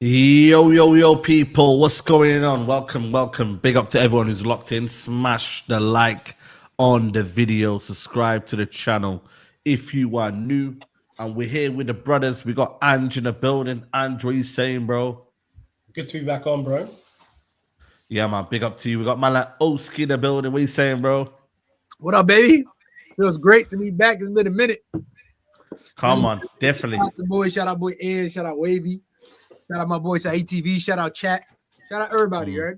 Yo, people, what's going on? Welcome. Big up to everyone who's locked in. Smash the like on the video. Subscribe to the channel if you are new. And we're here with the brothers. We got Ange in the building. Ange, what are you saying, bro? Good to be back on, bro. Yeah, man, big up to you. We got man like Oski in the building. What are you saying, bro? What up, baby? Feels great to be back. It's been a minute. Come on, definitely. Shout out the boys. Shout out boy Ed. Shout out Wavy. Shout out my boy Saeed TV. Shout out chat. Shout out everybody, right?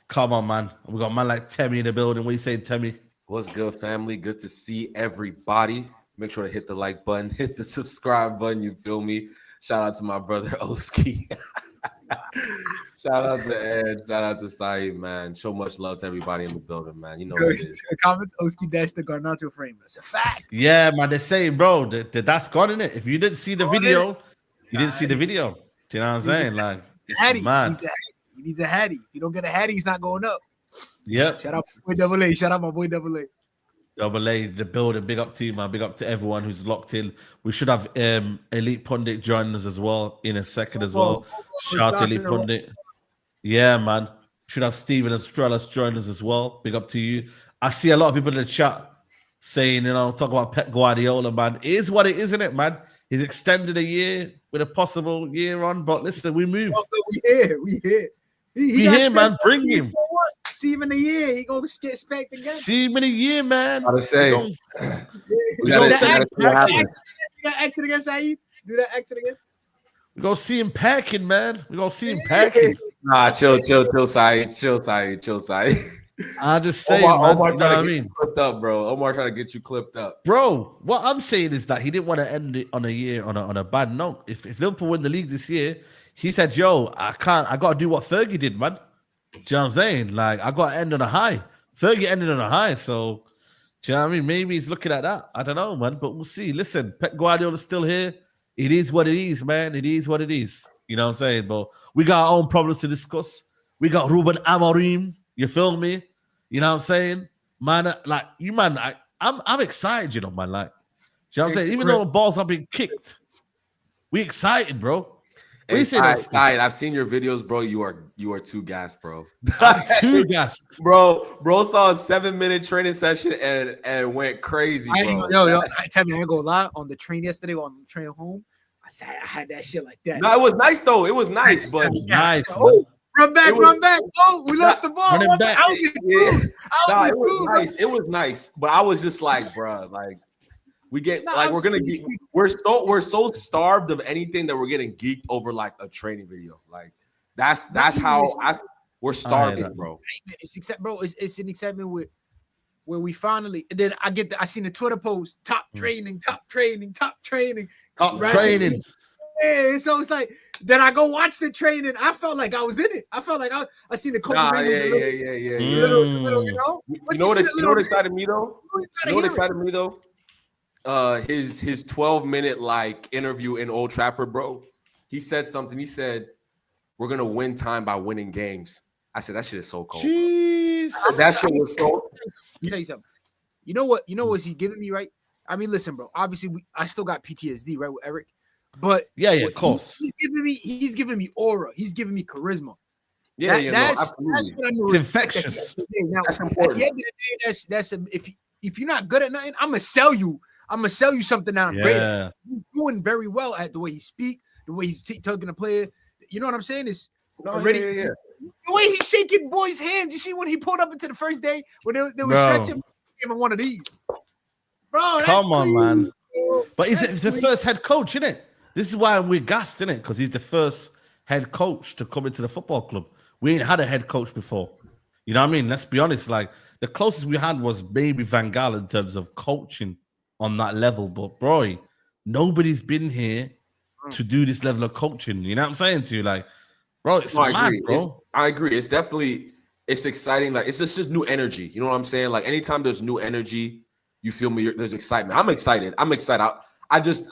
Come on, man. We got man like Temmie in the building. What are you saying, Temmie? What's good, family? Good to see everybody. Make sure to hit the like button, hit the subscribe button. You feel me? Shout out to my brother Oski. Shout out to Ed. Shout out to Saeed, man. Show much love to everybody in the building, man. You know what it is. Comments, Oski dashed the Garnacho frame. That's a fact. Yeah, man. They're saying, bro, that's gone in it. If you didn't see the video, you didn't see the video. Do you know what I'm saying? Like, it's mad. He needs a hattie. If you don't get a hattie, he's not going up. Yep. Shout out my boy Double A. Shout out my boy Double A. Double A, the building. Big up to you, man. Big up to everyone who's locked in. We should have Elite Pundit join us as well in a second as well. Shout out to Elite Pundit. Yeah, man. Should have Steven Estrellas join us as well. Big up to you. I see a lot of people in the chat saying, talk about Pep Guardiola, man. It is what it is, isn't it, man? He's extended a year with a possible year on, but listen, we move. We here. He here, man. Bring him. See him in a year. He gonna get spanked again. See him in a year, man. I gotta say, we gotta see what happens. You got exit again, Saeed? Do that exit again. We gonna see him packing, man. We gonna see him packing. Nah, chill, Saeed. Chill, Saeed. I just say, Omar you know what I mean? Clipped up, bro. Omar trying to get you clipped up, bro. What I'm saying is that he didn't want to end it on a year on a bad note. If Liverpool win the league this year, he said, "Yo, I gotta do what Fergie did, man." Do you know what I'm saying? Like, I gotta end on a high. Fergie ended on a high, so do you know what I mean? Maybe he's looking at that. I don't know, man, but we'll see. Listen, Pep Guardiola's still here. It is what it is, man. It is what it is. You know what I'm saying? But we got our own problems to discuss. We got Ruben Amorim. You feel me? You know what I'm saying? Man, like, you, man, I'm excited, man, like, you know what I'm saying? Even though the balls have been kicked, we excited, bro. What you saying? I've seen your videos, bro. You are too gassed, bro. I'm too gassed. Bro saw a 7-minute training session and went crazy, bro. Yo, tell me, I ain't gonna lie. On the train yesterday, on the train home, I had that shit like that. No, it was nice, though. It was nice, but... It was nice, oh, run back. Oh, we lost the ball. It was nice. It was nice, but I was just like, bro, like, we're so starved of anything that we're getting geeked over like a training video. Like that's how we're starving, bro. It's an excitement where we finally. And then I seen the Twitter post: top training. Yeah, so it's like then I go watch the training. I felt like I was in it. I felt like I seen the coach. Yeah. You know what excited me though? His 12-minute like interview in Old Trafford, bro. He said something. He said, "We're gonna win time by winning games." I said that shit is so cold. Jeez. That shit was so. Let me tell you something. You know what? What's he giving me, right? I mean, listen, bro. Obviously, I still got PTSD, right, with Eric. But yeah, of course. He's giving me aura. He's giving me charisma. That's what I'm. It's infectious. Now, that's important. At the end of the day, if you're not good at nothing, I'm gonna sell you. I'm gonna sell you something now. Yeah. He's doing very well at the way he speak, the way he's talking to player. You know what I'm saying? Is already the way he's shaking boys' hands. You see when he pulled up into the first day when they were stretching, give him one of these. Bro, come on, man. But it's the first head coach, isn't it? This is why we're gassed, isn't it? Because he's the first head coach to come into the football club. We ain't had a head coach before. You know what I mean? Let's be honest. Like, the closest we had was maybe Van Gaal in terms of coaching on that level. But, bro, nobody's been here to do this level of coaching. You know what I'm saying to you? Like, bro, it's mad, bro. I agree. It's exciting. Like, it's just new energy. You know what I'm saying? Like, anytime there's new energy, you feel me? There's excitement. I'm excited. I just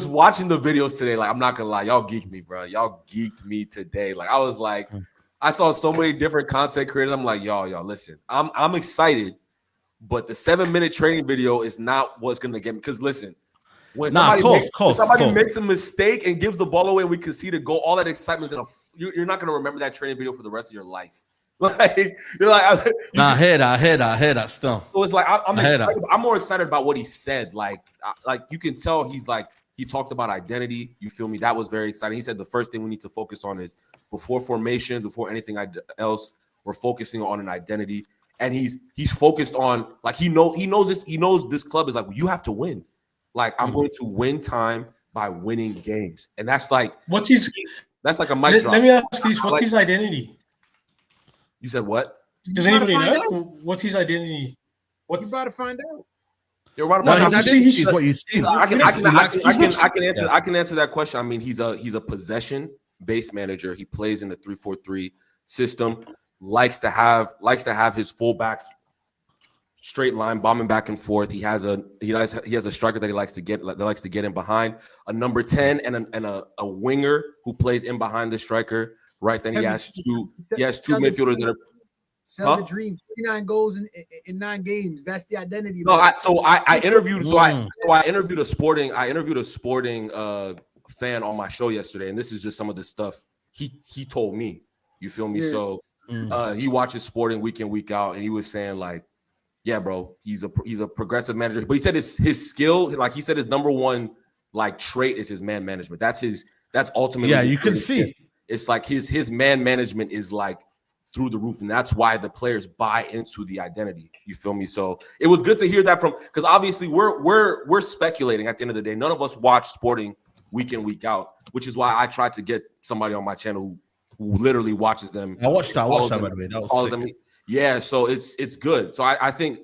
watching the videos today, like, I'm not gonna lie, y'all geeked me, bro. Y'all geeked me today. Like, I was like, I saw so many different content creators. I'm like, y'all, listen, I'm excited, but the 7-minute training video is not what's gonna get me. Because listen, When Nah, somebody makes a mistake and gives the ball away, we concede a goal. All that excitement, you're not gonna remember that training video for the rest of your life. Like you're like, I hear that stuff. So it's like I'm excited. I'm more excited about what he said. Like you can tell he's like he talked about identity. You feel me? That was very exciting. He said the first thing we need to focus on is before formation, before anything else, we're focusing on an identity. And he's focused on like he knows this club is like you have to win. Like I'm going to win time by winning games, and that's like that's like a mic drop. Let me ask you this: what's his identity? You said what? Does anybody know what's his identity? You're about to find out. You're about to find out. He's what you see. I can answer that question. I mean, he's a possession-based manager. He plays in the 3-4-3 system. Likes to have his fullbacks straight line bombing back and forth. He has a striker that he likes to get in behind, a number 10 and a winger who plays in behind the striker. Right, then he has two midfielders that are sell the dream. 29 goals in 9 games. That's the identity. No, I interviewed I interviewed a sporting fan on my show yesterday, and this is just some of the stuff he told me. You feel me? Yeah. So he watches sporting week in, week out, and he was saying like, yeah, bro, he's a progressive manager. But he said his skill, like he said, his number one like trait is his man management. That's ultimately you can see. It's like his man management is like through the roof, and that's why the players buy into the identity. You feel me? So it was good to hear that from, because obviously we're speculating at the end of the day. None of us watch sporting week in, week out, which is why I tried to get somebody on my channel who literally watches them. I watched that. By the way, that was sick. Yeah, so it's good. So I think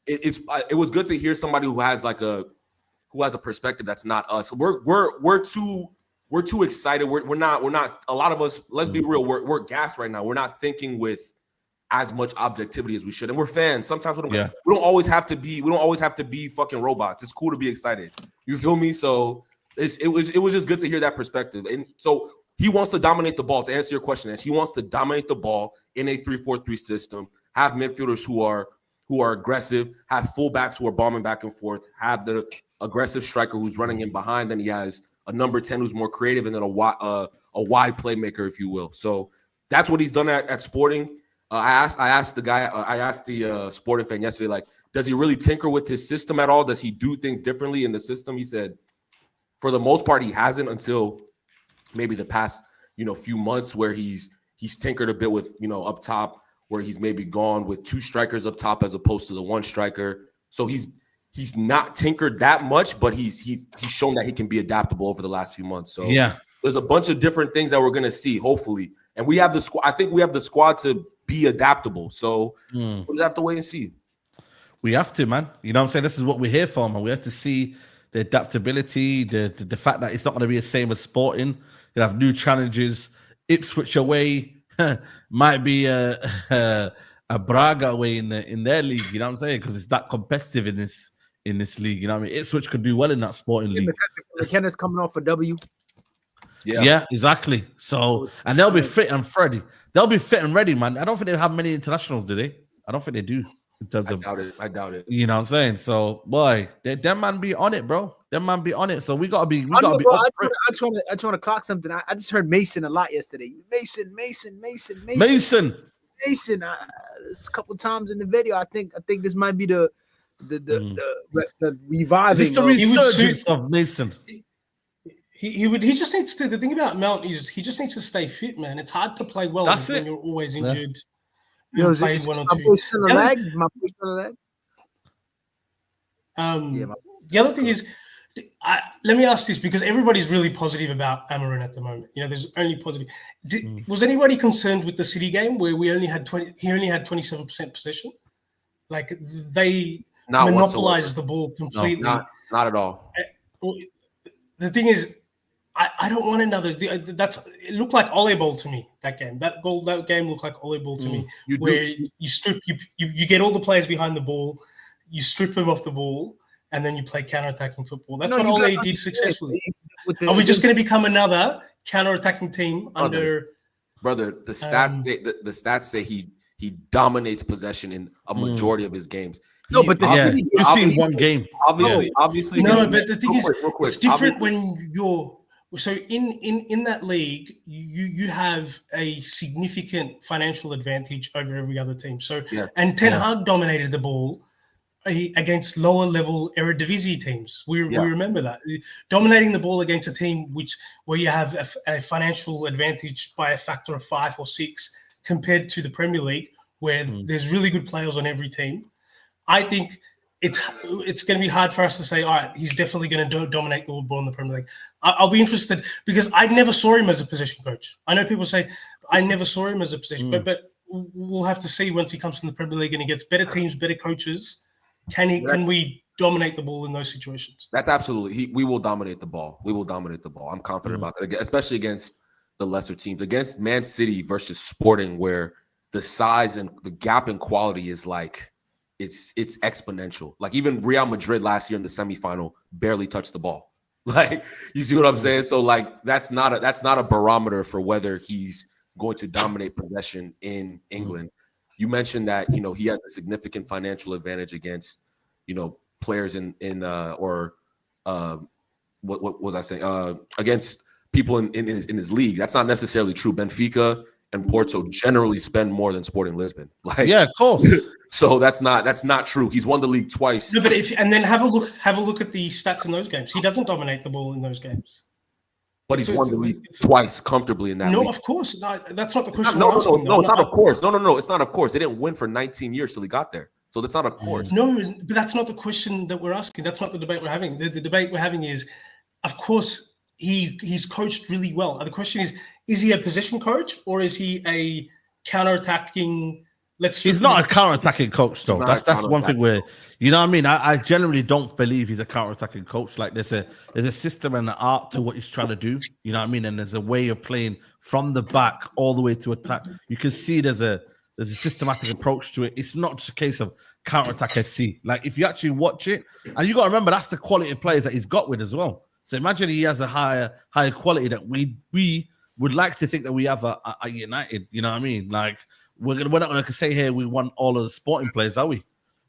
it was good to hear somebody who has a perspective that's not us. We're too excited. We're not. A lot of us. Let's be real. We're gassed right now. We're not thinking with as much objectivity as we should. And we're fans. Sometimes we don't always have to be. We don't always have to be fucking robots. It's cool to be excited. You feel me? So it was just good to hear that perspective. And so he wants to dominate the ball. To answer your question, he wants to dominate the ball in a 3-4-3 system. Have midfielders who are aggressive. Have fullbacks who are bombing back and forth. Have the aggressive striker who's running in behind. Then he has a number 10 who's more creative, and then a wide playmaker, if you will. So that's what he's done at Sporting. I asked the Sporting fan yesterday, like, does he really tinker with his system at all? Does he do things differently in the system? He said, for the most part, he hasn't until maybe the past few months, where he's tinkered a bit with up top, where he's maybe gone with 2 strikers up top as opposed to the 1 striker. So he's not tinkered that much, but he's shown that he can be adaptable over the last few months. So yeah, there's a bunch of different things that we're gonna see, hopefully. And we have the squad. I think we have the squad to be adaptable. So we'll just have to wait and see. We have to, man. You know what I'm saying? This is what we're here for, man. We have to see the adaptability, the fact that it's not going to be the same as Sporting. You'll have new challenges. Ipswich away might be a Braga away in their league. You know what I'm saying? Because it's that competitive in this league. You know what I mean? Ipswich could do well in that Sporting league. McKenna's coming off a W. Yeah, exactly. So, and they'll be fit and ready. They'll be fit and ready, man. I don't think they have many internationals, do they? I don't think they do. In terms of, I doubt it. You know what I'm saying? So, boy, them man be on it, bro. Them man be on it. So we gotta be. I just want to clock something. I just heard Mason a lot yesterday. Mason. A couple times in the video. I think this might be the reviving. Is this the resurgence of Mason? He just needs to. The thing about Mount is he just needs to stay fit, man. It's hard to play well when you're always injured. Yeah. Is my voice on the leg? The other thing is, let me ask this, because everybody's really positive about Amorim at the moment. There's only positive. Was anybody concerned with the City game where he only had 27% possession? Like they monopolized the ball completely. No, not at all. The thing is, I don't want another. It looked like Ole Ball to me. That game looked like Ole Ball to me, where you strip you get all the players behind the ball, you strip them off the ball, and then you play counter-attacking football. That's what Ole did successfully. Are we just going to become another counter-attacking team under? Brother, the stats say he dominates possession in a majority of his games. No, but you've seen one game. Obviously. No, but the thing is, real quick, it's different when you're. So in that league, you have a significant financial advantage over every other team. So and Ten Hag dominated the ball against lower level Eredivisie teams. We remember that, dominating the ball against a team where you have a financial advantage by a factor of 5 or 6 compared to the Premier League, where there's really good players on every team. I think it's going to be hard for us to say, all right, he's definitely going to dominate the ball in the Premier League. I'll be interested because I never saw him as a position coach. I know people say I never saw him as a position, but we'll have to see once he comes from the Premier League and he gets better teams, better coaches. Can we dominate the ball in those situations? That's absolutely. We will dominate the ball. We will dominate the ball. I'm confident about that, especially against the lesser teams. Against Man City versus Sporting, where the size and the gap in quality is like, it's exponential. Like even Real Madrid last year in the semifinal barely touched the ball. Like, you see what I'm saying? So like that's not a barometer for whether he's going to dominate possession in England. You mentioned that he has a significant financial advantage against players what was I saying? Against people in his league. That's not necessarily true. Benfica and Porto generally spend more than Sporting Lisbon. Like, yeah, of course. So that's not true. He's won the league twice. No, but then have a look at the stats in those games. He doesn't dominate the ball in those games. But he's won the league twice comfortably in that league. No, of course. No, that's not the question. No, it's not of course. No, it's not of course. They didn't win for 19 years till he got there. So that's not of course. No, but that's not the question that we're asking. That's not the debate we're having. The debate we're having is, of course, he's coached really well. The question is he a position coach or is he a counter-attacking? He's not a counter-attacking coach, though. That's one thing where, you know what I mean? I generally don't believe he's a counter-attacking coach. Like there's a system and an art to what he's trying to do. You know what I mean? And there's a way of playing from the back all the way to attack. You can see there's a systematic approach to it. It's not just a case of counter-attack FC. Like if you actually watch it, and you got to remember that's the quality of players that he's got with as well. So imagine he has a higher quality that we would like to think that we have at United. You know what I mean? Like we're not going to say here we want all of the Sporting players, are we? Do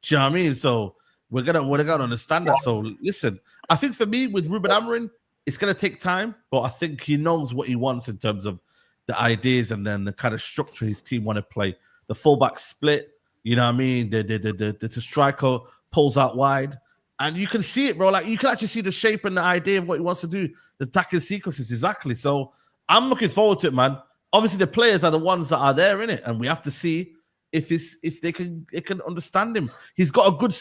you know what I mean? So we're gonna understand that. So listen, I think for me with Ruben Amorim, it's gonna take time, but I think he knows what he wants in terms of the ideas and then the kind of structure his team want to play. The fullback split, you know what I mean? The striker pulls out wide. And you can see it, bro. Like you can actually see the shape and the idea of what he wants to do. The attacking sequences, exactly. So I'm looking forward to it, man. Obviously, the players are the ones that are there in it, and we have to see if they can understand him. He's got a good,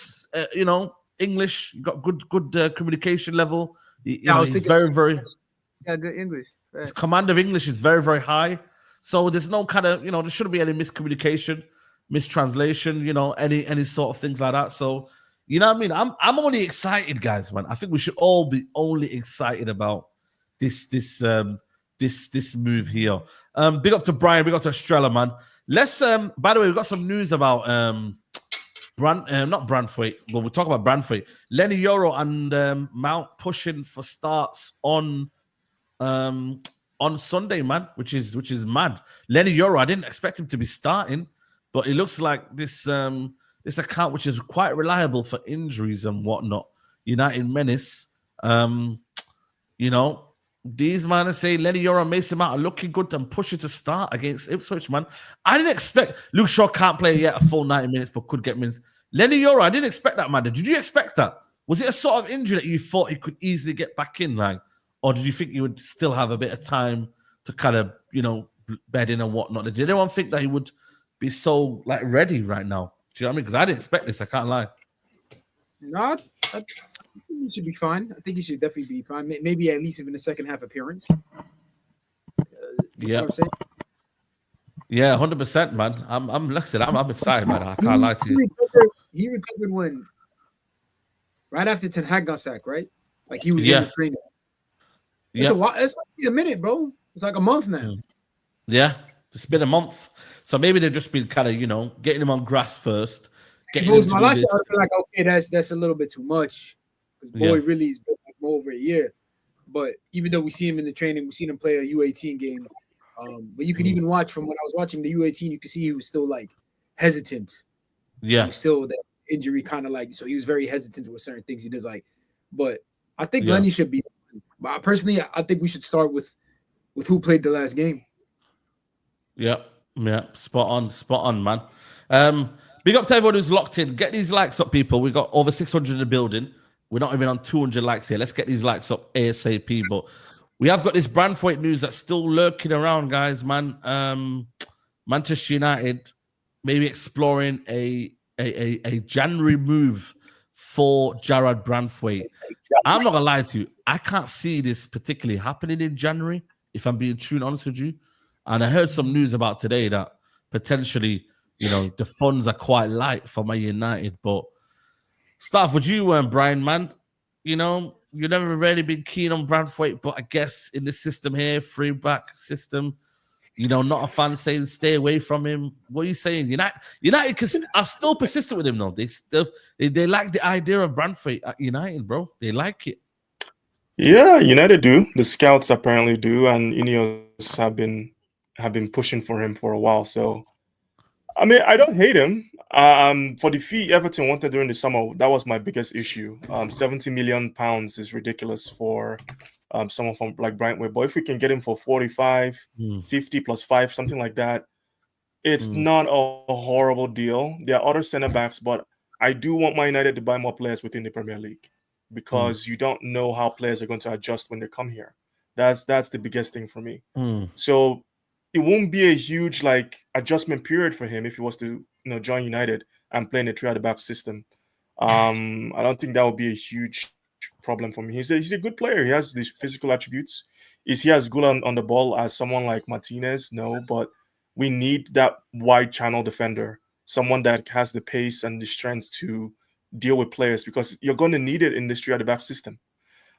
English. Got good communication level. He's very good English. Right. His command of English is very, very high. So there's no kind of there shouldn't be any miscommunication, mistranslation. Any sort of things like that. So you know what I mean. I'm only excited, guys, man. I think we should all be only excited about this move here. Big up to Brian, big up to Estrella, man. Let's by the way, we've got some news about not Branthwaite, but we'll talk about Branthwaite. Lenny Yoro and Mount pushing for starts on Sunday, man, which is mad. Lenny Yoro, I didn't expect him to be starting, but it looks like this account, which is quite reliable for injuries and whatnot, United Menace, these man say Lenny Yoro, Mason Mount are looking good and pushing to start against Ipswich, man. I didn't expect Luke Shaw can't play yet a full 90 minutes, but could get minutes. Lenny Yoro, I didn't expect that, man. Did you expect that? Was it a sort of injury that you thought he could easily get back in, like, or did you think he would still have a bit of time to kind of, bed in and whatnot? Did anyone think that he would be so like ready right now? Do you know what I mean? Because I didn't expect this. I can't lie. No, I think he should be fine. I think he should definitely be fine. Maybe at least even a second half appearance. Yeah. 100%, man. I'm excited, man. I can't lie to you. He recovered when right after Ten Hag got sacked, right? Like he was in the training. It's a minute, bro. It's like a month now. Yeah, it's been a month. So maybe they've just been kind of, getting him on grass first. My last year, I was like, okay, that's a little bit too much. Because boy really has been like more over a year. But even though we see him in the training, we seen him play a U18 game. But you could even watch from when I was watching the U18, you could see he was still like hesitant. Yeah. He was still there. injury kind of like, so he was very hesitant with certain things he does like. But I think Yeah. Lenny should be. But personally, I think we should start with who played the last game. Yeah, spot on, man. Big up to everyone who's locked in. Get these likes up, people. We got over 600 in the building. We're not even on 200 likes here. Let's get these likes up ASAP. But we have got this Branthwaite news that's still lurking around, guys, man. Manchester United maybe exploring a January move for Jarrad Branthwaite. I'm not gonna lie to you. I can't see this particularly happening in January, if I'm being true and honest with you. And I heard some news about today that potentially, the funds are quite light for Man United. But Staff, would you, Brian, man? You've never really been keen on Branthwaite, but I guess in this system here, free back system, not a fan saying stay away from him. What are you saying? United are still persistent with him, though. They like the idea of Branthwaite at United, bro. They like it. Yeah, United do. The scouts apparently do, and Ineos have been pushing for him for a while. So, I mean, I don't hate him. For the fee Everton wanted during the summer, that was my biggest issue. 70 million pounds is ridiculous for someone from like Branthwaite. But if we can get him for 45, 50 plus 5, something like that, it's not a horrible deal. There are other centre backs, but I do want Man United to buy more players within the Premier League, because you don't know how players are going to adjust when they come here. That's the biggest thing for me. So it won't be a huge adjustment period for him if he was to join United and play in a 3 at the back system. I don't think that would be a huge problem for me. He's a good player. He has these physical attributes. Is he as good on the ball as someone like Martinez? No, but we need that wide channel defender, someone that has the pace and the strength to deal with players, because you're going to need it in this 3 at the back system.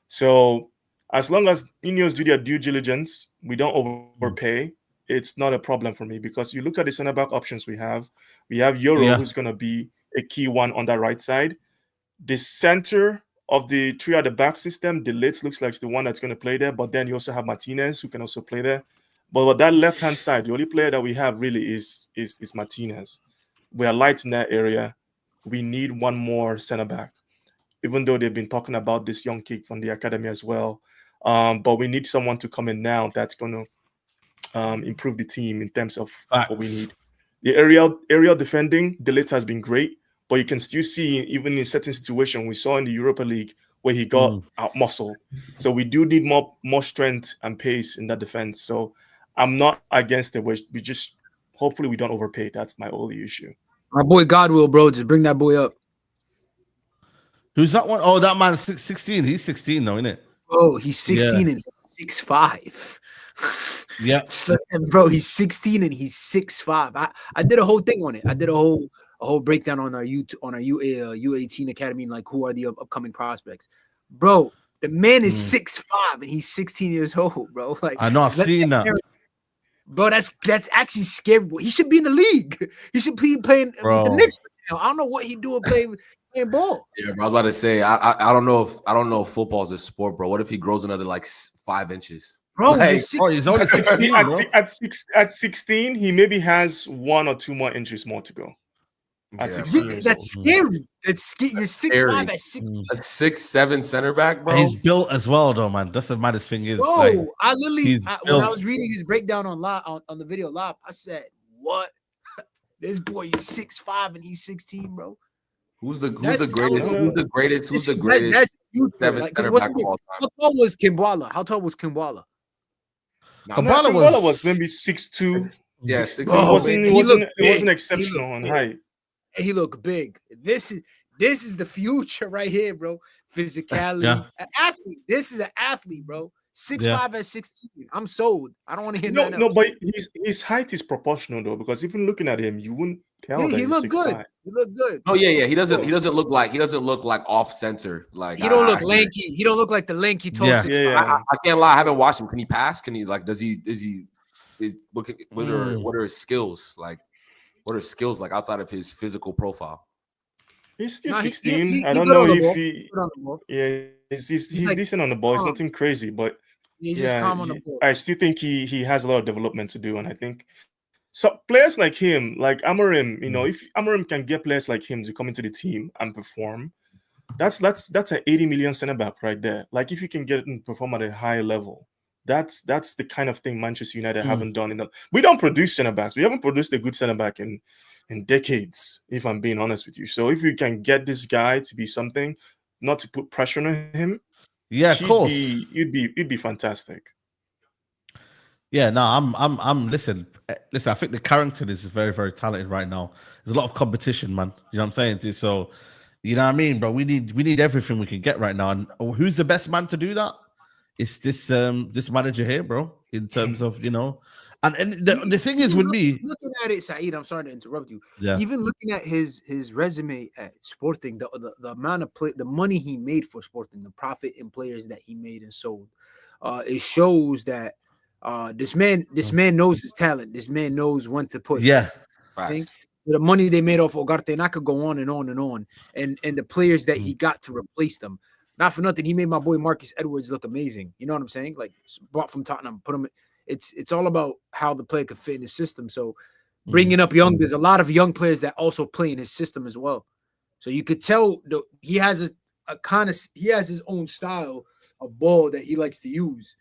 So as long as Ineos do their due diligence, we don't overpay, it's not a problem for me, because you look at the center back options we have Euro, who's going to be a key one on that right side. The center of the 3 at the back system, De Ligt looks like it's the one that's going to play there, but then you also have Martinez, who can also play there. But that left-hand side, the only player that we have really is Martinez. We are light in that area. We need one more center back, even though they've been talking about this young kid from the academy as well. But we need someone to come in now that's going to improve the team in terms of what we need. The aerial defending, De Ligt has been great, but you can still see, even in certain situations, we saw in the Europa League where he got out muscle. So we do need more strength and pace in that defense. So I'm not against it. We just, hopefully we don't overpay. That's my only issue. My boy Godwill, bro, just bring that boy up. Who's that one? Oh, that man's 16. He's 16 though, isn't it? Oh, he's 16 and he's 6'5". Yeah, bro, he's 16 and he's 6'5". I did a whole thing on it. I did a whole breakdown on our U18 academy, like who are the upcoming prospects. Bro, the man is 6'5" and he's 16 years old, bro. Like, I know, I've seen that. Bro, that's actually scary. He should be in the league. He should be playing with the Knicks right now. I don't know what he doing playing ball. Yeah, bro, I was about to say, I don't know if football is a sport, bro. What if he grows another 5 inches? Bro, he's only 16. At 16, he maybe has 1 or 2 more inches more to go. At 16 that's scary. You're 6'5" at 16. A 6'7" center back, bro. He's built as well, though, man. That's the maddest thing is. Bro, I literally, when I was reading his breakdown on the video live, I said, "What? This boy is 6'5" and he's 16, bro." Who's the greatest? Who's the greatest? That's huge, 7 center back of all time? How tall was Kimbwala? Kimbwala was maybe 6'2". Yeah, 6'2". It wasn't exceptional on height. He looked big. This is the future right here, bro. Physicality, an athlete. This is an athlete, bro. 6'5" at 16. I'm sold. I don't want to hear nothing else. But his height is proportional though, because even looking at him, you wouldn't tell that he looked good. 6'5". He looked good. Oh yeah. He doesn't look like off center. Like he don't look lanky. He don't look like the lanky tall 6'5". I can't lie. I haven't watched him. Can he pass? Can he what are his skills like? What are skills like outside of his physical profile? He's still 16. I don't know if he. Yeah, he's decent on the ball. It's nothing crazy, but he's just calm on the ball. I still think he has a lot of development to do, and I think So players like him, like Amorim, if Amorim can get players like him to come into the team and perform, that's an 80 million center back right there. Like if you can get him to perform at a high level, that's the kind of thing Manchester United haven't done enough. We don't produce center backs. We haven't produced a good center back in decades, if I'm being honest with you. So if you can get this guy to be something, not to put pressure on him, yeah, of course, it'd be fantastic. Yeah, no, I'm. Listen. I think the Carrington is very, very talented right now. There's a lot of competition, man. You know what I'm saying, dude? So, you know what I mean, bro. We need everything we can get right now. And who's the best man to do that? It's this manager here, bro. In terms of and the thing is with me looking at it, Saeed. I'm sorry to interrupt you. Yeah. Even looking at his resume at Sporting, the amount of the money he made for Sporting, the profit in players that he made and sold, it shows that. This man knows his talent. This man knows when to push. Yeah. The money they made off Ugarte, and I could go on and on and on. And the players that he got to replace them. Not for nothing, he made my boy Marcus Edwards look amazing. You know what I'm saying? Like brought from Tottenham, put him. It's all about how the player could fit in the system. So bringing up there's a lot of young players that also play in his system as well. So you could tell he has his own style of ball that he likes to use.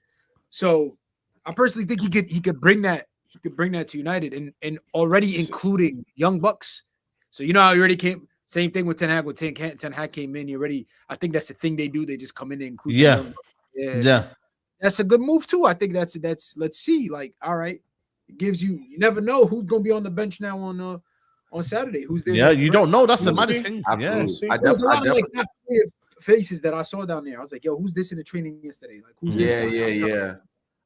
So I personally think he could bring that to United and already including young bucks. So how he already came. Same thing with Ten Hag. When Ten Hag came in, I think that's the thing they do. They just come in and include. Yeah. That's a good move too. I think that's. Let's see. Like, all right, it gives you. You never know who's gonna be on the bench now on Saturday. Who's there? Yeah, you don't know. That's the maddest thing. Absolutely. Yeah. There's a lot of faces that I saw down there. I was like, yo, who's this in the training yesterday? Like, who's this? Yeah.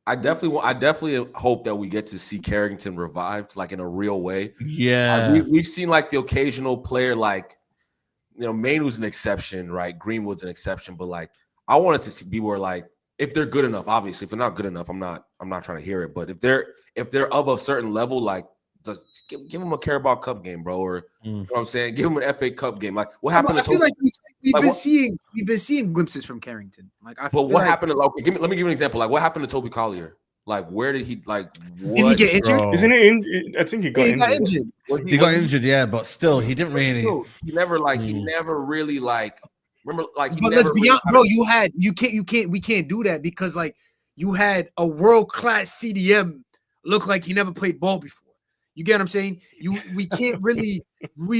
I definitely hope that we get to see Carrington revived, like in a real way. Yeah, we've seen like the occasional player, like Mainoo's an exception, right? Greenwood's an exception, but like I wanted to be where like if they're good enough, obviously, if they're not good enough, I'm not trying to hear it. But if they're of a certain level, like just give them a Carabao Cup game, bro, or you know what I'm saying, give them an FA Cup game. Like what happened? I feel like we've been seeing glimpses from Carrington. Like, what happened to? Okay, let me give you an example. Like what happened to Toby Collier? Like where did he like? Did he get injured? Bro. Isn't it? I think he got injured. He got injured, yeah, but still, he didn't really. He never really like. Remember, like. But let's be honest, bro. We can't do that because like you had a world class CDM look like he never played ball before. You get what I'm saying? We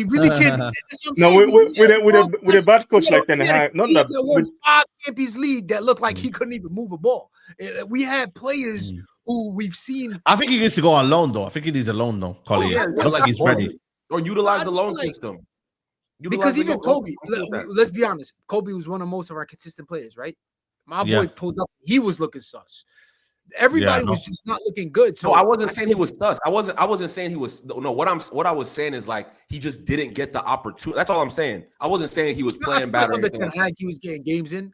really can't. No, with a bad coach like Ten Hag, not that with 5 Champions League that looked like he couldn't even move a ball. We had players who we've seen. I think he needs to go on loan though. I think he needs a loan though, Collier. I don't think he's ready. Or utilize the loan system. Because even Kobe, let's be honest, Kobe was one of most of our consistent players, right? My boy pulled up; he was looking sus. Everybody was just not looking good. So I wasn't saying he was sus. I wasn't saying he was. No, what I was saying is like he just didn't get the opportunity. That's all I'm saying. I wasn't saying he was playing bad. He was getting games in,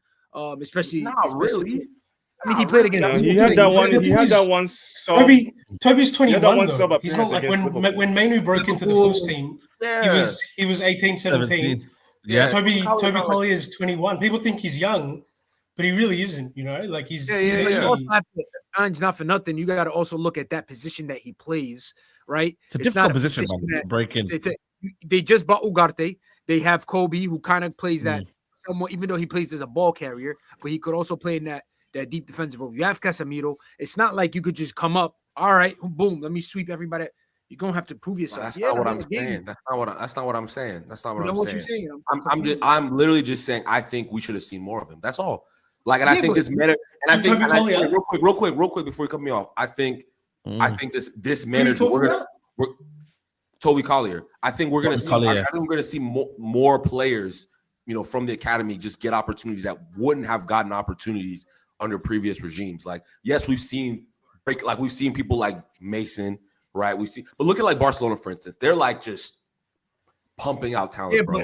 especially. Not really. I mean, he played against. He had that one. He had that one. Toby's 21. He's not like when Mainoo broke into the first team. Yeah. He was 18, 17. Yeah. Toby Collyer is 21. People think he's young. But he really isn't, like he's. Not for nothing. You got to also look at that position that he plays, right? It's a difficult position to break in. They just bought Ugarte. They have Kobe, who kind of plays that somewhat, even though he plays as a ball carrier, but he could also play in that deep defensive role. You have Casemiro. It's not like you could just come up. All right, boom. Let me sweep everybody. You're gonna have to prove yourself. That's not what I'm saying. That's not what I'm saying. That's not what I'm saying. I'm literally just saying I think we should have seen more of him. That's all. Like, and I think this manager, and I think real quick before you cut me off, I think this manager, we're Toby Collyer. I think we're gonna see more players, from the academy just get opportunities that wouldn't have gotten opportunities under previous regimes. Like, yes, we've seen people like Mason, right? But look at like Barcelona, for instance. They're like just pumping out talent, bro.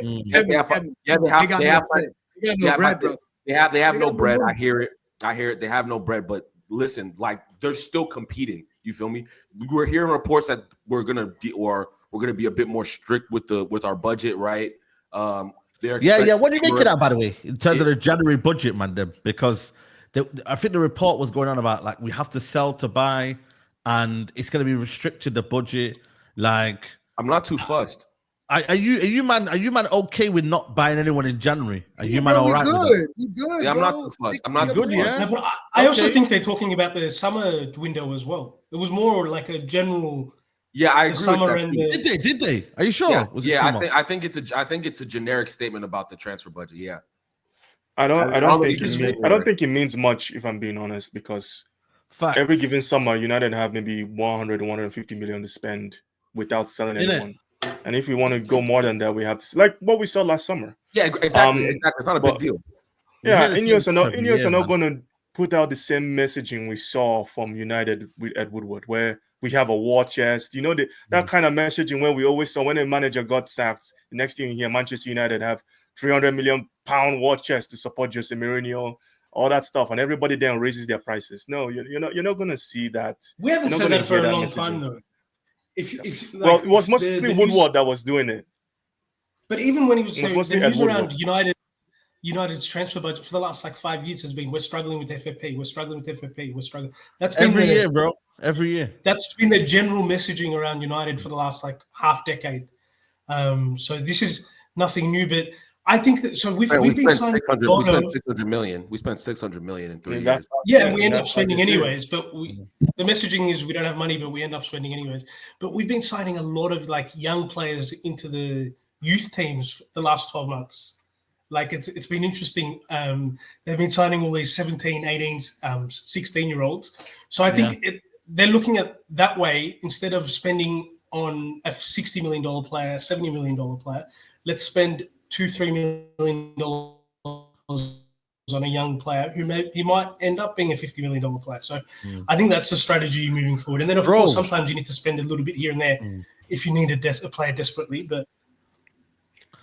They have no bread. I hear it. They have no bread. But listen, like they're still competing. You feel me? We're hearing reports that we're gonna be a bit more strict with our budget, right? What do you make of that, by the way, in terms of the January budget, man? Because I think the report was going on about like we have to sell to buy, and it's going to be restricted the budget. Like, I'm not too fussed. are you man okay with not buying anyone in January? Are you man bro, all right with that? good. You good, Yeah, I'm bro. not too fussed. I'm not Good, too yeah. fussed. No, but I also think they're talking about the summer window as well. It was more like a general. Yeah, I The agree summer with that. and too. Did they? Are you sure? Yeah, Was it summer? I think it's a generic statement about the transfer budget. Yeah. I don't think it means much, if I'm being honest, because Facts. every given summer, United have maybe 100 to 150 million to spend without selling anyone. And if we want to go more than that, we have to, like what we saw last summer. Yeah, exactly. It's not a big deal. Yeah, Ineos are not going to put out the same messaging we saw from United with Ed Woodward, where we have a war chest. You know, that kind of messaging where we always saw when a manager got sacked, the next thing you hear, Manchester United have 300 million pound war chest to support Jose Mourinho, all that stuff, and everybody then raises their prices. No, you're not going to see that. We haven't said that for a long time, though. Well, it was mostly Woodward that was doing it. But even when he was saying the news around United's transfer budget for the last 5 years has been, we're struggling with FFP, we're struggling with FFP, we're struggling. That's been every year, bro. Every year. That's been the general messaging around United for the last half decade. So this is nothing new, but I think that we've been signing. We spent 600 million. We spent 600 million in 3 years. Yeah, and we end up spending anyways. But the messaging is we don't have money, but we end up spending anyways. But we've been signing a lot of young players into the youth teams the last 12 months. It's been interesting. They've been signing all these 17, 18, 16-year-olds. So I think they're looking at that way instead of spending on a $60 million player, $70 million player. Let's spend $2-3 million on a young player who might end up being a $50 million player. So I think that's the strategy moving forward. And then, of course, sometimes you need to spend a little bit here and there if you need a player desperately. But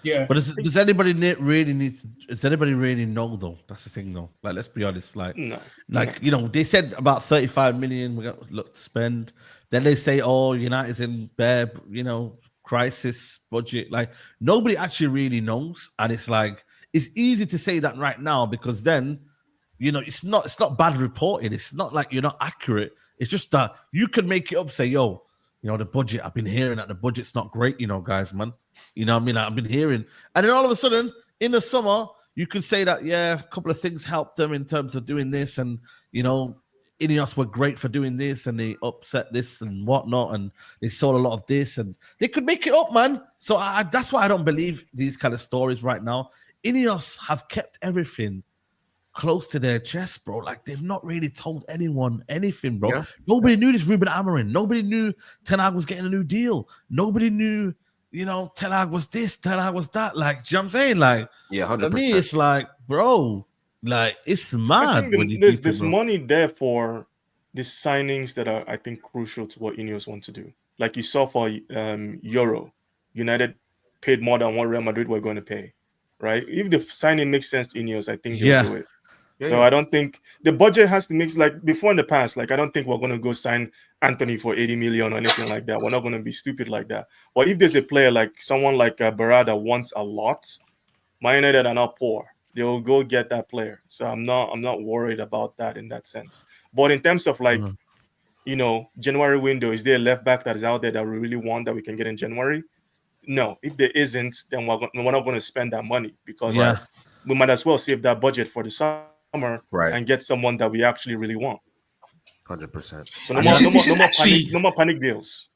yeah. But does anybody really does anybody really know, though? That's the thing, though. Let's be honest. They said about 35 million we got to spend. Then they say, United's in bare, crisis budget. Nobody actually really knows. And it's easy to say that right now because then, it's not bad reporting. It's not like you're not accurate. It's just that you could make it up, say, the budget, I've been hearing that the budget's not great, guys, man. You know what I mean? I've been hearing. And then all of a sudden, in the summer, you could say that, a couple of things helped them in terms of doing this. And, Ineos were great for doing this and they upset this and whatnot. And they sold a lot of this. And they could make it up, man. So that's why I don't believe these kind of stories right now. Ineos have kept everything close to their chest, bro. They've not really told anyone anything, bro. Yeah. Nobody knew this Ruben Amorim. Nobody knew Ten Hag was getting a new deal. Nobody knew, Ten Hag was this, Ten Hag was that. Do you know what I'm saying? 100%. For me, it's bro, it's mad. There's this money there for the signings that are, I think, crucial to what Ineos want to do. Like you saw for Euro, United paid more than what Real Madrid were going to pay, right? If the signing makes sense to Ineos, I think they'll do it. So I don't think the budget has to mix before in the past. I don't think we're going to go sign Antony for 80 million or anything like that. We're not going to be stupid like that. But if there's a player someone like Barada wants a lot, Man United are not poor. They will go get that player. So I'm not worried about that in that sense. But in terms of January window, is there a left back that is out there that we really want that we can get in January? No. If there isn't, then we're not going to spend that money because we might as well save that budget for the summer and get someone that we actually really want. 100%. So no more panic deals.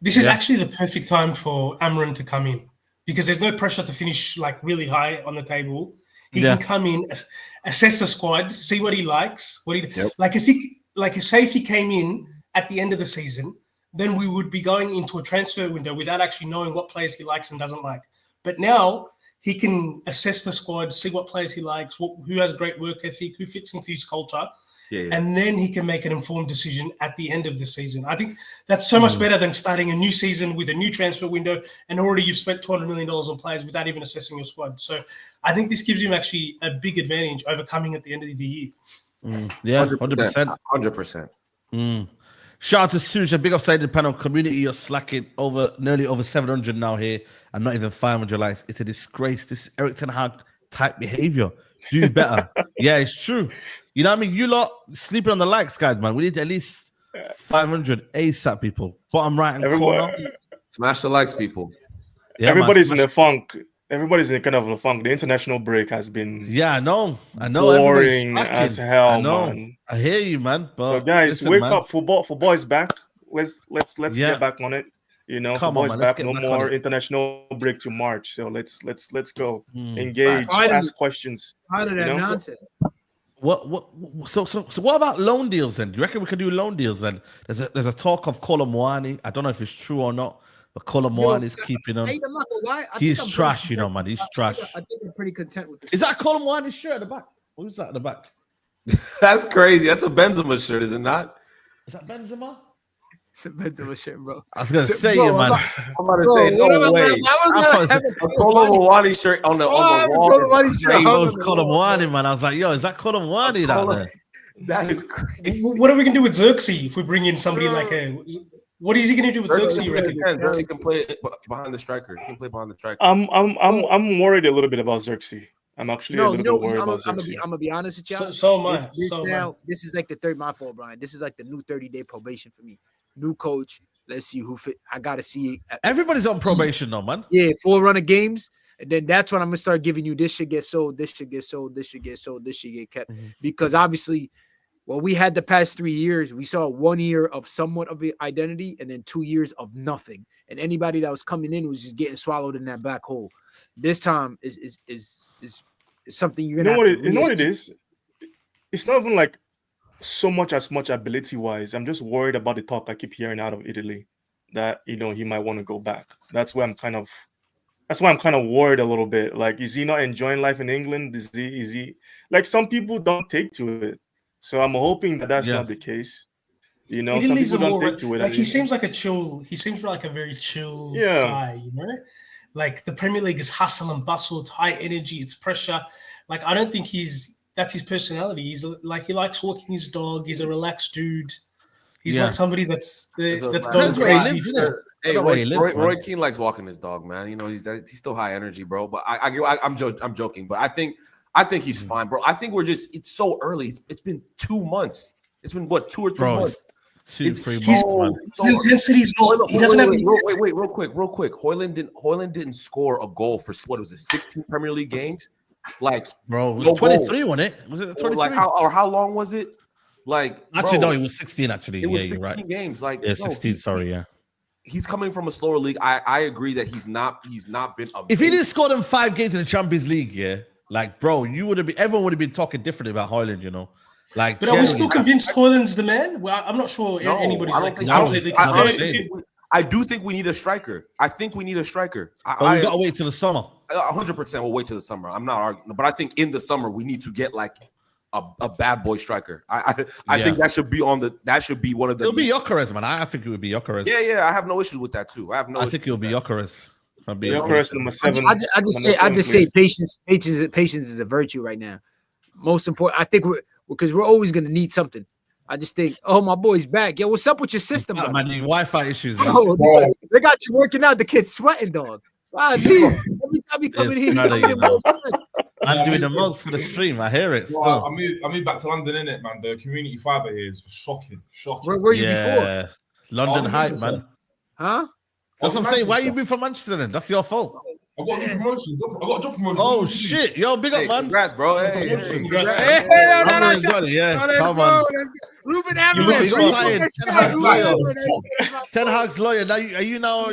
This is actually the perfect time for Amorim to come in because there's no pressure to finish really high on the table. He can come in, assess the squad, see what he likes. If he came in at the end of the season, then we would be going into a transfer window without actually knowing what players he likes and doesn't like. But now he can assess the squad, see what players he likes, who has great work ethic, who fits into his culture, and then he can make an informed decision at the end of the season. I think that's so much better than starting a new season with a new transfer window and already you've spent $200 million on players without even assessing your squad. So I think this gives him actually a big advantage over coming at the end of the year. 100%. 100%. Shout out to Suja, big upside the panel community. You're slacking nearly over 700 now here and not even 500 likes. It's a disgrace. This is Eric Ten Hag type behavior. Do better. Yeah, it's true. You know what I mean? You lot sleeping on the likes, guys, man. We need at least 500 ASAP, people. Bottom right and corner. Smash the likes, people. Yeah, everybody's in a funk. Everybody's in kind of a funk. The international break has been I know. Boring as hell, I know. Man. I hear you, man. But so guys, wake up. Football is back. Let's get back on it. Football's back. No more international break to March. So let's go. Engage, ask questions. Out of that nonsense. So what about loan deals then? Do you reckon we can do loan deals then? There's a talk of Colomwani. I don't know if it's true or not, but Colomwani is keeping on. I'm not gonna lie. He's trash, man. He's trash. I think I'm pretty content with this. Is that Colomwani's shirt at the back? Who's that at the back? That's crazy. That's a Benzema shirt, is it not? Is that Benzema? It's a Benzema shirt, bro. I was gonna say, man. I'm about to say, no way. A Colomwani shirt on the wall. Colomwani, man. I was like, yo, is that Colomwani down there? That is crazy. What are we gonna do with Zirkzee if we bring in somebody like a? What is he gonna do with Zirkzee? Zirkzee can play behind the striker. He can play behind the striker. I'm worried a little bit about Zirkzee. I'm actually a little bit worried about Zirkzee. I'm gonna be honest with y'all. So am I. This is like the third. My fault, Brian. This is like the new 30-day probation for me. New coach. Let's see who fit. I gotta see. Everybody's on probation now, man. Yeah, 4 run of games, and then that's when I'm gonna start giving you. This should get sold. This should get sold. This should get sold. This should get kept. Because obviously, we had the past 3 years. We saw 1 year of somewhat of an identity, and then 2 years of nothing. And anybody that was coming in was just getting swallowed in that black hole. This time is something you're gonna. You know what it is? It's not even like so much ability wise. I'm just worried about the talk I keep hearing out of Italy that he might want to go back. That's why I'm kind of worried a little bit. Like, is he not enjoying life in England? Is he like, some people don't take to it. So I'm hoping that that's not the case. Some people don't take to it. Like, he seems like a chill. He seems like a very chill guy. Like, the Premier League is hustle and bustle. It's high energy. It's pressure. Like, I don't think that's his personality. He's like, he likes walking his dog. He's a relaxed dude. He's not somebody that's going crazy. Hey, Roy Keane likes walking his dog, man. He's still high energy, bro. But I'm joking. But I think he's fine, bro. I think it's so early. It's been 2 months. It's been what, 2 or 3 months? 2-3 months, man. His intensity's low. He doesn't have. Wait, real quick. Hojlund didn't score a goal for what was it, 16 Premier League games? Like, bro, it was 23, wasn't it? Was it 23? Like, how long was it? Like, actually, no, it was 16. Actually, it was 16 you're right. Games, like, 16. Sorry, yeah. He's coming from a slower league. I agree that he's not been. Amazing. If he didn't score them 5 games in the Champions League, like, bro, everyone would have been talking differently about Hojlund, Like, but are we still convinced Hojlund's the man? Well, I'm not sure anybody's I do think we need a striker. I think we need a striker. We gotta wait till the summer. 100% we'll wait till the summer. I'm not arguing, but I think in the summer we need to get like a bad boy striker. I think that should be one of the. It'll be Gyökeres, man. I think it would be Gyökeres. Yeah. I have no issues with that too. I think it'll be Gyökeres. Gyökeres number 7. I just say patience is a virtue right now. Most important, I think we're always gonna need something. I just think, my boy's back. Yo, what's up with your system? Man, Wi-Fi issues. Man. They got you working out. The kid's sweating, dog. Dude, every time he come in here, I'm doing the most for the stream. I hear it. Still. I moved back to London, innit, man. The community fiber here is shocking. Where were you before? London hype, man. Huh? That's what I'm saying. Why you moved from Manchester then? That's your fault. I got a promotion. I got a job promotion. Oh shit! Yo, big up, man. Congrats, bro. Come on. Ruben Amaranth. Ten Hag's lawyer. Now, are you now?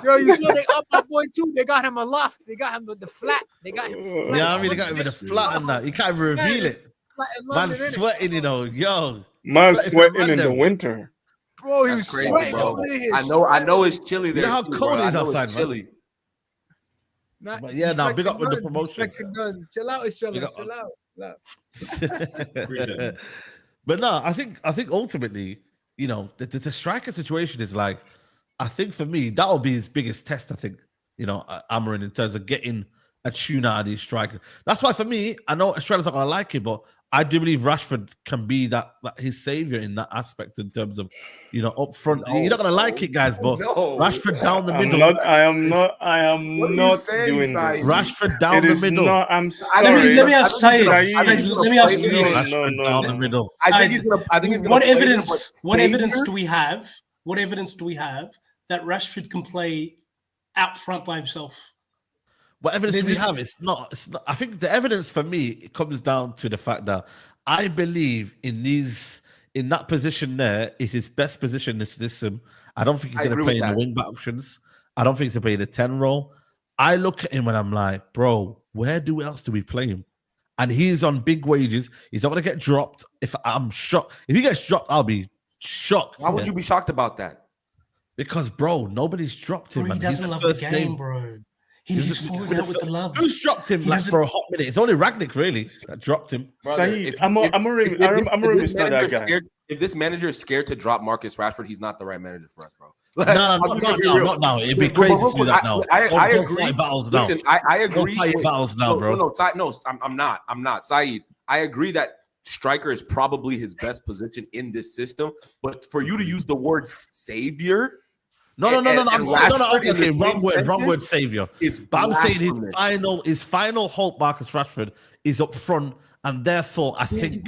Yo, you see they up my boy too. They got him a loft. They got him with the flat. They got him flat. Yeah, they got him with the flat and that. You can't even reveal it. Man's sweating, Yo. Man's sweating in the winter. Bro, he was crazy, sweating. bro. I know it's chilly there. You know how cold it is outside, chilly. But yeah, now big up with the promotion. Chill out, chill out. But no, I think ultimately, the striker situation is like, I think for me, that'll be his biggest test, I think, Amorim, in terms of getting a tune out of these strikers. That's why for me, I know Australia's not going to like it, but I do believe Rashford can be that his savior in that aspect in terms of, up front. You're not gonna like it, guys, but Rashford down the middle. I am not doing this. Rashford down the middle. Not, I'm sorry. Let me ask Saeed. Let me ask you this. Rashford down the middle. I think he's gonna. What evidence do we have? What evidence do we have that Rashford can play out front by himself? What evidence do we have? It's not. I think the evidence for me, it comes down to the fact that I believe in that position there, it is best position in this system. I don't think he's going to play in the wing back options. I don't think he's going to play in the 10 role. I look at him and I'm like, bro, where else do we play him? And he's on big wages. He's not going to get dropped. If I'm shocked, if he gets dropped, I'll be shocked. Why would you be shocked about that? Because, bro, nobody's dropped him. Bro, he doesn't love the game, bro. He's just falling out with the love. Who's dropped him for a hot minute? It's only Ragnick, really, that dropped him. Saeed, Amorim is not that guy. If this manager is scared to drop Marcus Rashford, he's not the right manager for us, bro. Not now. It'd be crazy to do that now. I agree. Battles now. Listen, I agree. Don't fight battles now, bro. No, I'm not. Saeed, I agree that striker is probably his best position in this system, but for you to use the word savior. No. I'm saying wrong word, savior. But I'm saying his final hope, Marcus Rashford, is up front, and therefore I think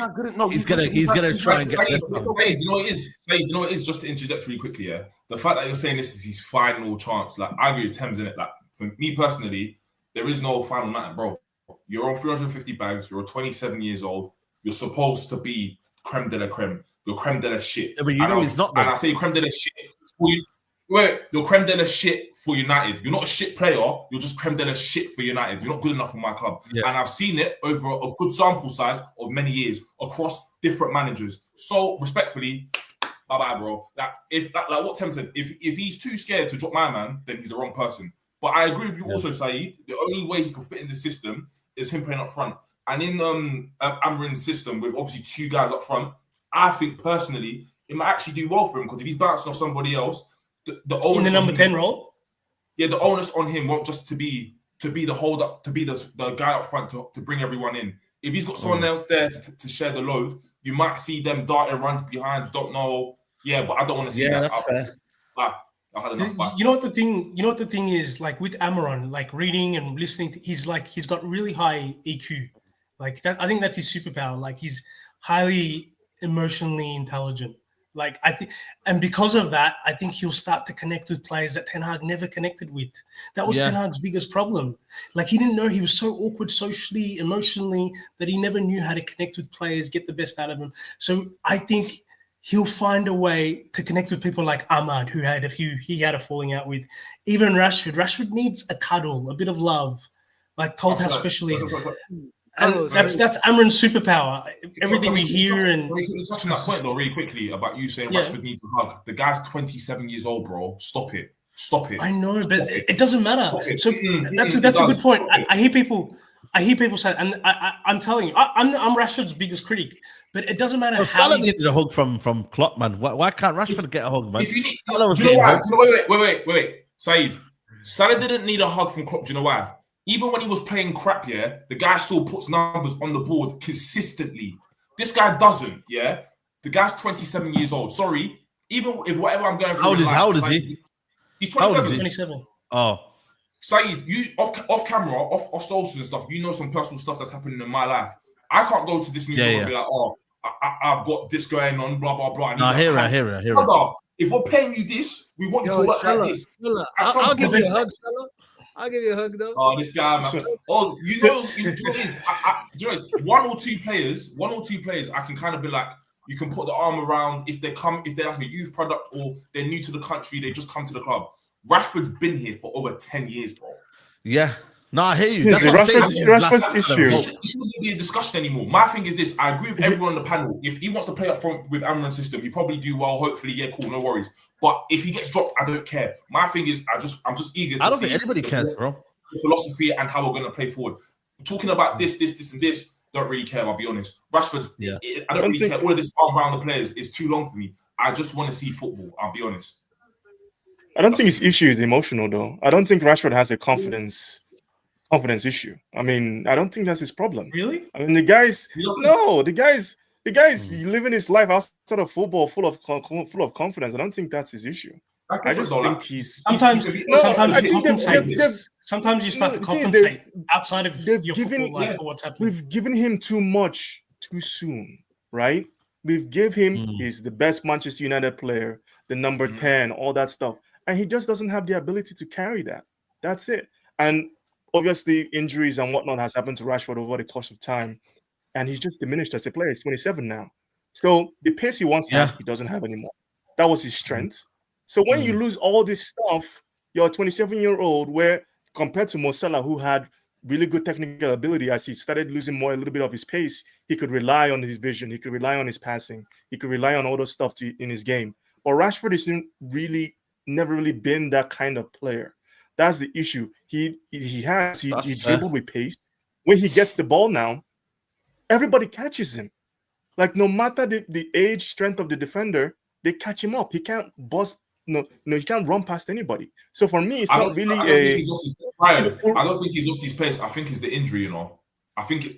he's gonna try and get this done. You know what it is? You know what it is? Just to interject really quickly, yeah. The fact that you're saying this is his final chance, like I agree with Thames in it. Like for me personally, there is no final night, bro. You're on 350 bags. You're 27 years old. You're supposed to be creme de la creme. You're creme de la shit. Yeah, but he's not. And I say creme de la shit for you. Wait, you're creme de la shit for United. You're not a shit player. You're just creme de la shit for United. You're not good enough for my club. Yeah. And I've seen it over a good sample size of many years across different managers. So respectfully, bye-bye, bro. Like what Tem said, if he's too scared to drop my man, then he's the wrong person. But I agree with you also, Saeed. The only way he can fit in the system is him playing up front. And in Amorim's system, with obviously two guys up front, I think personally it might actually do well for him because if he's bouncing off somebody else, the onus in the number 10 role, the onus on him won't just to be the hold up, to be the guy up front to bring everyone in. If he's got someone else there to share the load, you might see them darting runs behind. Don't know, but I don't want to see that. That's fair. I had enough. You know what the thing is, like with Amorim, like reading and listening, he's got really high EQ. Like that, I think that's his superpower. Like he's highly emotionally intelligent. Like I think, and because of that, I think he'll start to connect with players that Ten Hag never connected with. That was Ten Hag's biggest problem. Like he didn't know, he was so awkward socially, emotionally, that he never knew how to connect with players, get the best out of them. So I think he'll find a way to connect with people like Ahmad, he had a falling out with. Even Rashford. Rashford needs a cuddle, a bit of love, like told how special he is. And that's Amorim's superpower. Everything we hear and touching that point though, really quickly about you saying Rashford needs a hug. The guy's 27 years old, bro. Stop it. I know, but it doesn't matter. So that's a good point. I hear people say, and I'm telling you, I'm Rashford's biggest critic. But it doesn't matter. Salah needed a hug from Klopp, man. Why can't Rashford get a hug, man? If you need, Salah was getting hugged. Wait, Saeed. Salah didn't need a hug from Klopp. Do you know why? Even when he was playing crap, the guy still puts numbers on the board consistently. This guy doesn't, The guy's 27 years old. Sorry, even if whatever I'm going through. How old is he? He's 27. 27. Oh. Saeed, you off camera, off social and stuff, you know some personal stuff that's happening in my life. I can't go to this new job and be like, I've got this going on, blah, blah, blah. I hear it. If we're paying you this, we want you to work like this. I'll give you a hug, Salah. I'll give you a hug, though. Oh, this guy, man. Oh, you know one or two players, I can kind of be like, you can put the arm around if they're like a youth product or they're new to the country, they just come to the club. Rashford's been here for over 10 years, bro. Yeah. No, I hear you. That's Rashford's issue. It shouldn't be a discussion anymore. My thing is this. I agree with everyone on the panel. If he wants to play up front with Amorim's system, he probably do well. Hopefully, cool, no worries. But if he gets dropped, I don't care. My thing is, I'm just eager to see. I don't think anybody cares, bro. The philosophy and how we're going to play forward. Talking about this, and this, don't really care, I'll be honest. Rashford's, I don't really care. All of this arm around the players is too long for me. I just want to see football, I'll be honest. I don't think his issue is emotional, though. I don't think Rashford has the confidence confidence issue. I mean, I don't think that's his problem. Really? I mean, the guy's living his life outside of football, full of confidence. I don't think that's his issue. I just think he's sometimes you compensate. Sometimes you start to compensate outside of your football life for what's happening. We've given him too much too soon, right? We've given him he's the best Manchester United player, the number 10, all that stuff, and he just doesn't have the ability to carry that. That's it. And obviously, injuries and whatnot has happened to Rashford over the course of time, and he's just diminished as a player. He's 27 now, so the pace he once had, he doesn't have anymore. That was his strength. So when you lose all this stuff, you're a 27-year-old, where compared to Mo Salah, who had really good technical ability, as he started losing a little bit of his pace, he could rely on his vision, he could rely on his passing, he could rely on all those stuff in his game. But Rashford isn't really, never really been that kind of player. That's the issue. He dribbled with pace. When he gets the ball now, everybody catches him. Like, no matter the age, strength of the defender, they catch him up. He can't bust. No, he can't run past anybody. So for me, it's not really I don't think he's lost his pace. I think it's the injury, you know. I think it's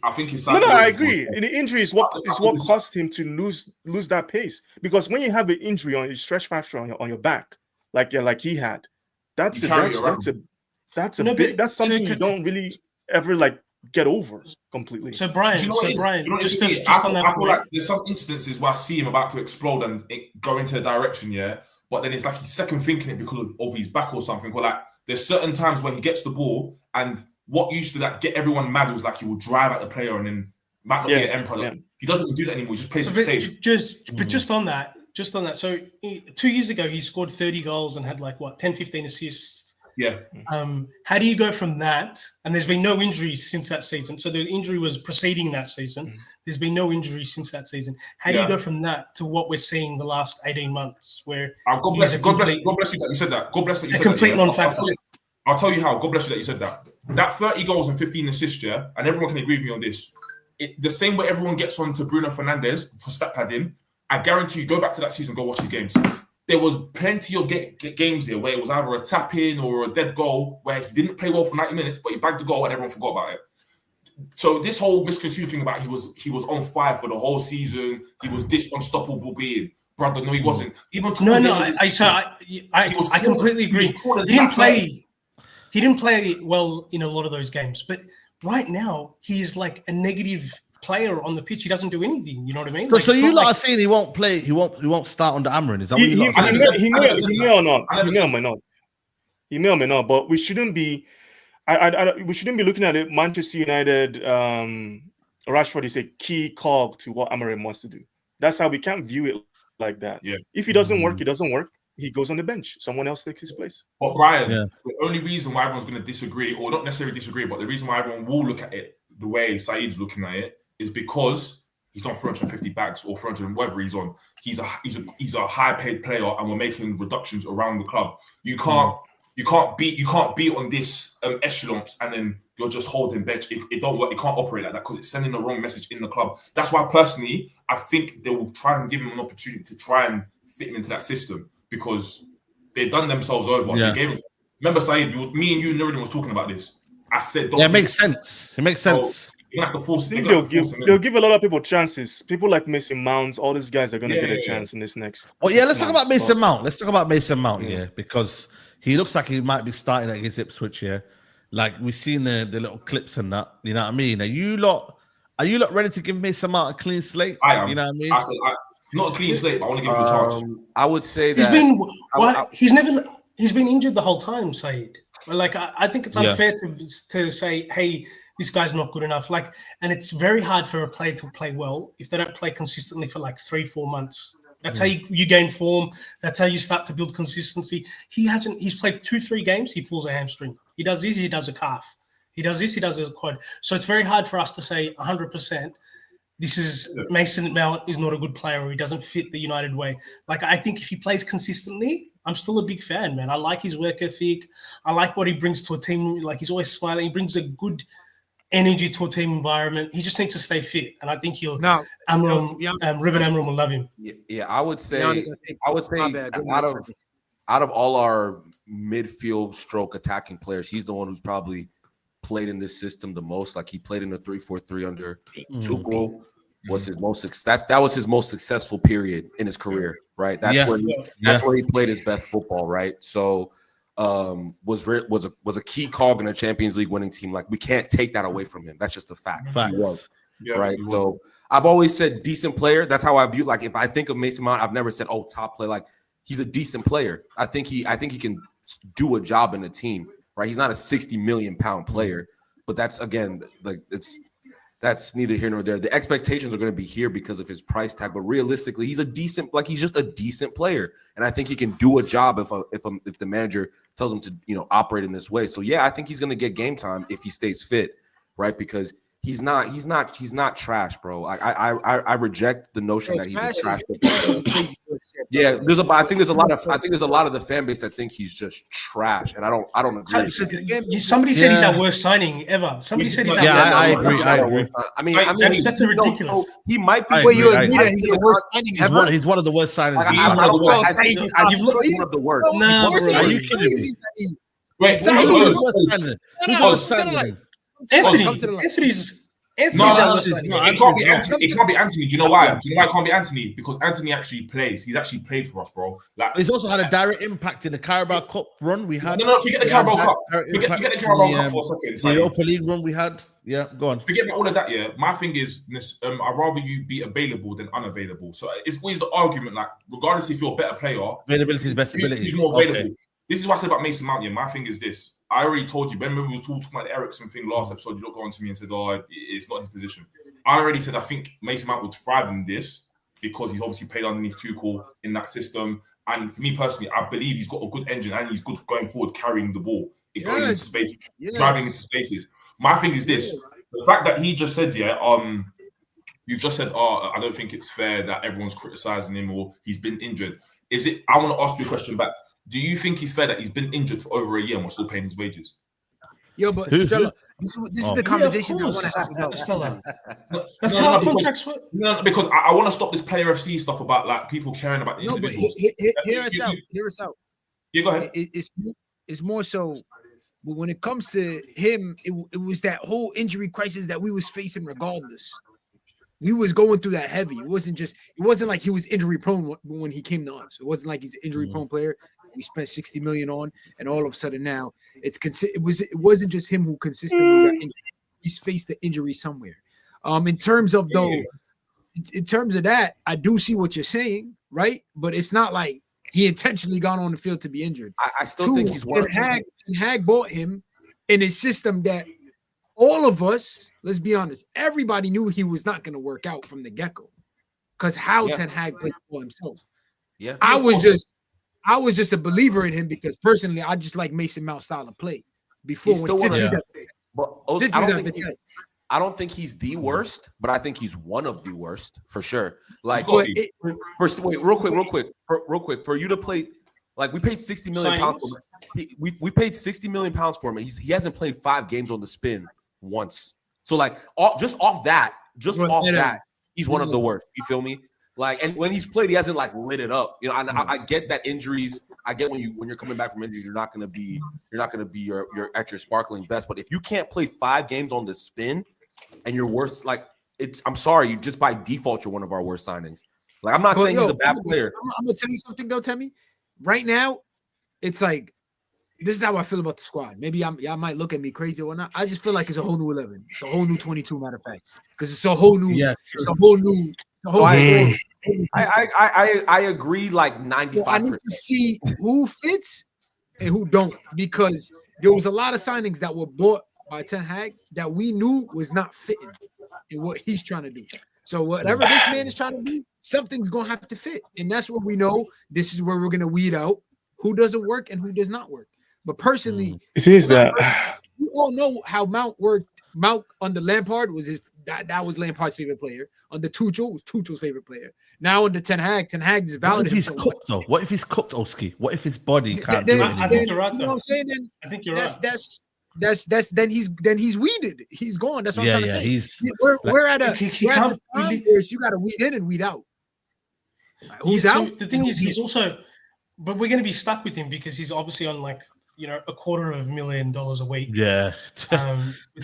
no, I agree. The injury is what caused him to lose that pace. Because when you have an injury on your stretch fracture on your back, like he had, that's something you don't really ever like get over completely. So Brian, just on that point, like there's some instances where I see him about to explode and go into a direction, but then it's like he's second thinking it because of his back or something. Or like there's certain times where he gets the ball and what used to get everyone mad was like he will drive at the player and then might not be an end product. He doesn't do that anymore. He just plays it safe. Just on that. So 2 years ago, he scored 30 goals and had 10, 15 assists. Yeah. How do you go from that? And there's been no injuries since that season. So the injury was preceding that season. There's been no injuries since that season. How do you go from that to what we're seeing the last 18 months? Where God bless you that you said that. God bless that you said that. Complete non-factor. I'll tell you how. God bless you that you said that. That 30 goals and 15 assists, and everyone can agree with me on this. The same way everyone gets on to Bruno Fernandes for stat padding, I guarantee you, go back to that season, go watch his games. There was plenty of games here where it was either a tap-in or a dead goal where he didn't play well for 90 minutes, but he bagged the goal and everyone forgot about it. So this whole misconstrued thing about he was on fire for the whole season, he was this unstoppable being. Brother, no, he wasn't. Even I completely agree. He didn't play well in a lot of those games, but right now he's like a negative player on the pitch. He doesn't do anything. You know what I mean? So you lot are saying he won't play. He won't start under Amorim. Is that what you lot are saying? He may or not. He may or may not. But we shouldn't be. We shouldn't be looking at it. Manchester United. Rashford is a key cog to what Amorim wants to do. That's how we can't view it like that. Yeah. If he doesn't work, he doesn't work. He goes on the bench. Someone else takes his place. But Brian, the only reason why everyone's going to disagree, or not necessarily disagree, but the reason why everyone will look at it the way Saeed's looking at it is because he's on 350 bags or 300 whatever he's on. He's a high paid player, and we're making reductions around the club. You can't beat on this echelons and then you're just holding bench. It don't work. It can't operate like that because it's sending the wrong message in the club. That's why personally I think they will try and give him an opportunity to try and fit him into that system because they've done themselves over. Yeah. Remember, Saeed, me and you and Nuruddin was talking about this. I said, it makes sense. It makes sense. You have to force. They'll give a lot of people chances. People like Mason Mount, all these guys are going to get a chance in this next. Oh yeah, let's talk about Mason Mount. Let's talk about Mason Mount, because he looks like he might be starting against Ipswich here. Like we've seen the little clips and that. You know what I mean? Are you lot ready to give Mason Mount a clean slate? I am. You know what I mean? Not a clean slate, but I want to give him a chance. I would say that he's been injured the whole time, Saeed. Like I think it's unfair to say, hey, this guy's not good enough. Like, and it's very hard for a player to play well if they don't play consistently for like 3-4 months. That's how you gain form. That's how you start to build consistency. He's played 2-3 games, he pulls a hamstring. He does this, he does a calf. He does this, he does a quad. So it's very hard for us to say 100%. This is Mason Mount is not a good player or he doesn't fit the United way. Like, I think if he plays consistently, I'm still a big fan, man. I like his work ethic. I like what he brings to a team. Like, he's always smiling. He brings a good energy to a team environment. He just needs to stay fit. And I think Ruben Amorim will love him. Yeah, I would say out of all our midfield stroke attacking players, he's the one who's probably played in this system the most. Like he played in the 3-4-3 under Tuchel. Was his most that was his most successful period in his career, right? That's where he played his best football, right? So was a key cog in a Champions League winning team. Like we can't take that away from him. That's just a fact. He was right. So I've always said decent player. That's how I view. Like if I think of Mason Mount, I've never said top player. Like he's a decent player. I think he can do a job in a team, right? He's not a 60 million pound player, but that's again like that's neither here nor there. The expectations are going to be here because of his price tag, but realistically, he's just a decent player, and I think he can do a job if the manager tells him to operate in this way. So yeah, I think he's going to get game time if he stays fit, right? Because he's not trash, bro. I reject the notion that he's a trash player. Yeah, I think there's a lot of the fan base that think he's just trash, and I don't agree. Somebody said he's our worst signing ever. Somebody said he's our worst signing. I agree. I mean, that's ridiculous. He might be. Wait, you agree that he's the worst signing ever? He's one of the worst signings. I think he's one of the worst. No, are you kidding me? Wait, Who's the worst signing? Anthony's. It can't be Antony. Do you know why? Do you know why it can't be Antony? Because Antony actually plays. He's actually played for us, bro. Like he's also had a direct impact in the Carabao Cup run we had. No, forget the Carabao Cup. Forget the Carabao Cup for a second. The Europa League run we had. Yeah, go on. Forget about all of that. Yeah, my thing is, I'd rather you be available than unavailable. So it's always the argument, like regardless if you're a better player, availability is best ability. Who's more available? Okay. This is what I said about Mason Mount. Yeah, my thing is this. I already told you. Remember we were talking about the Eriksen thing last episode. You looked on to me and said, "Oh, it's not his position." I already said I think Mason Mount would thrive in this because he's obviously played underneath Tuchel in that system. And for me personally, I believe he's got a good engine and he's good going forward, carrying the ball, going into space, driving into spaces. My thing is this: the fact that he just said, you've just said, I don't think it's fair that everyone's criticizing him or he's been injured. I want to ask you a question back. Do you think it's fair that he's been injured for over a year and we're still paying his wages? Yo, but Stella, this is the conversation I want to have about Stella. That's how contracts work. No, because I want to stop this player FC stuff about like people caring about the individuals. But hear us out. Yeah, go ahead. It's more so when it comes to him, it was that whole injury crisis that we was facing regardless. We was going through that heavy. It wasn't like he was injury prone when he came to us. It wasn't like he's an injury prone player. We spent 60 million on, and all of a sudden now it wasn't just him who consistently got injured. He's faced the injury somewhere. In terms of that, I do see what you're saying, right? But it's not like he intentionally got on the field to be injured. I still think he's one. Ten Hag bought him in a system that all of us, let's be honest, everybody knew he was not going to work out from the get-go. Because Ten Hag played for himself. Yeah, I was just a believer in him because personally, I just like Mason Mount's style of play. Before I don't think he's the worst, but I think he's one of the worst for sure. Like, real quick, for you to play, like we paid 60 million pounds for him. We paid 60 million pounds for him. He hasn't played 5 games on the spin once. So like, off that, he's one of the worst. You feel me? Like, and when he's played, he hasn't like lit it up. You know, I get that injuries. I get when you're coming back from injuries, you're not gonna be your at your sparkling best. But if you can't play 5 games on the spin, and you're worse, like I'm sorry, you just by default you're one of our worst signings. Like I'm not saying he's a bad player. I'm gonna tell you something though, Temmie. Right now, it's like this is how I feel about the squad. Maybe y'all might look at me crazy or not. I just feel like it's a whole new 11. It's a whole new 22, matter of fact, because it's a whole new. Yeah, it's a whole new. I agree like 95%. I need to see who fits and who don't, because there was a lot of signings that were bought by Ten Hag that we knew was not fitting in what he's trying to do. So whatever this man is trying to do, something's gonna have to fit, and that's what we know. This is where we're gonna weed out who doesn't work and who does not work. But personally, it seems that we all know how Mount worked. Mount under Lampard was that was Lampard's favorite player. Under Tuchel was Tuchel's favorite player. Now under Ten Hag is valid. What if he's cooked though? What if he's cooked, Oski? What if his body can't do it? I think you're right. You know what I'm saying? Then I think you're right. That's then he's weeded. He's gone. That's what I'm trying to say. We're at a time where you got to weed in and weed out. Who's out? The thing is, he's also, but we're going to be stuck with him because he's obviously on like $250,000 a week. Yeah. It's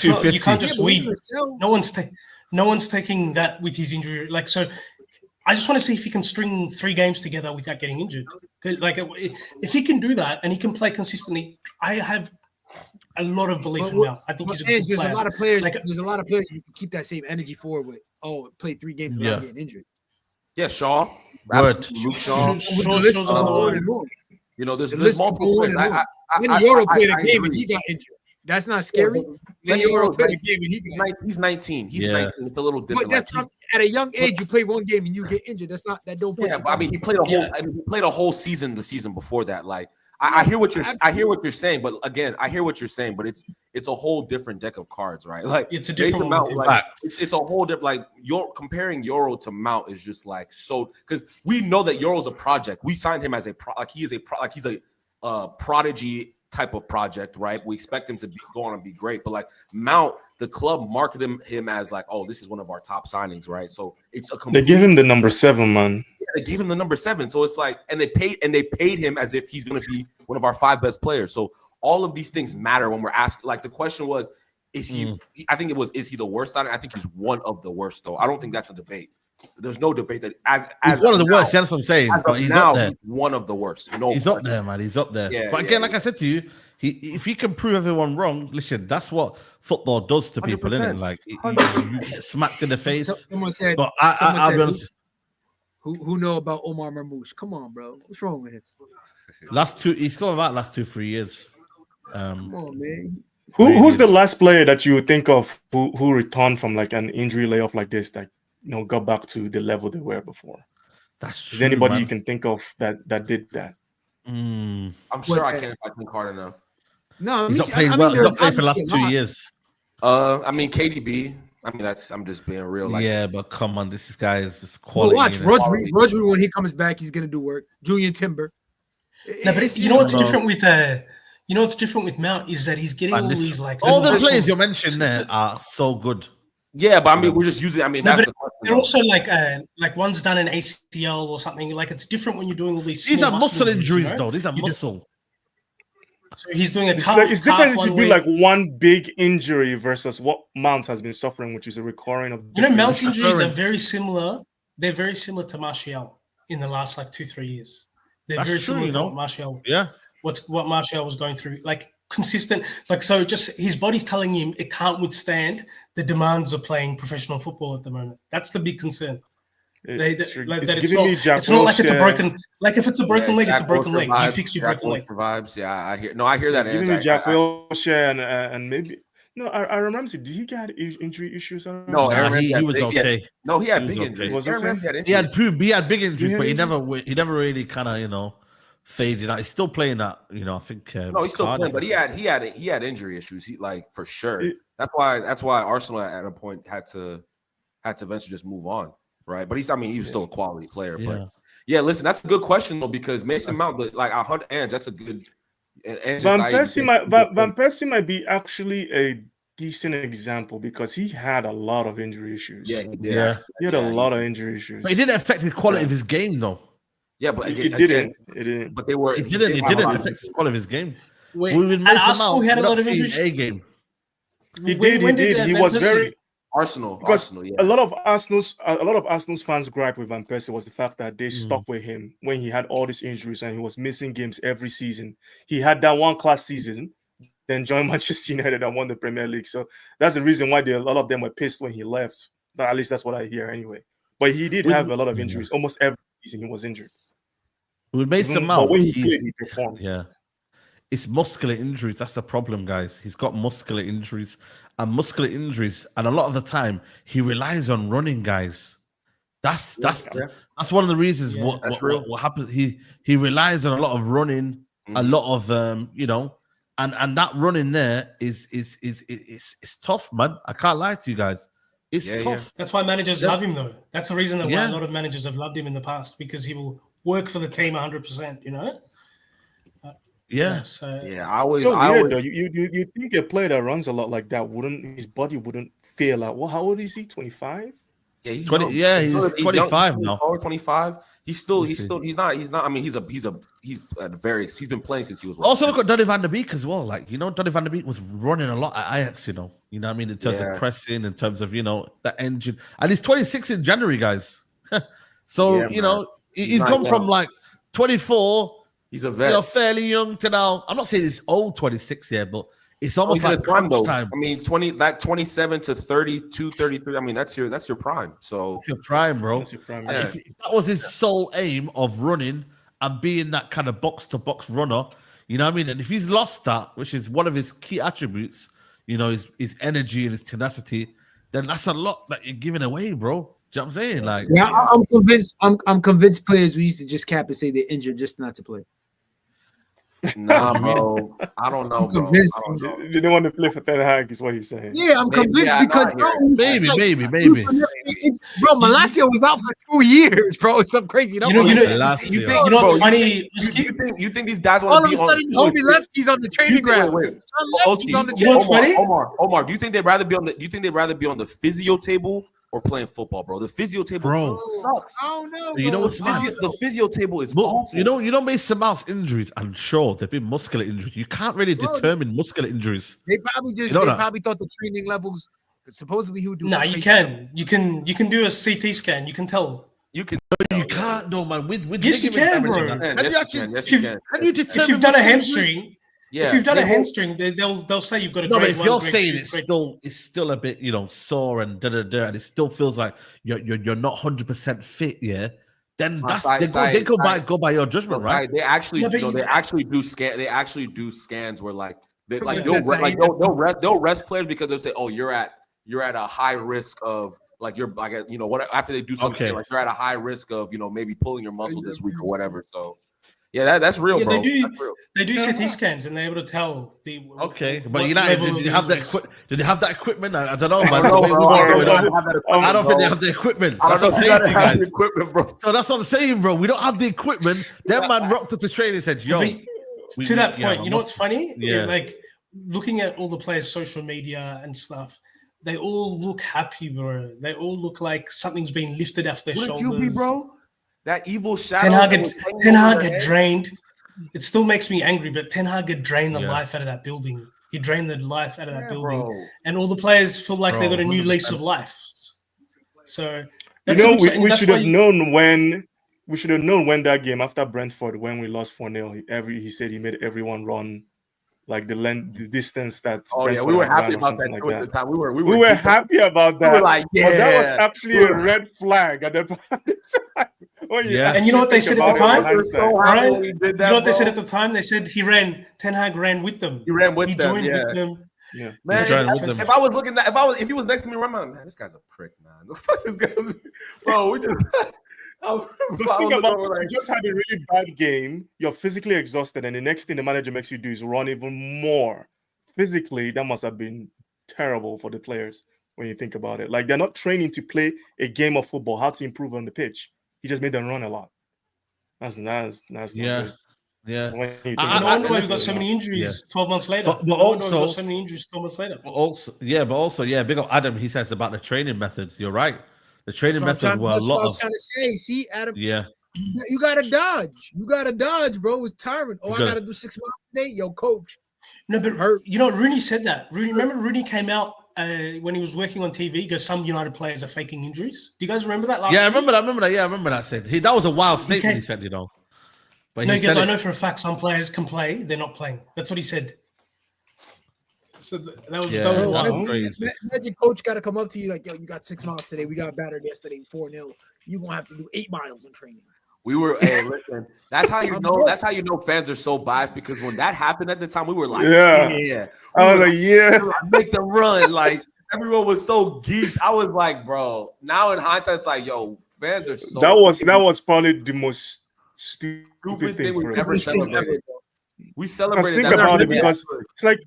not, you can't just weed. sell. No one's taking that with his injury. Like, so I just want to see if he can string 3 games together without getting injured. Like, if he can do that and he can play consistently, I have a lot of belief in Mount. I think he's a good there's player. a lot of players. Like, There's a lot of players who can keep that same energy forward with. Oh, play 3 games without getting injured. Yeah, Shaw. Word. Luke Shaw. You know, there's multiple players. Then Euro played a game and he got injured. That's not scary. Then Euro played a game and he got injured. He's 19. He's 19. It's a little different. But that's not, at a young age, you play 1 game and you get injured. That's not that don't. Yeah, but I mean, he played a whole. I mean, he played a whole season. The season before that, like I hear what you're saying, but again, I hear what you're saying, but it's a whole different deck of cards, right? Like it's a different Mount, like, it's a whole different. Like you're comparing Euro to Mount is just like so because we know that Euro's a project. We signed him as he's a prodigy type of project, right? We expect him to go on and be great, but like Mount, the club marketed him as like, oh, this is one of our top signings, right? So it's a they gave him the number 7, man. Yeah, they gave him the number 7. So it's like, and they paid him as if he's going to be one of our 5 best players. So all of these things matter when we're asking. Like the question was, is he? I think it was, is he the worst signing? I think he's one of the worst, though. I don't think that's a debate. There's no debate that he's one of the worst. That's what I'm saying. But he's up there. He's one of the worst. No, he's up there, man. He's up there. Yeah, but again, like I said to you, if he can prove everyone wrong, listen, that's what football does to people, isn't it? Like you get smacked in the face. Someone said, but I'll be honest. Who know about Omar Marmoush? Come on, bro. What's wrong with him? He's got about last 2-3 years. Come on, man. Who's the last player that you would think of who returned from like an injury layoff like this that got back to the level they were before? That's true. Is anybody man. you can think of that did that? I'm sure I can't if I think hard enough. No, he's not playing well. He's not playing for the last 2 years. I mean, KDB. I mean, I'm just being real. Like, yeah, but come on, this guy is just quality. Watch Rodri when he comes back, he's gonna do work. Julian Timber. No, but you know what's different with what's different with Mount is that he's getting all these like all the players you mentioned there are so good. Yeah, but I mean, we're just using. I mean, that's the question. They're also like one's done an ACL or something. Like it's different when you're doing all these. These are muscle injuries, though. These are muscle. So he's doing it's different if you do like one big injury versus what Mount has been suffering, which is a recurring of. Mount's injuries are very similar. They're very similar to Martial in the last like 2-3 years. They're very similar to what Martial. Yeah. What Martial was going through, like consistent, like so. Just his body's telling him it can't withstand the demands of playing professional football at the moment. That's the big concern. It's not like it's a broken. Like if it's a broken leg, it's a broken leg. You fix your broken leg. Vibes. Yeah, I hear. No, I hear that. It's giving me Jack Wilshere and maybe no. I remember. Did he get injury issues? No, he was okay. Yeah. No, he had big injuries. He had big injuries, but he never really kind of faded out. He's still playing that. I think. No, he's still playing, but he had injury issues. He for sure. That's why Arsenal at a point had to eventually just move on. Right, but he was still a quality player. Yeah. But yeah, listen, that's a good question though because Mason Mount, like 100 Ange, that's a good. Van Persie might be actually a decent example because he had a lot of injury issues. Yeah, he had a lot of injury issues. But it didn't affect the quality of his game though. Yeah, but it didn't. But they were. It didn't affect the quality of his game. Wait, Arsenal had a lot of injuries. A game. He did. He was very. Arsenal, yeah. A lot of Arsenal's fans' gripe with Van Persie was the fact that they stuck with him when he had all these injuries and he was missing games every season. He had that one class season, then joined Manchester United and won the Premier League. So that's the reason why a lot of them were pissed when he left. At least that's what I hear anyway. But he did have a lot of injuries. Almost every season he was injured. With Mason Mount, when he played, he performed. Yeah. It's muscular injuries. That's the problem, guys. He's got muscular injuries. And a lot of the time, he relies on running, guys. That's one of the reasons what happens. He relies on a lot of running, a lot of and that running there is tough, man. I can't lie to you guys. It's tough. Yeah. That's why managers love him, though. That's the reason why a lot of managers have loved him in the past because he will work for the team 100%. Yeah. I always. Though. You think a player that runs a lot like that his body wouldn't feel like, well, how old is he? 25? Yeah, he's 20. young. Yeah, he's 25 now. 25. He's not. I mean, he's been playing since he was. Also, look at Donny van der Beek as well. Like, Donny van der Beek was running a lot at Ajax. You know what I mean, in terms of pressing, in terms of the engine. And he's 26 in January, guys. So he's gone from like 24. He's a vet. Fairly young to now. I'm not saying he's old 26 here, but it's almost like crunch time. I mean, 27 to 32, 33. I mean, that's your prime. So it's your prime, bro. That's your prime. And if that was his sole aim of running and being that kind of box to box runner, you know what I mean? And if he's lost that, which is one of his key attributes, his energy and his tenacity, then that's a lot that you're giving away, bro. Do you know what I'm saying? Like, yeah, I'm convinced. I'm convinced players who used to just cap and say they're injured just not to play. Nah, bro. I don't know, bro. You don't want to play for Ten Hag, is what he's saying. Yeah, I'm convinced because maybe. Bro, Malacia was out for 2 years, bro. It's some crazy number. You know what's funny? You think these guys want All to of be a sudden, Hobie left. He's on the training ground. Omar, do you think they'd rather be on the? Do you think they'd rather be on the physio table or playing football, bro? The physio table sucks. Oh no, you know what's the physio table is awful. Mason Mount's injuries. I'm sure they've been muscular injuries. You can't really determine muscular injuries. They probably probably thought the training levels. Supposedly he would do. Nah, you can do a CT scan. You can tell. You can. You can't, no, man. With yes, you can, bro. If you've done a hamstring. Yeah, if you've done a hamstring, they'll say you've got a. No, but if you're saying it's still a bit sore and and it still feels like you're not 100% fit, yeah. Then they go by your judgment, right? They actually do scans where they'll rest players because they'll say, oh, you're at a high risk of after they do something like you're at a high risk of maybe pulling your muscle this week or whatever. So. Yeah, that's real, bro. They do CT scans and they're able to tell the. Okay, but did you have that? Did they have that equipment? I don't know, man. I don't think they have the equipment. That's what I'm saying to you guys. So that's what I'm saying, bro. We don't have the equipment. That man rocked up the train and said, "Yo." To that point, you know what's funny? Yeah, like looking at all the players' social media and stuff. They all look happy, bro. They all look like something's been lifted off their shoulders. Would you be, bro? That evil shadow. Ten Hag had drained. It still makes me angry, but Ten Hag had drained the life out of that building. He drained the life out of that building, bro. And all the players feel like they got a new 100%. Lease of life. So we should have known when. We should have known when that game after Brentford, when we lost 4-0. He said he made everyone run like the distance that. Oh Brentford we were happy about that at the time. We were happy about that. We were like, yeah, but that was actually a red flag at the time. And you know what they said at the time? You know what they said at the time? They said Ten Hag ran with them. He ran with them. He joined with them. Yeah, man. If I was looking at, if he was next to me, man, this guy's a prick, man. Bro, we just. Just think about you just had a really bad game. You're physically exhausted, and the next thing the manager makes you do is run even more. Physically, that must have been terrible for the players when you think about it. Like they're not training to play a game of football, how to improve on the pitch. He just made them run a lot. That's yeah. Yeah. No wonder why we've got so many injuries 12 months later. But also, so many injuries 12 months later. But also, big up Adam. He says about the training methods. You're right. The training methods were a lot of. I was trying to say, see, Adam. Yeah. You gotta dodge. Bro. It's tiring. Oh, I gotta do 6 miles a day, yo, coach. No, but Rooney said that. Remember Rooney came out when he was working on TV. He goes, some United players are faking injuries. Do you guys remember that? I remember that. Yeah, I remember that. That was a wild statement. He said, But no, he goes, I know for a fact some players can play. They're not playing. That's what he said. So that was crazy. Imagine coach got to come up to you like, yo, you got 6 miles today. We got battered yesterday 4-0. You're going to have to do 8 miles in training. We were, listen, that's how you know. That's how you know fans are so biased, because when that happened at the time, we were like, yeah. I was like, make them run. Like everyone was so geeked. I was like, bro. Now in hindsight, it's like, yo, fans are so. That was probably the most stupid thing we ever celebrated. We celebrated. Think about it, because it's like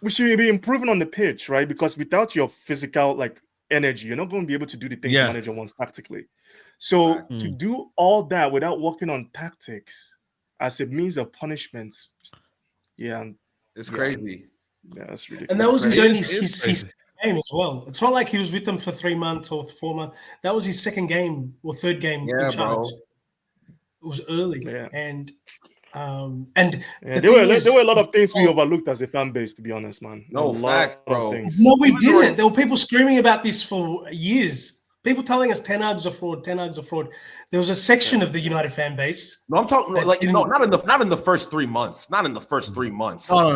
we should be improving on the pitch, right? Because without your physical energy, you're not going to be able to do the things the manager wants tactically. So to do all that without working on tactics as a means of punishments, it's crazy. Yeah, that's ridiculous. And that was his game as well. It's not like he was with them for 3 months or 4 months. That was his second game or third game in charge. Bro. It was early, and there were a lot of things we overlooked as a fan base, to be honest, man. No facts, bro. No, we didn't. There were people screaming about this for years. People telling us Ten Hag's a fraud. Ten Hag's a fraud. There was a section of the United fan base. No, I'm talking like not in the first 3 months. Not in the first 3 months. No.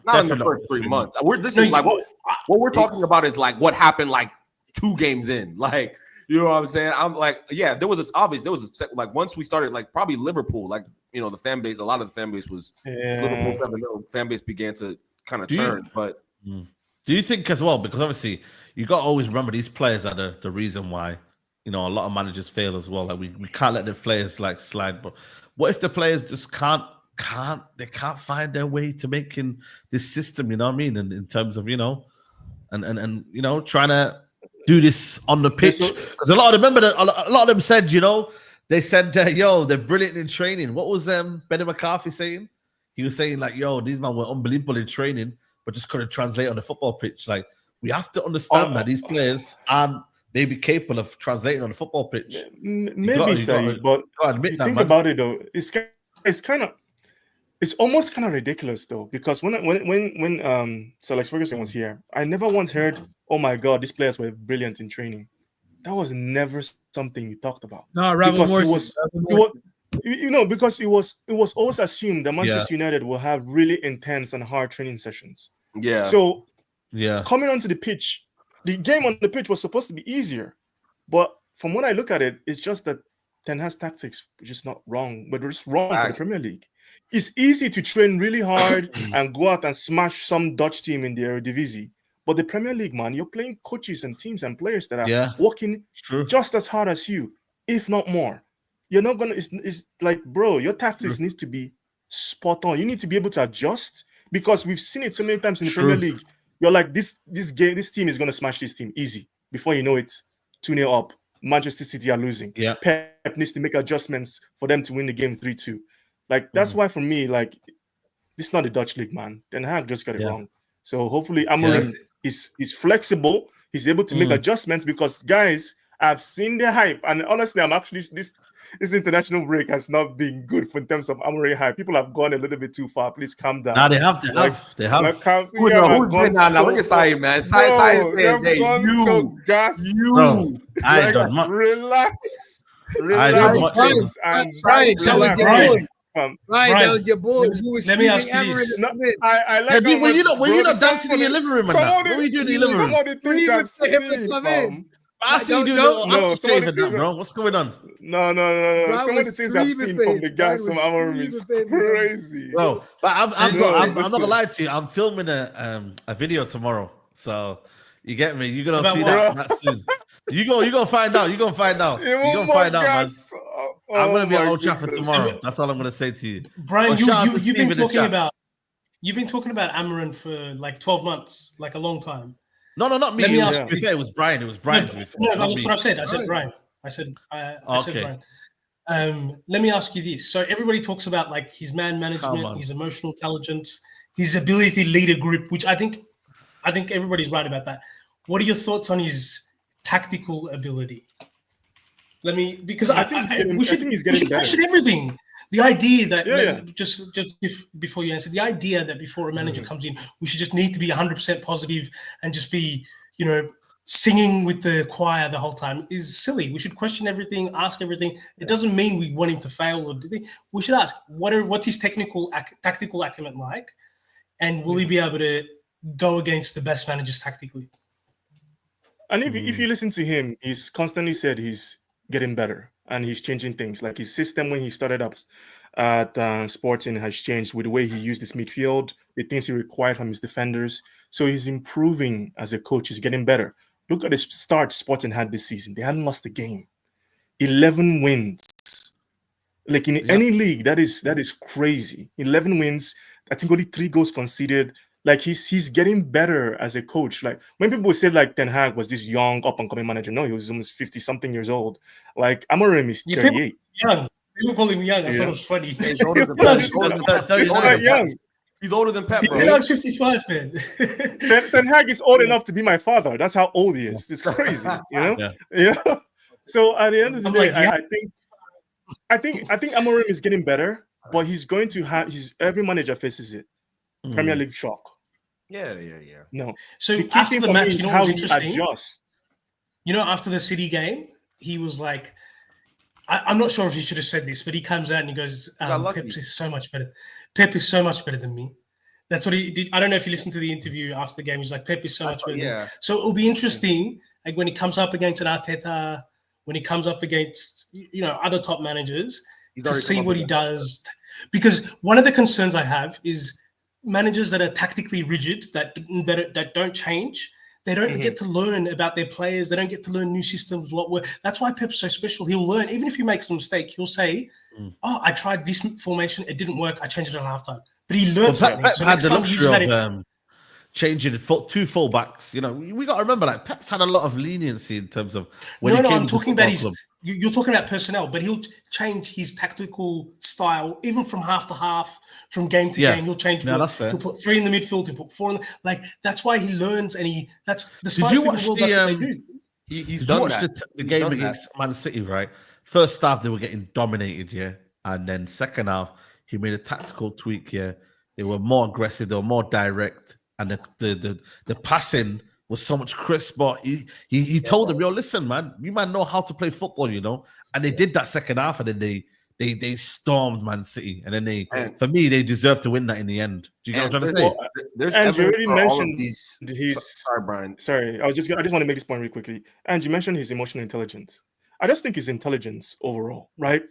Not in the first 3 months. What we're talking about is like what happened like 2 games in. Like, you know what I'm saying? I'm like, yeah, there was like once we started, like probably Liverpool, like, you know, the fan base, a lot of the fan base was Liverpool fan base began to kind of turn. But do you think as well, because obviously you got to always remember these players are the reason why, you know, a lot of managers fail as well. Like we can't let the players like slide. But what if the players just can't find their way to making this system, you know what I mean? And in terms of, you know, and you know, trying to do this on the pitch, because a lot of them said, you know, they said, yo, they're brilliant in training. What was Benny McCarthy saying? He was saying like, yo, these men were unbelievable in training, but just couldn't translate on the football pitch. Like, we have to understand that these players aren't maybe capable of translating on the football pitch. Maybe, Saeed, but think about it though. It's almost kind of ridiculous though, because when Sir Alex Ferguson was here, I never once heard, "Oh my God, these players were brilliant in training." That was never something he talked about. No, because it was always assumed that Manchester United will have really intense and hard training sessions. Yeah. So coming onto the pitch, the game on the pitch was supposed to be easier, but from when I look at it, it's just that Ten Hag's tactics is just not wrong, but it's wrong for the Premier League. It's easy to train really hard and go out and smash some Dutch team in the Eredivisie. But the Premier League, man, you're playing coaches and teams and players that are working just as hard as you, if not more. You're not going to, it's like, bro, your tactics needs to be spot on. You need to be able to adjust, because we've seen it so many times in the Premier League. You're like, this team is going to smash this team easy. Before you know it, 2-0 up. Manchester City are losing. Yeah. Pep needs to make adjustments for them to win the game 3-2. Like, that's why for me, like, this is not the Dutch league, man. Ten Hag just got it wrong. So hopefully Amorim is flexible. He's able to make adjustments, because, guys, I've seen the hype. And honestly, I'm actually, this international break has not been good in terms of Amorim hype. People have gone a little bit too far. Please calm down. Now they have. Look at Saeed, man. Saeed is saying, I don't know. Relax. Right, that was your boy. Let me ask you this. I like were you not dancing in your living room? What were you doing in your living room? Some of the things I've seen, I see you doing after saving that, bro. What's going on? No. Some of the things I've seen from the guys from Amorim is crazy, bro. But I'm not gonna lie to you. I'm filming a video tomorrow, so you get me. You're gonna see that soon. You're gonna find out. You're gonna find out, man. I'm gonna be at Old Trafford tomorrow. That's all I'm gonna say to you. Brian, you've been talking about Amorim for like 12 months, like a long time. No, not me. It was Brian. It was Brian. No, that's what I said. I said Brian. I said Brian. Let me ask you this. So everybody talks about like his man management, his emotional intelligence, his ability to lead a group, which I think everybody's right about that. What are your thoughts on his tactical ability? Because I think he's getting better. Question everything. The idea that just before you answer, the idea that before a manager comes in, we should just need to be 100% positive and just be, you know, singing with the choir the whole time is silly. We should question everything, ask everything. It doesn't mean we want him to fail, or we should ask what's his tactical acumen like, and will he be able to go against the best managers tactically? And if you listen to him, he's constantly said he's getting better and he's changing things. Like his system when he started up at Sporting has changed with the way he used his midfield, the things he required from his defenders. So he's improving as a coach. He's getting better. Look at the start Sporting had this season. They hadn't lost a game. 11 wins. Like in any league, that is crazy. 11 wins. I think only 3 goals conceded. Like he's getting better as a coach. Like when people say like Ten Hag was this young up and coming manager, no, he was almost 50-something years old. Like Amorim is 38. Young. People call him young. I thought it was funny. He's not young. He's older than Pep, bro. Ten Hag's 55, man. Ten Hag is old enough to be my father. That's how old he is. It's crazy, you know. Yeah. So at the end of the day, like, yeah. I think Amorim is getting better, but he's going to have. Every manager faces it. Premier League shock. Yeah. No. So The key after thing the for match, me you is know how what he was interesting? adjusts. You know, after the City game, he was like, I'm not sure if he should have said this, but he comes out and he goes, Pep is so much better. Pep is so much better than me. That's what he did. I don't know if you listened to the interview after the game. He's like, Pep is so much better than me. So it'll be interesting, like when he comes up against an Arteta, when he comes up against, other top managers, to see what he does. Because one of the concerns I have is managers that are tactically rigid, that don't change. They don't get to learn about their players. They don't get to learn new systems. That's why Pep's so special. He'll learn. Even if he makes a mistake, he'll say, oh, I tried this formation. It didn't work. I changed it at halftime. But he learned something. Pep So had the luxury that of changing two fullbacks. We got to remember, like, Pep's had a lot of leniency in terms of when I'm talking about you're talking about personnel, but he'll change his tactical style even from half to half, from game to game. He'll change. Yeah, that's fair. He'll put 3 in the midfield. He'll put 4 in that's why he learns, and that's the Did you watch what they do. He's Did done you watch that. the game against Man City, right? First half, they were getting dominated, and then second half, he made a tactical tweak, They were more aggressive, they were more direct, and the passing was so much crisper. He told them, yo, listen, man, you might know how to play football, And they did that second half, and then they stormed Man City, and then for me, they deserved to win that in the end. Do you get what I'm trying to say? There's and you already mentioned these. Sorry, Brian. Sorry, I just want to make this point really quickly. And you mentioned his emotional intelligence. I just think his intelligence overall, right?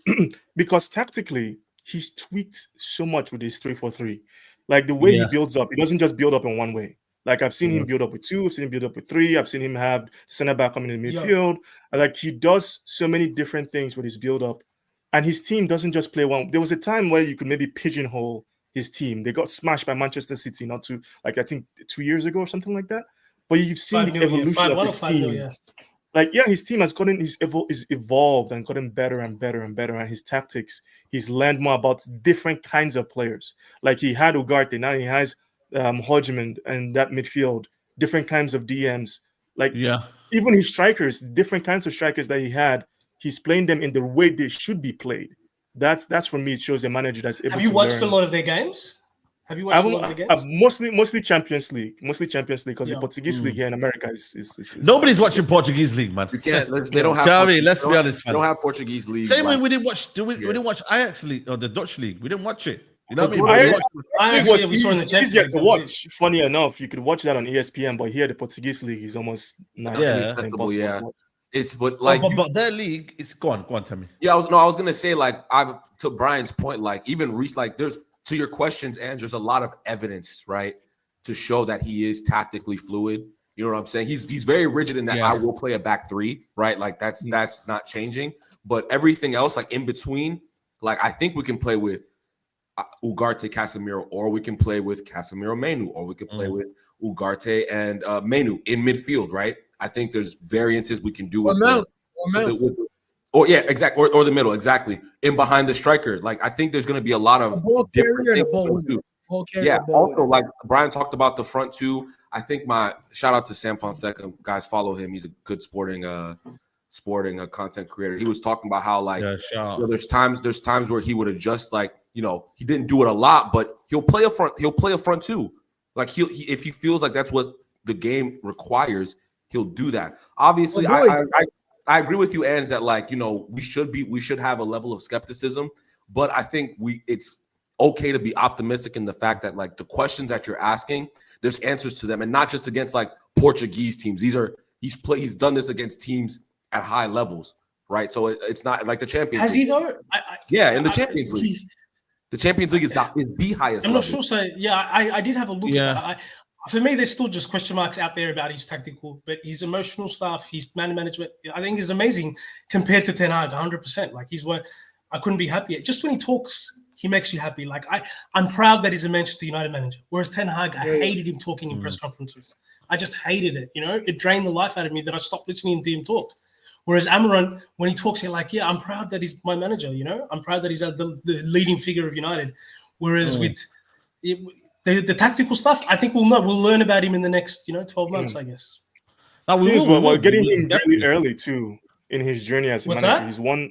Because tactically, he's tweaked so much with his 3-4-3. Like the way he builds up, he doesn't just build up in one way. Like I've seen him build up with 2, I've seen him build up with 3, I've seen him have center back coming in the midfield. Like he does so many different things with his build up, and his team doesn't just play one. There was a time where you could maybe pigeonhole his team. They got smashed by Manchester City, I think 2 years ago or something like that. But you've seen the evolution of his team. His team has evolved and gotten better and better and better. And his tactics, he's learned more about different kinds of players. Like he had Ugarte, now he has Hojlund and that midfield, different kinds of DMs. Even his strikers, different kinds of strikers that he had, he's playing them in the way they should be played. That's for me, it shows a manager that's able to learn. Have you watched a lot of their games? Have you watched a lot of the games? Mostly Champions League, because the Portuguese league here in America is nobody's watching Portuguese league, man. You can't. They don't have. Let's be honest, man. They don't have Portuguese league. Same way we didn't watch. We didn't watch Ajax league or the Dutch league. We didn't watch it. You know what I mean? We saw in the Champions easier League to watch. Funny enough, you could watch that on ESPN, but here the Portuguese league is almost not impossible. Yeah. It's but their league is go on, tell me. Yeah, I was gonna say, like, to Brian's point, like even Reese, like there's to your questions, and there's a lot of evidence, right, to show that he is tactically fluid. You know what I'm saying? He's very rigid in that I will play a back 3, right? Like that's not changing. But everything else, like in between, like I think we can play with Ugarte, Casemiro, or we can play with Casemiro, Mainoo, or we can play with Ugarte and Mainoo in midfield, right? I think there's variances we can do with the middle, exactly. In behind the striker, like I think there's going to be a lot of different things. Also, like Brian talked about the front 2. I think my shout out to Sam Fonseca, guys, follow him. He's a good sporting content creator. He was talking about how there's times where he would adjust, like he didn't do it a lot, but he'll play a front 2. Like he if he feels like that's what the game requires, he'll do that. Obviously, I agree with you, Ans, that we should have a level of skepticism, but I think it's okay to be optimistic in the fact that like the questions that you're asking, there's answers to them, and not just against like Portuguese teams. He's done this against teams at high levels, right? So it's not like the Champions League. Has he though? In the Champions League. The Champions League is the highest. I'm level. not sure. So I did have a look. Yeah. For me, there's still just question marks out there about his tactical, but his emotional stuff, his man management, I think is amazing compared to Ten Hag, 100%. Like I couldn't be happier. Just when he talks, he makes you happy. Like I'm proud that he's a Manchester United manager. Whereas Ten Hag, I hated him talking in press conferences. I just hated it. It drained the life out of me that I stopped listening to him talk. Whereas Amorim, when he talks, you're like, I'm proud that he's my manager. I'm proud that he's the leading figure of United. Whereas The tactical stuff, I think we'll know. We'll learn about him in the next 12 months, I guess. Now, we're getting him really early too in his journey as a manager.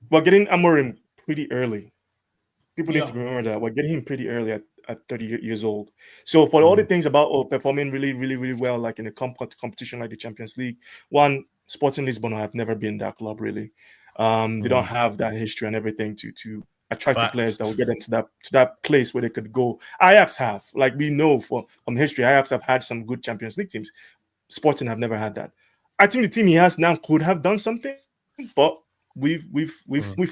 We're getting Amorim pretty early. People need to remember that we're getting him pretty early at 30 years old. So for all the things about performing really, really, really well, like in a competition like the Champions League, Sporting Lisbon have never been that club really. They don't have that history and everything to attract the players that will get them to that place where they could go. Ajax have, like we know from history, Ajax have had some good Champions League teams. Sporting have never had that. I think the team he has now could have done something, but we've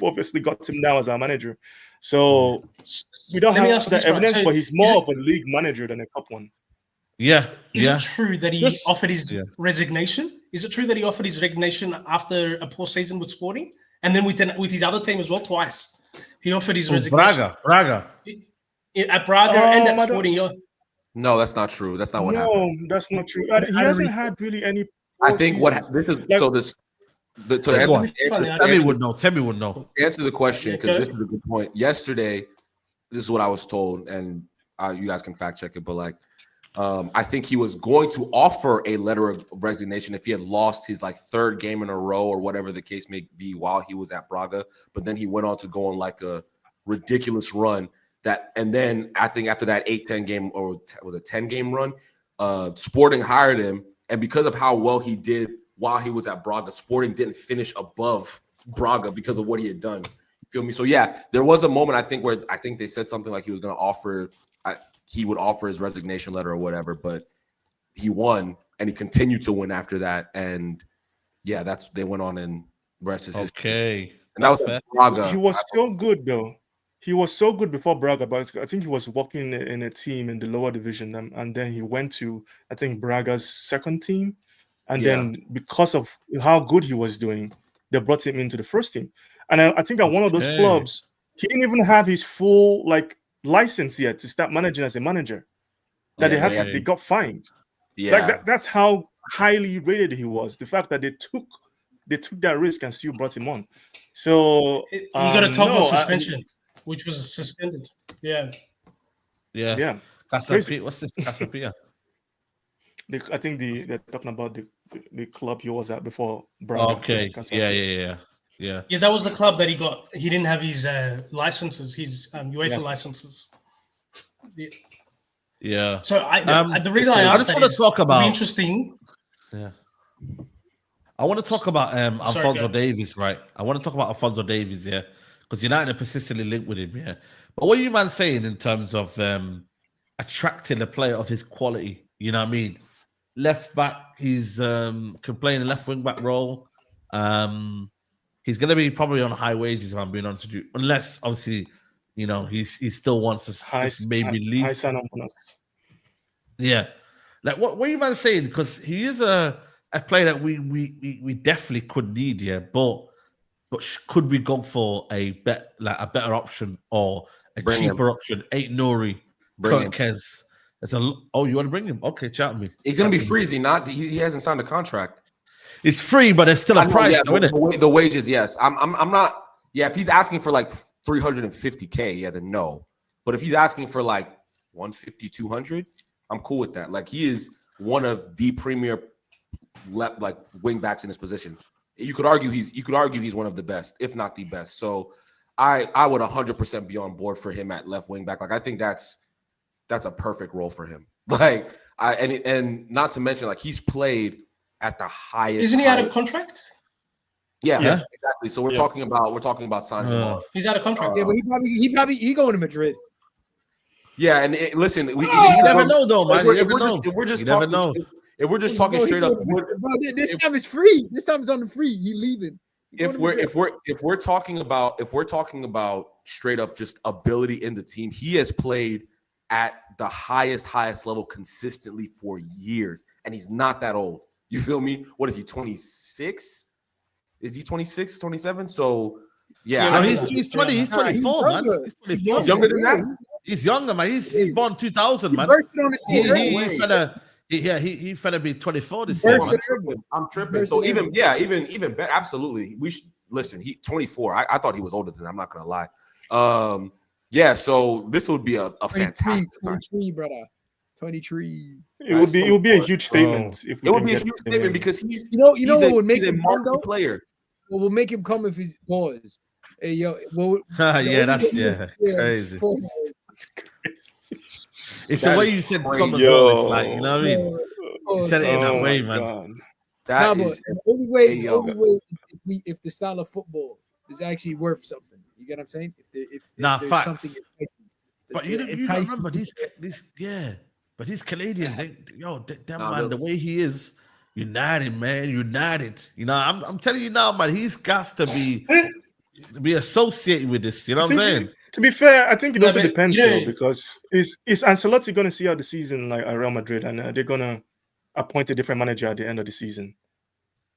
obviously got him now as our manager. So we don't have the evidence, but he's more of a league manager than a cup one. Yeah. Is it true that he offered his resignation? Is it true that he offered his resignation after a poor season with Sporting, and then with his other team as well twice? He offered his resignation. Braga. At Braga and at Sporting. No, that's not true. That's not what happened. No, that's not true. He hasn't had really any. I think Temi would know. To answer the question, because this is a good point. Yesterday, this is what I was told, and you guys can fact check it, but I think he was going to offer a letter of resignation if he had lost his third game in a row or whatever the case may be while he was at Braga. But then he went on to go on a ridiculous run and then I think after that 8-10 game or was a 10-game run, Sporting hired him. And because of how well he did while he was at Braga, Sporting didn't finish above Braga because of what he had done. You feel me? So yeah, there was a moment I think where they said something like he was going to offer he would offer his resignation letter or whatever, but he won and he continued to win after that. And yeah, they went on and rest is history. Okay. And that was Braga. He was so good though. He was so good before Braga, but I think he was working in a team in the lower division, and then he went to, I think, Braga's second team. And then because of how good he was doing, they brought him into the first team. And I think at one of those clubs, he didn't even have his full license yet to start managing as a manager. That they got fined. Yeah, that's how highly rated he was. The fact that they took that risk and still brought him on. So he got a 12-month suspension, which was suspended. Yeah. Casapia. What's this? Casapia. I think they're talking about the club he was at before Braga. Okay. Yeah. Yeah, that was the club that he got. He didn't have his licenses, his UEFA licenses. Yeah. So the reason I asked want to talk about interesting. Yeah. I want to talk about Alphonso Davies, right? I want to talk about Alphonso Davies, yeah, because United are persistently linked with him, yeah. But what are you man saying in terms of attracting a player of his quality? You know what I mean? Left back, he's can play in a left wing back role. He's going to be probably on high wages, if I'm being honest with you, unless obviously, he still wants to maybe leave. Yeah, what are you man saying? Because he is a player that we definitely could need, yeah. But could we go for a better option or a cheaper option? Nori, Kirkez. You want to bring him? Okay, chat with me. He's going to be free. Is he not? He hasn't signed a contract. It's free, but it's still a price, though, isn't it? The wages, yes. I'm not. Yeah, if he's asking for $350K, yeah, then no. But if he's asking for 150, 200, I'm cool with that. He is one of the premier wing backs in his position. You could argue he's one of the best, if not the best. So I would 100% be on board for him at left wing back. I think that's a perfect role for him. And not to mention he's played at the highest. Isn't he out of contract? Yeah, exactly. So we're talking about signing him on. He's out of contract. But he going to Madrid. Yeah, and listen, we never know though, man. If we're just talking straight up, this time is free. This time is on the free. He leaving. If we're talking about straight up just ability in the team, he has played at the highest level consistently for years, and he's not that old. You feel me? What is he, 26? Is he 26, 27? So, yeah. He's 20. He's 24, man. He's 24. He's younger than that? He's younger, man. He's born 2000, man. He finna be 24 this year. I'm tripping. So even better. Absolutely. We should listen. He 24. I thought he was older than that. I'm not gonna lie. Yeah, so this would be a fantastic sign. 23, brother. 23. It would be a huge statement if we It would can be a get huge him statement in. because he's what would make he's a him come marquee though? player. What will make him come if he's pause? Hey yo, yeah, that's crazy. It's the way you said come as well. It's like, you know what I mean? You said it in that way, man. God. The only way is if the style of football is actually worth something. You get what I'm saying? If there's facts. something But you don't remember these but these Canadians, man, the way he is, united, man, united. You know, I'm telling you now, man, he's got to be associated with this. You know what I'm saying? To be fair, I think it also depends though, because is Ancelotti going to see out the season like at Real Madrid, and they're going to appoint a different manager at the end of the season?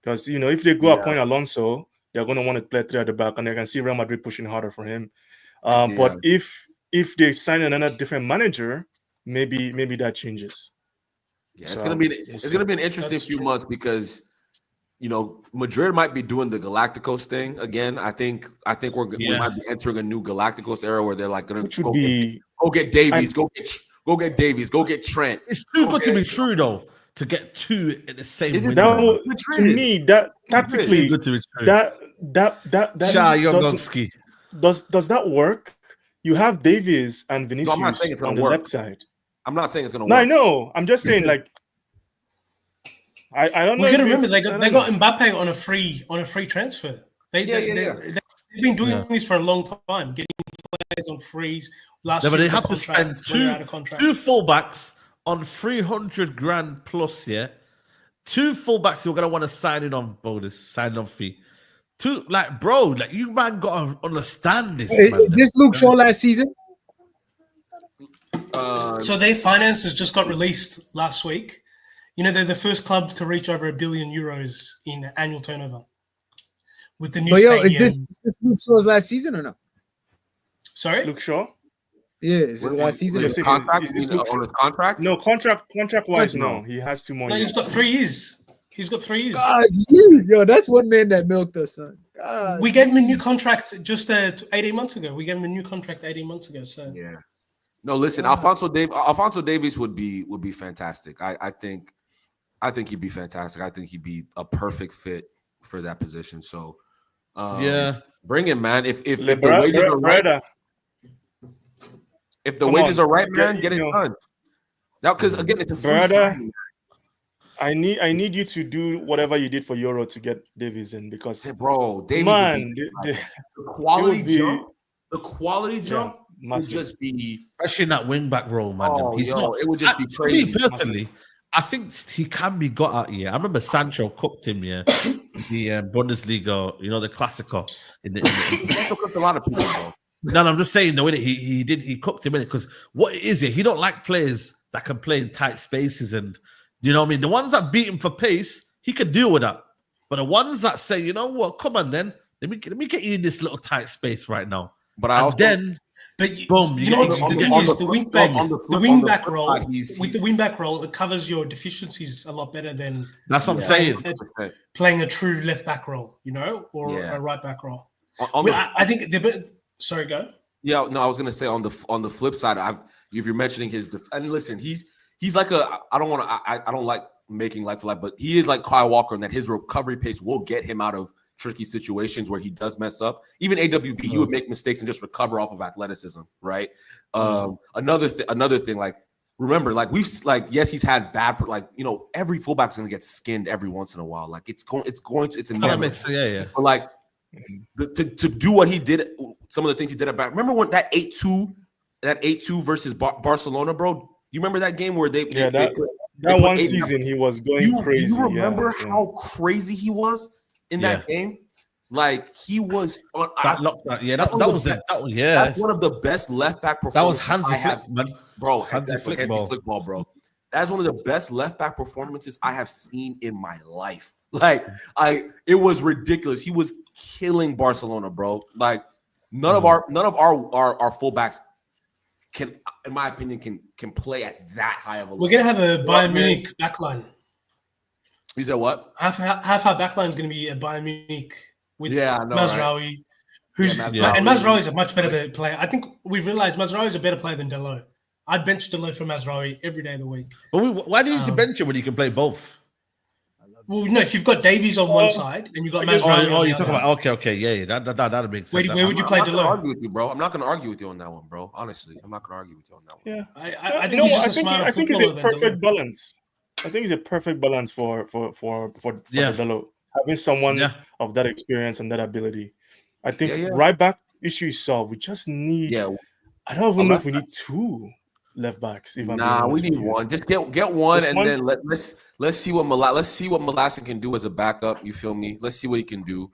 Because if they go appoint Alonso, they're going to want to play 3 at the back, and they can see Real Madrid pushing harder for him. But if they sign another different manager, maybe that changes. Yeah, so it's gonna be an interesting few months because Madrid might be doing the Galacticos thing again. I think we might be entering a new Galacticos era where they're like gonna go get Davies, go get Davies, go get Trent. It's too good to be true though. To get 2 in the same window. To me, that tactically, that does that work? You have Davies and Vinicius on the left side. I'm not saying it's gonna work. No, I know. I'm just saying, like, I don't know. We gotta remember they got Mbappe on a free transfer. They've been doing this for a long time, getting players on frees. But they have to spend two fullbacks on 300 grand plus. Yeah, 2 fullbacks you're gonna want to sign in on bonus, sign on fee. 2, you man gotta understand this. Is this Luke Shaw last season? So their finances just got released last week. They're the first club to reach over €1 billion in annual turnover with the new stadium. Is this Luke Shaw's last season or no? Sorry, Luke Shaw. Yeah, is it last season? Is on his contract? No, contract-wise, no. He has 2 more years. He's got 3 years. He's got 3 years. God, that's one man that milked us, son. God. We gave him a new contract just 18 months ago. So yeah. No, listen, Alphonso Davies would be fantastic. I think he'd be fantastic. I think he'd be a perfect fit for that position. So bring him, man. If the wages are right. If the wages are right, man, get it done. Now, because again, it's a free signing. I need you to do whatever you did for Euro to get Davies in, because Davies, man, the quality jump would just be, especially in that wing back role, man. It would just be crazy. Me personally, I think he can be got out here. I remember Sancho cooked him, the Bundesliga, the Classico. Sancho cooked a lot of people, bro. No, I'm just saying the way that he cooked him in it, because what it is here, he don't like players that can play in tight spaces, and you know what I mean. The ones that beat him for pace, he could deal with that. But the ones that say, you know what, come on, then let me get you in this little tight space right now. But the wing back role with the wing back role, it covers your deficiencies a lot better than that's what I'm saying. Playing a true left back role, or a right back role. I think sorry, go. Yeah, no, I was gonna say on the flip side, if you're mentioning his and listen, he's like I don't like making life for life, but he is like Kyle Walker in that his recovery pace will get him out of tricky situations where he does mess up. Even AWB, he would make mistakes and just recover off of athleticism, right? Another thing, like remember, like yes, he's had bad, every fullback's gonna get skinned every once in a while. Like it's inevitable. But like to do what he did, some of the things he did about. Remember when that 8-2 versus Barcelona, bro? You remember that game where that one season he was going crazy. Do you remember how crazy he was in that game? Like he was that was that's one of the best left back performances. That was Hansi Flick, man. Bro, Hansi Flick ball, bro. That's one of the best left back performances I have seen in my life. Like it was ridiculous. He was killing Barcelona, bro. Like none of our fullbacks can, in my opinion, can play at that high of a level. We're gonna have a Bayern Munich backline. You said what? Half our backline is gonna be a Bayern Munich with Mazraoui, Who's Mazraoui. and Mazraoui is a much better player. I think we've realized Mazraoui is a better player than Diallo. I'd bench Diallo for Mazraoui every day of the week. But why do you need to bench him when you can play both? Well, no, if you've got Davies on one side and you've got Mazraoui on the you're talking other. about okay, yeah, that makes sense. Where would you play I'm not gonna Diallo? argue with you, bro. I'm not gonna argue with you on that one, bro. Honestly, I'm not gonna argue with you on that one. Yeah, I think he's just a smarter I think it's a footballer than perfect Diallo. balance. I think it's a perfect balance for Diallo. Having someone of that experience and that ability. I think right back issue is solved. We just need. I don't even know if we need two left backs. If I'm being honest we need with you. one. Just get one, and then let's see what Malasin can do as a backup. You feel me? Let's see what he can do.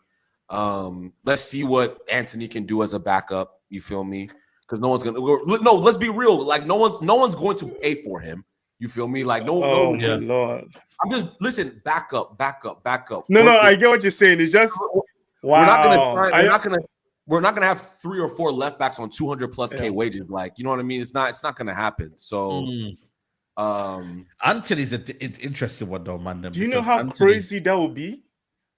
Let's see what Antony can do as a backup. You feel me? Because no one's gonna. No, let's be real. Like no one's going to pay for him. You feel me? Like no. My Lord. I'm just listen. Backup. No, I get what you're saying. It's just wow. We're not gonna have 3 or 4 left backs on 200+ K wages. Like, you know what I mean? It's not gonna happen. So, Antony's an interesting one though, man. Do you know how crazy that would be?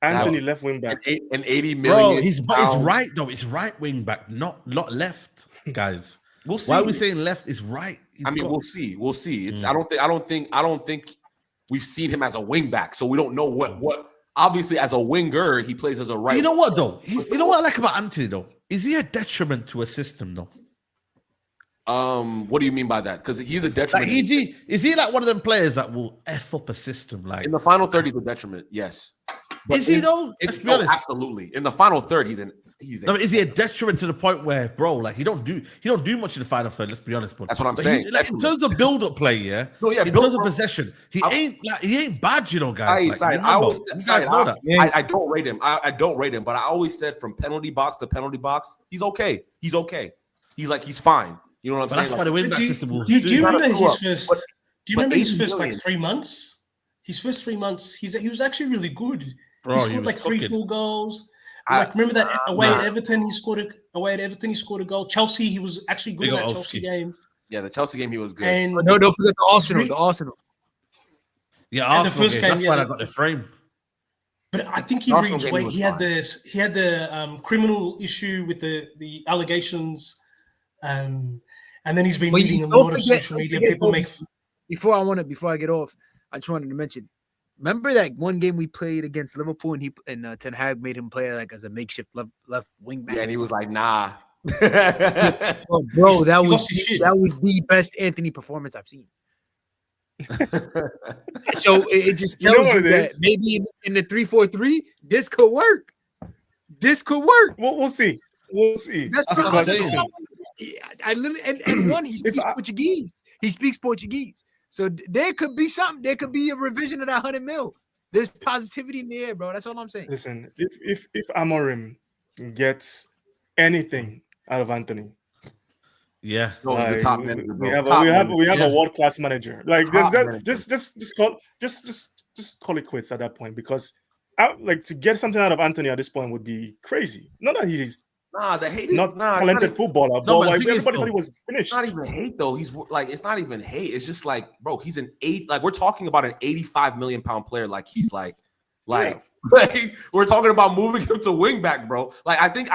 Antony left wing back, an 80 million. Bro, he's right though. It's right wing back, not left, guys. We'll see. Why are we saying left is right? We'll see. It's I don't think we've seen him as a wing back, so we don't know what. Obviously, as a winger, he plays as a right. You know what though? You know what I like about Antony though? Is he a detriment to a system though? What do you mean by that? Because he's a detriment. Like, is he like one of them players that will F up a system? Like in the final third, he's a detriment. Yes. Is he though? Let's be honest. Absolutely. In the final third, he's. No, is he a detriment to the point where, bro, like he don't do much in the final third? Let's be honest, bro. That's what I'm saying. Like, in terms of build-up play, in terms of possession, he ain't bad, you know, guys. I don't rate him. I don't rate him, but I always said from penalty box to penalty box, he's okay. He's fine. You know what I'm saying? That's why the win-back system will. Do you remember his first? Do you remember his first like 3 months? His first 3 months, he was actually really good. Bro, he scored like 3-4 goals. Like remember that away at Everton, he scored a goal. Chelsea, he was actually good in that Chelsea game. Yeah, the Chelsea game he was good. And no, don't forget the Arsenal. Yeah, Arsenal. The first game, that's why I got the frame. But I think he reached weight. He had the criminal issue with the allegations, and then he's been reading a lot of social media. People make. Before I get off, I just wanted to mention. Remember that one game we played against Liverpool, and Ten Hag made him play like as a makeshift left wing back. Yeah, and he was like, "Nah." Bro, that was the best Antony performance I've seen. So it just tells you that maybe in the 3-4-3, this could work. We'll see. That's what I'm saying. He speaks Portuguese. He speaks Portuguese. So there could be something. There could be a revision of that 100 mil. There's positivity in the air, bro. That's all I'm saying. Listen, if Amorim gets anything out of Antony, he's a top manager, bro. We have a world-class manager. Like just call it quits at that point, because to get something out of Antony at this point would be crazy. Not that he's talented footballer, but like everybody thought he was finished. Not even hate though. He's like, it's not even hate. It's just like, bro, he's we're talking about an 85 million pound player. Like he's like we're talking about moving him to wing back, bro. Like I think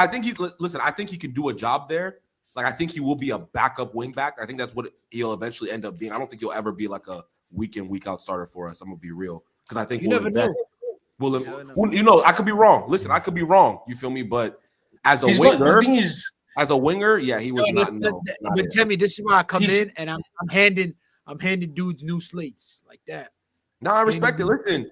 he can do a job there. Like I think he will be a backup wing back. I think that's what he'll eventually end up being. I don't think he'll ever be like a week in, week out starter for us. I'm gonna be real, because I think I could be wrong. Listen, I could be wrong. You feel me? But as a winger, yeah, he was not. But tell me, this is where I come in and I'm handing dudes new slates like that. No, I respect it. Listen,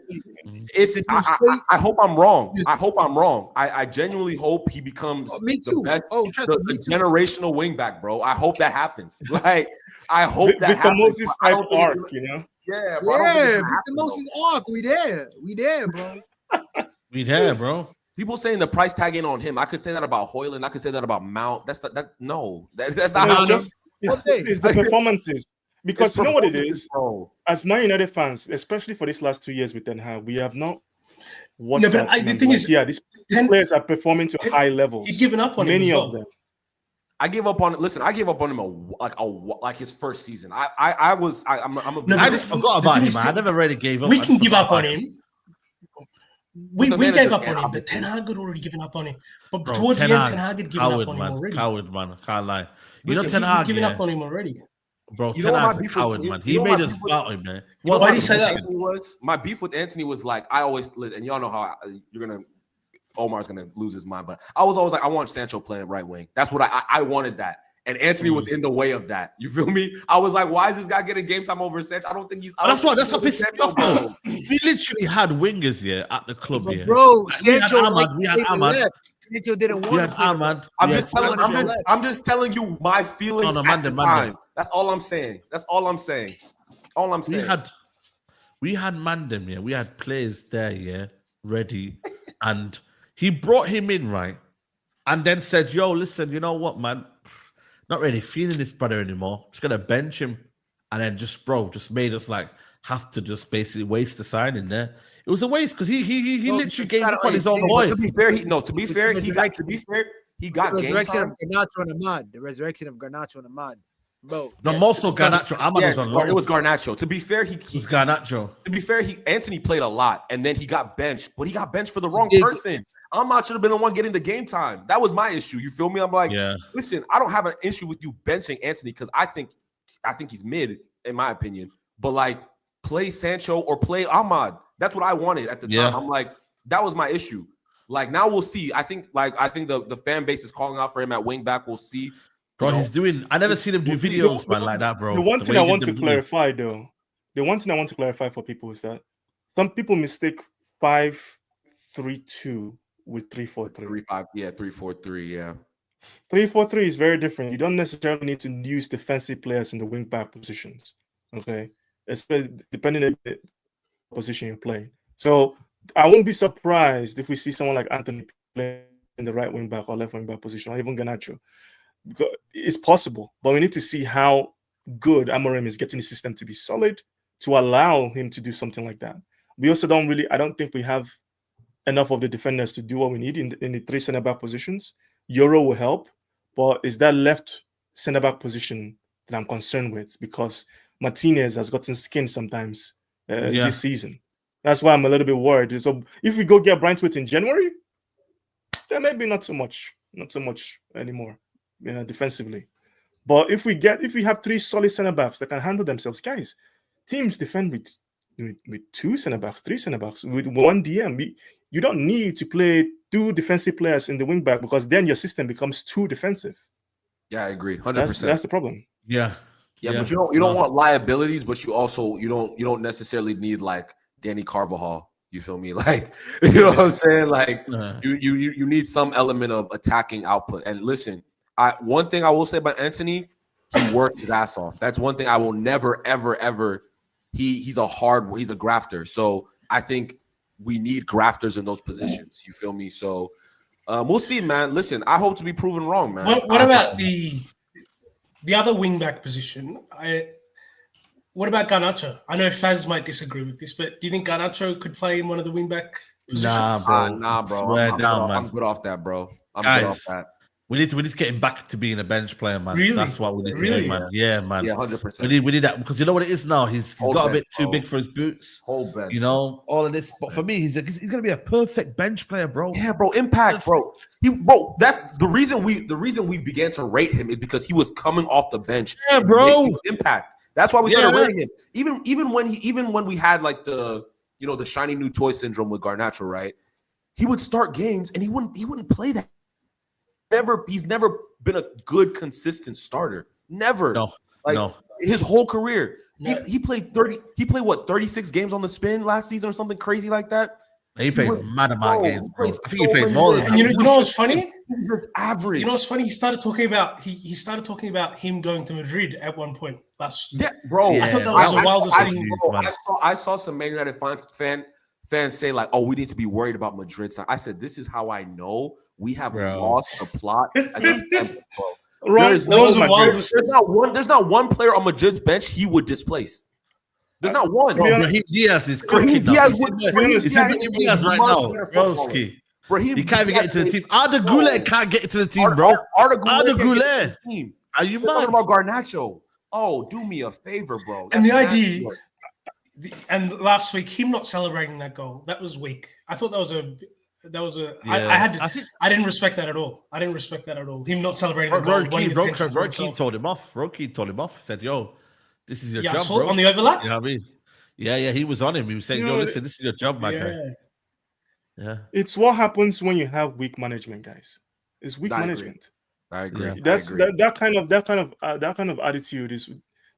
I hope I'm wrong. I genuinely hope he becomes the best, the generational wingback, bro. I hope that happens. Like, I hope that happens. Moses type arc, you know? Yeah, the Moses arc. We there, bro. We there, bro. People saying the price tag ain't on him. I could say that about Hojlund. I could say that about Mount. That's not how. It's the performances. Because you know what it is, as Man United fans, especially for these last 2 years with Ten Hag, we have not watched. No, but the thing is, these players are performing to high levels. You've given up on many him of them. I gave up on it. Listen, I gave up on him like his first season. I just forgot about him. I never really gave up. We can give up on him. we gave up on him, but Ten Hag had already given up on him. But towards the end, Ten Hag had given up on him already. Coward, man. Can't lie. You know, Ten Hag had given up on him already. Bro, Ten Hag's a coward, man. He made us about him, man. Why did you say that? My beef with Antony was like, I always, and y'all know how Omar's gonna lose his mind, but I was always like, I want Sancho playing right wing. That's what I wanted that. And Antony was in the way of that. You feel me? I was like, why is this guy getting game time over Sancho? I don't think he's. That's what pissed me off, bro. We literally had wingers here at the club here. Bro, like, Sancho, we had Ahmad. Sancho didn't want. We had Ahmad. I'm just telling you my feelings at the time. That's all I'm saying. We had Mandem, yeah. We had players there, yeah, ready, and he brought him in, right, and then said, "Yo, listen, you know what, man? Not really feeling this brother anymore. Just gonna bench him," and then just made us like have to just basically waste the signing there. It was a waste because he literally gave up on his own boy. To be fair, he got resurrection of Garnacho and Ahmad. The resurrection of Garnacho and Ahmad. Bro, also Garnacho. Ahmad was on loan. It was Garnacho. To be fair, it was Garnacho. To be fair, Antony played a lot, and then he got benched, but he got benched for the wrong person. Ahmad should have been the one getting the game time. That was my issue. You feel me? I'm like, listen, I don't have an issue with you benching Antony because I think he's mid in my opinion. But like, play Sancho or play Ahmad. That's what I wanted at the time. I'm like, that was my issue. Like now we'll see. I think the fan base is calling out for him at wing back. We'll see. Bro, he's doing. I never seen him do videos, man, like that, bro. The one thing I want to clarify, though, for people is that some people mistake 5-3-2 with 3-4-3. 3-4-3, yeah. 3-4-3 is very different. You don't necessarily need to use defensive players in the wing back positions. Okay, especially depending on the position you're playing. So I won't be surprised if we see someone like Antony playing in the right wing back or left wing back position, or even Garnacho. It's possible, but we need to see how good Amorim is getting the system to be solid to allow him to do something like that. We also I don't think we have enough of the defenders to do what we need in the three centre-back positions. Euro will help, but it's that left centre-back position that I'm concerned with because Martinez has gotten skinned sometimes this season. That's why I'm a little bit worried. So if we go get Branthwaite in January, then maybe not so much anymore. Defensively, but if we have three solid center backs that can handle themselves, guys, teams defend with two center backs, three center backs, with one DM. You don't need to play two defensive players in the wing back because then your system becomes too defensive. Yeah, I agree, 100%. That's the problem. Yeah, but you don't want liabilities, but you don't necessarily need like Danny Carvajal. You feel me? Like, you know what I'm saying? Like, you need some element of attacking output. And listen. One thing I will say about Antony, he worked his ass off. That's one thing I will never, ever, ever. He's a grafter. So I think we need grafters in those positions. You feel me? So we'll see, man. Listen, I hope to be proven wrong, man. What about the other wingback position? What about Garnacho? I know Faz might disagree with this, but do you think Garnacho could play in one of the wingback positions? Nah, bro. I'm good off that, bro. Good off that. We need to get him back to being a bench player, man. Really? That's what we need to do, man. Yeah, man. Yeah, 100%. We need that because you know what it is now. He's got a bit too big for his boots. Whole bench. You know, all of this. But for me, he's gonna be a perfect bench player, bro. Yeah, bro. Impact, bro. That's the reason we began to rate him is because he was coming off the bench. Yeah, bro. Impact. That's why we started rating him. Even when we had like the shiny new toy syndrome with Garnacho, right? He would start games and he wouldn't play that. He's never been a good, consistent starter. Never. No. His whole career. No. He played 36 games on the spin last season or something crazy like that. He played mad amount of games. I think he played more than that. You know what's funny? Average. You know what's funny? He started talking about him going to Madrid at one point last. Yeah, bro. I thought that was the wildest thing. I saw some Man United fans say like, "Oh, we need to be worried about Madrid." I said, "This is how I know we have lost the plot." There's not one player on Madrid's bench he would displace. There's not one. Raheem Diaz is cooking. Diaz right now, broski. He can't even get into the team. Arda Güler can't get into the team, bro. Arda Güler. Are you mad about Garnacho? Oh, do me a favor, bro. And the idea. and last week him not celebrating that goal, that was weak. I thought that was a. Yeah. I didn't respect that at all. Him not celebrating the goal. Rokeem told him off. Rokeem told him off. Said, "Yo, this is your job, bro." On the overlap. You know what I mean? Yeah. He was on him. He was saying, "Yo, listen, this is your job, my guy." Yeah. It's what happens when you have weak management, guys. It's weak management. I agree. Yeah. That kind of attitude is.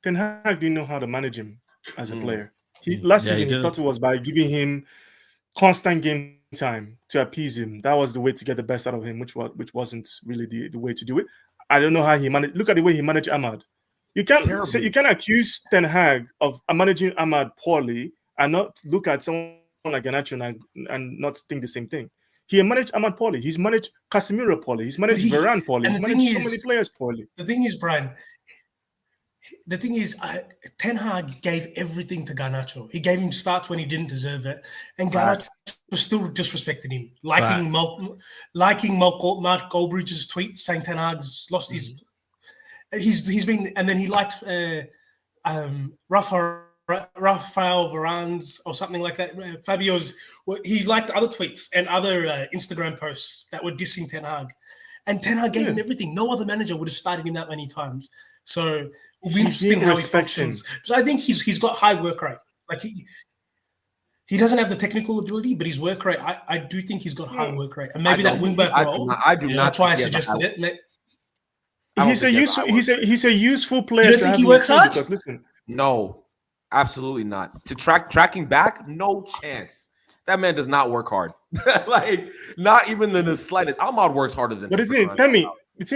Ten Hag didn't know how to manage him as a player. Last season he thought it was by giving him constant game time to appease him. That was the way to get the best out of him, which wasn't really the way to do it. I don't know how he managed. Look at the way he managed Ahmad. You can't accuse Ten Hag of managing Ahmad poorly and not look at someone like Garnacho and not think the same thing. He managed Ahmad poorly. He's managed Casemiro poorly. He's managed Varane poorly. He's managed so many players poorly. The thing is, Brian. Ten Hag gave everything to Garnacho. He gave him starts when he didn't deserve it, and Garnacho was still disrespecting him, liking Mark Goldbridge's tweets saying Ten Hag's lost his. He's been, and then he liked Rafael Varane's or something like that. Fabio's. He liked other tweets and other Instagram posts that were dissing Ten Hag, and Ten Hag gave him everything. No other manager would have started him that many times. So it'll be interesting how he functions. Because I think he's got high work rate. Like he doesn't have the technical ability, but his work rate, I do think he's got high work rate. And maybe that wingback role. I do not. That's why I suggested it. He's a useful player. You don't think he works hard? Because listen, no, absolutely not. To tracking back, no chance. That man does not work hard. Like not even in the slightest. Ahmad works harder than. But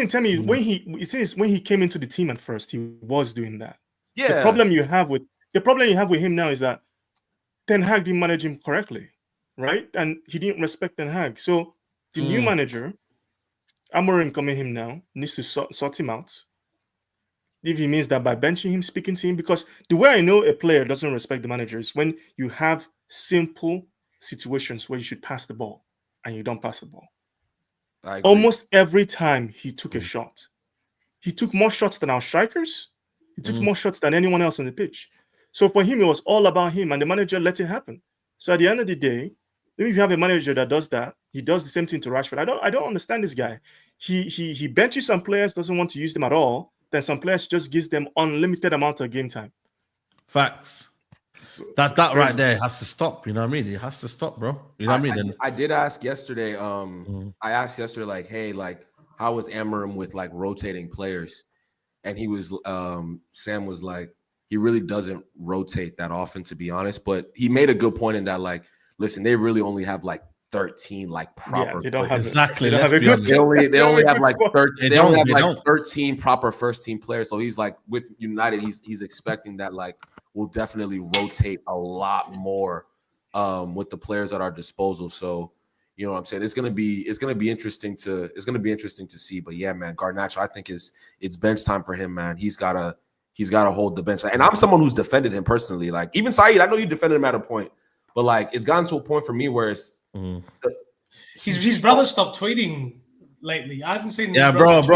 tell me when he came into the team at first, he was doing that. Yeah. The problem you have with him now is that Ten Hag didn't manage him correctly, right? And he didn't respect Ten Hag. So the new manager, Amorim coming him now, needs to sort him out. If he means that by benching him, speaking to him, because the way I know a player doesn't respect the manager is when you have simple situations where you should pass the ball and you don't pass the ball. Almost every time he took a shot, he took more shots than our strikers. He took more shots than anyone else on the pitch. So for him, it was all about him, and the manager let it happen. So at the end of the day, if you have a manager that does that, he does the same thing to Rashford. I don't understand this guy. He benches some players, doesn't want to use them at all. Then some players just gives them unlimited amount of game time. Facts. That right there has to stop. You know what I mean? It has to stop, bro. You know what I mean? I did ask yesterday. I asked yesterday, like, hey, like, how was Amorim with like rotating players? And he was, Sam was like, he really doesn't rotate that often, to be honest. But he made a good point in that, like, listen, they really only have like 13 like proper. Yeah, they don't have exactly. They only have like 13. They only have like 13 proper first team players. So he's like with United, he's expecting that like we'll definitely rotate a lot more with the players at our disposal. So you know what I'm saying? It's gonna be interesting to see. But yeah, man, Garnacho, I think it's bench time for him, man. He's gotta hold the bench. And I'm someone who's defended him personally. Like even Saeed, I know you defended him at a point, but like it's gotten to a point for me where it's his brother stopped tweeting lately. I haven't seen. Yeah, bro. That's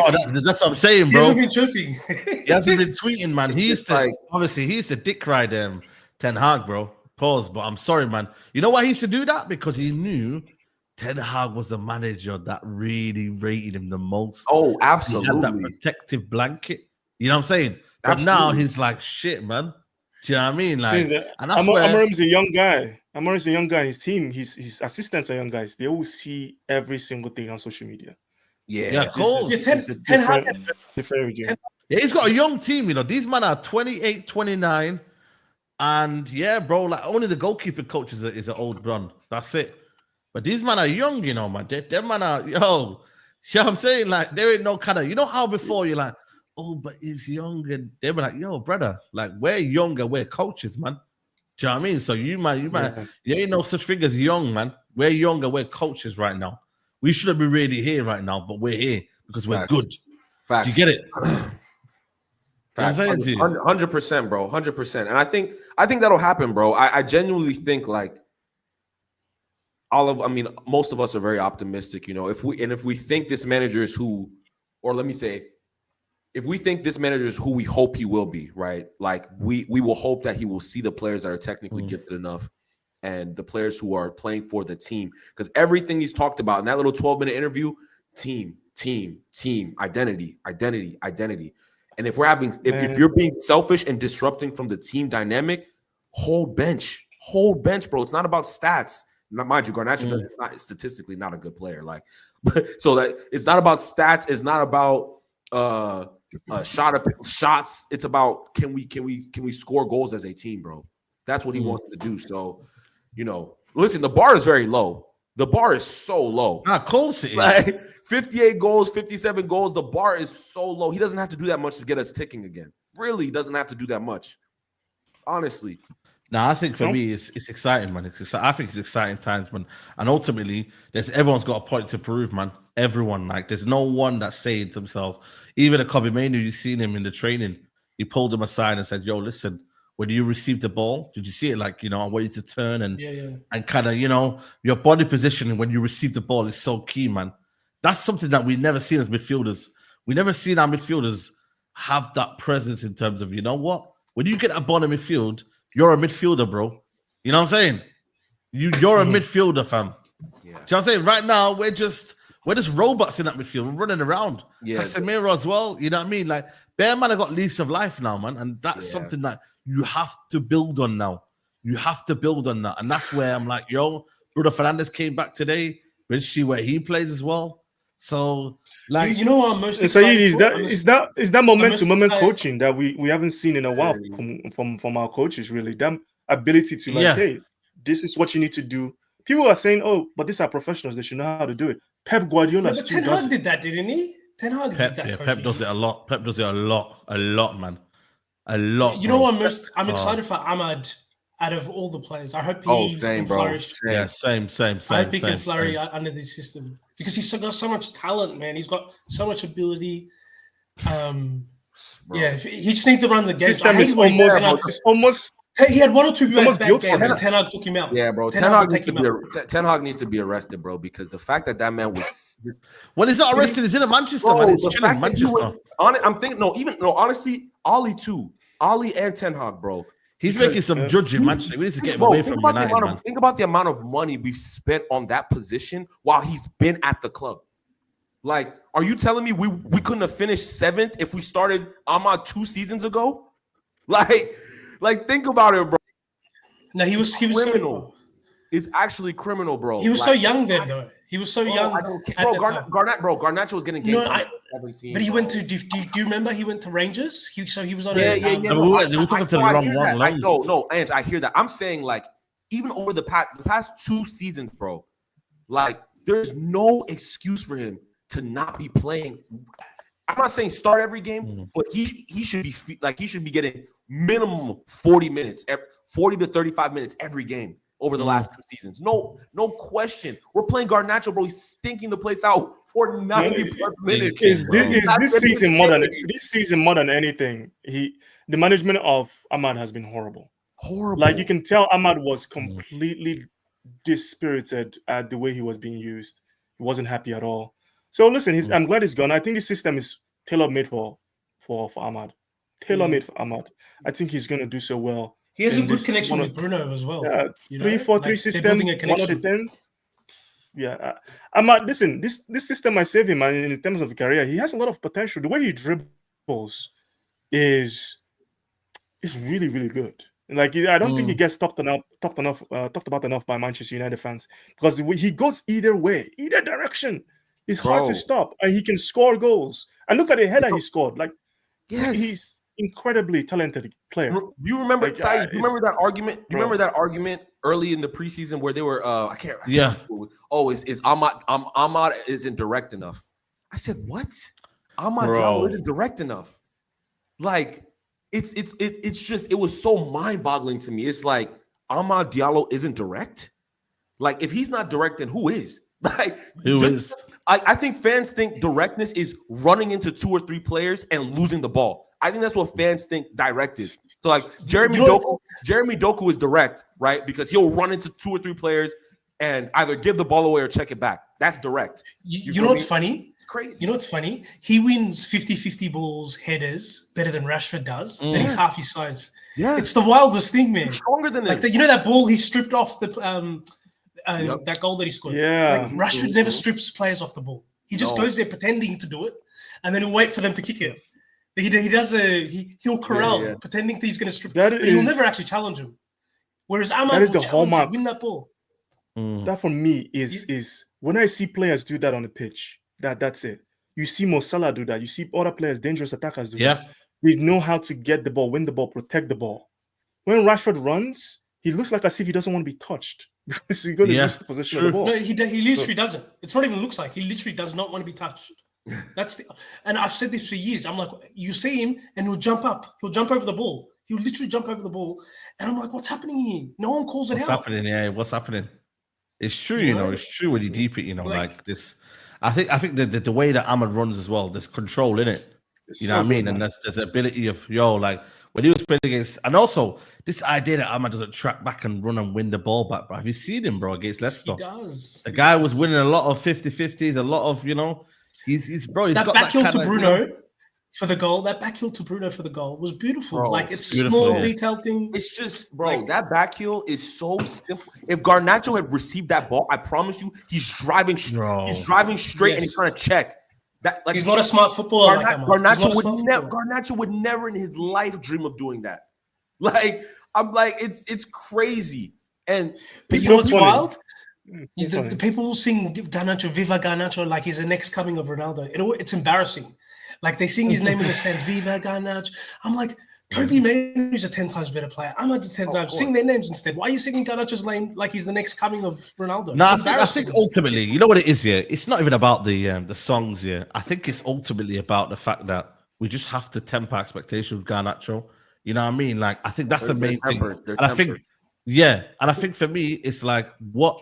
what I'm saying, bro. He hasn't been chirping. He hasn't been tweeting, man. He used to obviously he used to dick ride Ten Hag, bro. Pause, but I'm sorry, man. You know why he used to do that? Because he knew Ten Hag was the manager that really rated him the most. Oh, absolutely. He had that protective blanket. You know what I'm saying? But now he's like, shit, man. Do you know what I mean? Like, and that's Amorim's a young guy. Amorim's a young guy. His team, his assistants are young guys. They all see every single thing on social media. Yeah, of course. This is a different regime. Yeah, he's got a young team, you know. These men are 28, 29. And yeah, bro, like only the goalkeeper coach is an old blonde. That's it. But these men are young, you know, man. Them men are, you know what I'm saying? Like, there ain't no kind of, you know how before you're like, oh, but he's young, and they were like, yo, brother, like we're younger, we're coaches, man. Do you know what I mean? So you ain't no such thing as young, man. We're younger, we're coaches right now. We shouldn't be really here right now, but we're here because we're good. Facts. Do you get it? Facts. 100%, bro. 100%. And I think that'll happen, bro. I genuinely think like most of us are very optimistic, you know. If we think this manager is who, or let me say, if we think this manager is who we hope he will be, right? Like we will hope that he will see the players that are technically gifted enough and the players who are playing for the team. Because everything he's talked about in that little 12-minute interview, team, identity. And if we're having, if you're being selfish and disrupting from the team dynamic, hold bench, bro. It's not about stats. Now, mind you, Garnacho is not statistically not a good player. Like, so that it's not about stats. It's not about shots. It's about can we score goals as a team, bro? That's what he wants to do. So, listen, the bar is very low. The bar is so low. Of course it is. Like 58 goals, 57 goals. The bar is so low. He doesn't have to do that much to get us ticking again. Really, he doesn't have to do that much. Honestly. Now, I think for me, it's exciting, man. I think it's exciting times, man. And ultimately, everyone's got a point to prove, man. Everyone, like, there's no one that's saying to themselves, even a Kobe Mainoo, you've seen him in the training. He pulled him aside and said, yo, listen, when you received the ball, did you see it? Like, I want you to turn and kind of, your body positioning when you receive the ball is so key, man. That's something that we never seen as midfielders. We never seen our midfielders have that presence in terms of, when you get a ball in midfield, you're a midfielder, bro. You know what I'm saying? You're a midfielder, fam. Yeah. Do you know what I'm saying? Right now, we're just robots in that midfield. We're running around. Yeah. Casemiro as well. You know what I mean? Like, Bear Man have got lease of life now, man. And that's something that you have to build on now. You have to build on that. And that's where I'm like, Bruno Fernandes came back today. Let's see where he plays as well. So, like, what I'm most excited is that moment coaching that we haven't seen in a while from our coaches, really. That ability to hey, this is what you need to do. People are saying, oh, but these are professionals, they should know how to do it. Pep Guardiola still does it. Ten Hag did that, didn't he? Ten Hag did that. Pep does it a lot. Pep does it a lot, man. A lot. I'm excited for Ahmad out of all the players. I hope he can flourish. Yeah, same. I hope he can flourish under this system because he's got so much talent, man. He's got so much ability. He just needs to run the game. System is almost. He had one or two bad games, and Ten Hag took him out. Yeah, bro. Ten Hag needs to be arrested, bro, because the fact that man was he's not arrested, he's in Manchester, man. He's chilling in Manchester. I'm thinking, honestly, Ollie too. Ollie and Ten Hag, bro. He's making some judging in Manchester. We need to get him away from United, man. Think about the amount of money we've spent on that position while he's been at the club. Like, are you telling me we couldn't have finished 7th if we started Ahmad 2 seasons ago? Like, think about it, bro. No, he was criminal. It's actually criminal, bro. He was so young then, though. He was so young. I don't care. Garnacho was getting game 17. But he went to. Do you remember he went to Rangers? He was on. We took him to the wrong lines. No, Ange, I hear that. I'm saying, like, even over the past 2 seasons, bro, like, there's no excuse for him to not be playing. I'm not saying start every game, but he should be getting minimum 40 minutes, 40 to 35 minutes every game over the last 2 seasons. No question. We're playing Garnacho, bro. He's stinking the place out for 90 plus minutes. This season more than anything, the management of Ahmad has been horrible. Like, you can tell Ahmad was completely dispirited at the way he was being used. He wasn't happy at all. So listen, I'm glad he's gone. I think the system is tailor-made for Ahmad. Tailor-made for Ahmad. I think he's going to do so well. He has a good connection with Bruno as well. Yeah, 3-4-3 system, one of the 10s. Yeah, Ahmad, listen, this system might save him, man, in terms of career. He has a lot of potential. The way he dribbles is really, really good. Like, I don't think he gets talked about enough by Manchester United fans, because he goes either way, either direction. It's hard to stop, and he can score goals. And look at the header he scored. Like, he's incredibly talented player. You remember, you remember that argument? You remember that argument early in the preseason where they were, I can't. Oh, is Ahmad isn't direct enough? I said, what? Ahmad Diallo isn't direct enough. Like, it was so mind-boggling to me. It's like, Ahmad Diallo isn't direct. Like, if he's not direct, then who is? Like, who is? I think fans think directness is running into 2 or 3 players and losing the ball. I think that's what fans think direct is. So, like, Jeremy Doku is direct, right? Because he'll run into 2 or 3 players, and either give the ball away or check it back. That's direct. You know what's funny? It's crazy. You know what's funny? He wins 50-50 balls, headers, better than Rashford does. And he's half his size. Yeah. It's the wildest thing, man. He's stronger than him. You know that ball he stripped off that goal that he scored? Yeah. Like, Rashford never strips players off the ball. He just goes there pretending to do it, and then he'll wait for them to kick it. He'll corral, pretending that he's going to strip. But he'll never actually challenge him. Whereas Ahmad will challenge, win that ball. That for me is when I see players do that on the pitch, that's it. You see Mo Salah do that. You see other players, dangerous attackers do that. They know how to get the ball, win the ball, protect the ball. When Rashford runs, he looks like as if he doesn't want to be touched because he's going to lose the possession of the ball. No, he literally doesn't. It's not even looks like. He literally does not want to be touched. And I've said this for years. I'm like, you see him and he'll jump up. He'll jump over the ball. He'll literally jump over the ball. And I'm like, what's happening here? No one calls it out. What's happening? Yeah, what's happening? It's true, you know. It's true when you deep it, you know, like this. I think the way that Ahmad runs as well, there's control in it. You know what I mean? And there's the ability of like when he was playing against, and also this idea that Ahmad doesn't track back and run and win the ball back, bro. Have you seen him, bro, against Leicester? He does. The guy was winning a lot of 50-50s, a lot of, you know, he's got back heel to Bruno. You know, for the goal, that back heel to Bruno for the goal was beautiful. Bro, like it's beautiful, small, detailed thing. It's just, bro, that back heel is so simple. If Garnacho had received that ball, I promise you, he's driving straight and he's trying to check. That like he's not a smart footballer. Garnacho would never in his life dream of doing that. Like, I'm like, it's crazy. And you know what's wild? The people will sing Garnacho, Viva Garnacho, like he's the next coming of Ronaldo. It's embarrassing. Like they sing his name in the stand, Viva Garnacho. I'm like, Toby Mainoo's a 10 times better player. I'm at 10 times. Sing their names instead. Why are you singing Garnacho's name like he's the next coming of Ronaldo? No, I think ultimately, you know what it is here? It's not even about the songs here. I think it's ultimately about the fact that we just have to temper expectations with Garnacho. You know what I mean? Like, I think that's the main thing. And I think, and I think for me, it's like what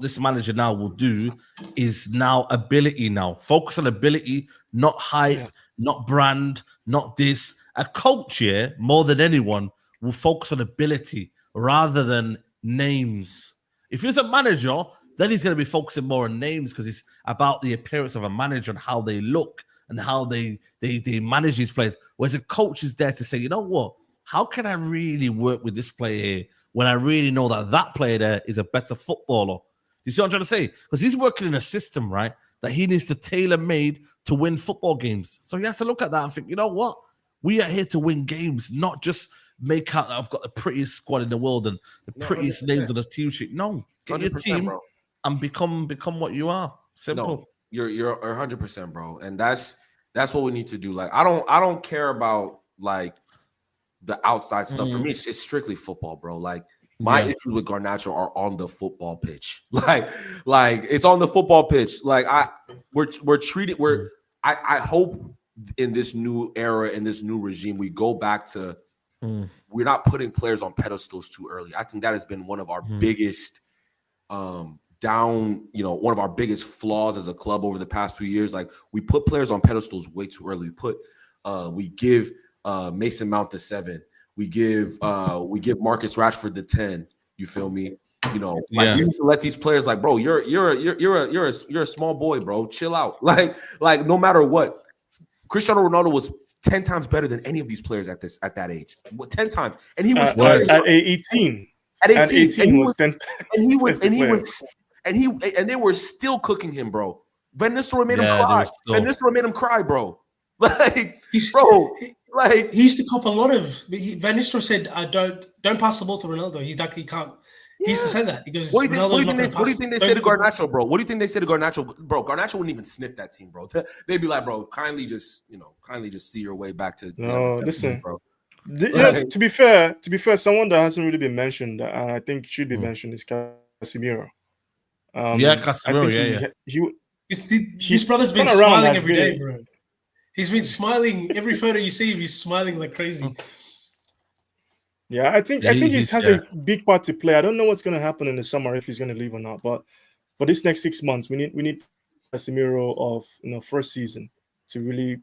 this manager now will do is now ability now. Focus on ability, not hype, not brand, not this. A coach here, more than anyone, will focus on ability rather than names. If he's a manager, then he's going to be focusing more on names because it's about the appearance of a manager and how they look and how they manage these players. Whereas a coach is there to say, you know what? How can I really work with this player here when I really know that player there is a better footballer? You see what I'm trying to say? Because he's working in a system, right, that he needs to tailor-made to win football games. So he has to look at that and think, you know what? We are here to win games, not just make out that I've got the prettiest squad in the world and the prettiest 100%. Names on the team sheet. No, get your team, bro, and become what you are. Simple. No, you're 100%, bro, and that's what we need to do. Like, I don't care about like the outside stuff. For me, it's strictly football, bro. Like my issues with Garnacho are on the football pitch. Like it's on the football pitch. Like we're treated. I hope in this new era, in this new regime, we go back to we're not putting players on pedestals too early. I think that has been one of our biggest one of our biggest flaws as a club over the past few years. Like we put players on pedestals way too early. We give Mason Mount the 7. We give Marcus Rashford the 10. You feel me? You know, like you need to let these players, like, bro, you're a small boy, bro. Chill out. Like no matter what, Cristiano Ronaldo was 10 times better than any of these players at that age. 10 times, and he was still at 18. At 18 was 10. And they were still cooking him, bro. Van Nistelrooy made him cry. Van Nistelrooy made him cry, bro. Like, he used to cop a lot of. Van Nistelrooy said, "Don't pass the ball to Ronaldo. He can't." He used to say that. He goes, what do you think they say to Garnacho, bro? What do you think they say to Garnacho, bro? Garnacho wouldn't even sniff that team, bro. They'd be like, bro, kindly just see your way back to. No, listen, bro. To be fair, someone that hasn't really been mentioned, I think should be mentioned, is Casemiro. Casemiro. His brother's been smiling every day, bro. He's been smiling every photo you see him. He's smiling like crazy. Yeah, I think he has a big part to play. I don't know what's going to happen in the summer if he's going to leave or not. But for this next 6 months, we need Casemiro of first season to really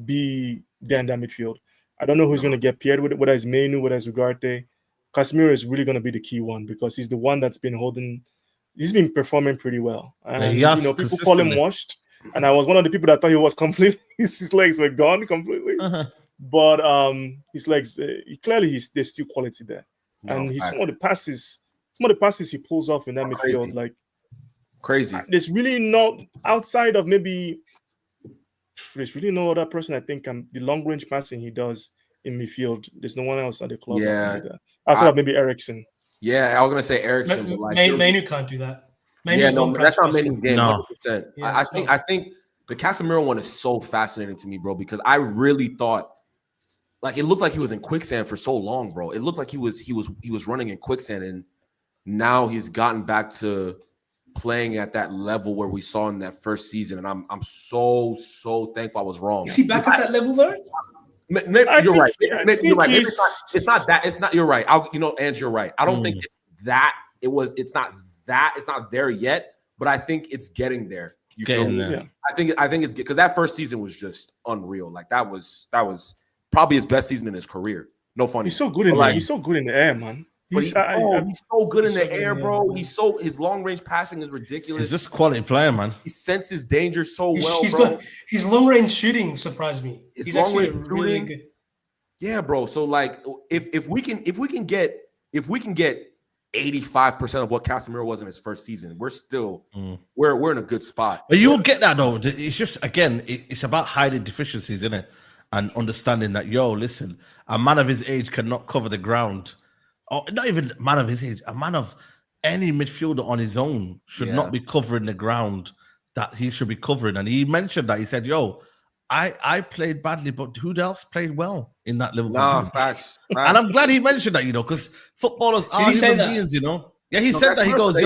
be there in that midfield. I don't know who's going to get paired with it, whether it's Mainoo, whether it's Ugarte. Casemiro is really going to be the key one because he's the one that's been holding he's been performing pretty well. And people call him washed, and I was one of the people that thought he was completely his legs were gone completely. But his legs, there's still quality there, and some of the passes he pulls off in that midfield, like crazy. There's really no outside of maybe. There's really no other person. I think the long range passing he does in midfield. There's no one else at the club. Yeah, outside of maybe Eriksen. Yeah, I was gonna say Eriksen, but like Mainoo can't do that. That's not Mainoo's game. No. 100%. Yeah, I think the Casemiro one is so fascinating to me, bro, because I really thought like it looked like he was in quicksand for so long, bro. It looked like he was running in quicksand, and now he's gotten back to playing at that level where we saw in that first season, and I'm so thankful I was wrong. Is he back at that level though? Maybe you're right. Maybe you're right. Maybe it's not that. It's not. You're right. And you're right. I don't think it's that. It's not that. It's not there yet. But I think it's getting there. You feel me? Yeah. I think it's because that first season was just unreal. Like that was probably his best season in his career. No funny. He's so good in he's so good in the air, man. He's so good in the air, bro. His long range passing is ridiculous. He's just a quality player, man. He senses danger so well, bro. His long range shooting surprised me. He's long range shooting. Really good. Yeah, bro. So like, if we can get 85% of what Casemiro was in his first season, we're still we're in a good spot. But you will get that though. It's just again, it's about hiding deficiencies, isn't it? And understanding that, listen, a man of his age cannot cover the ground. Or not even a man of his age, a man of any midfielder on his own should not be covering the ground that he should be covering. And he mentioned that. He said, I played badly, but who else played well in that Liverpool game? Facts. And I'm glad he mentioned that, because footballers are human beings, Yeah, he said that. He goes,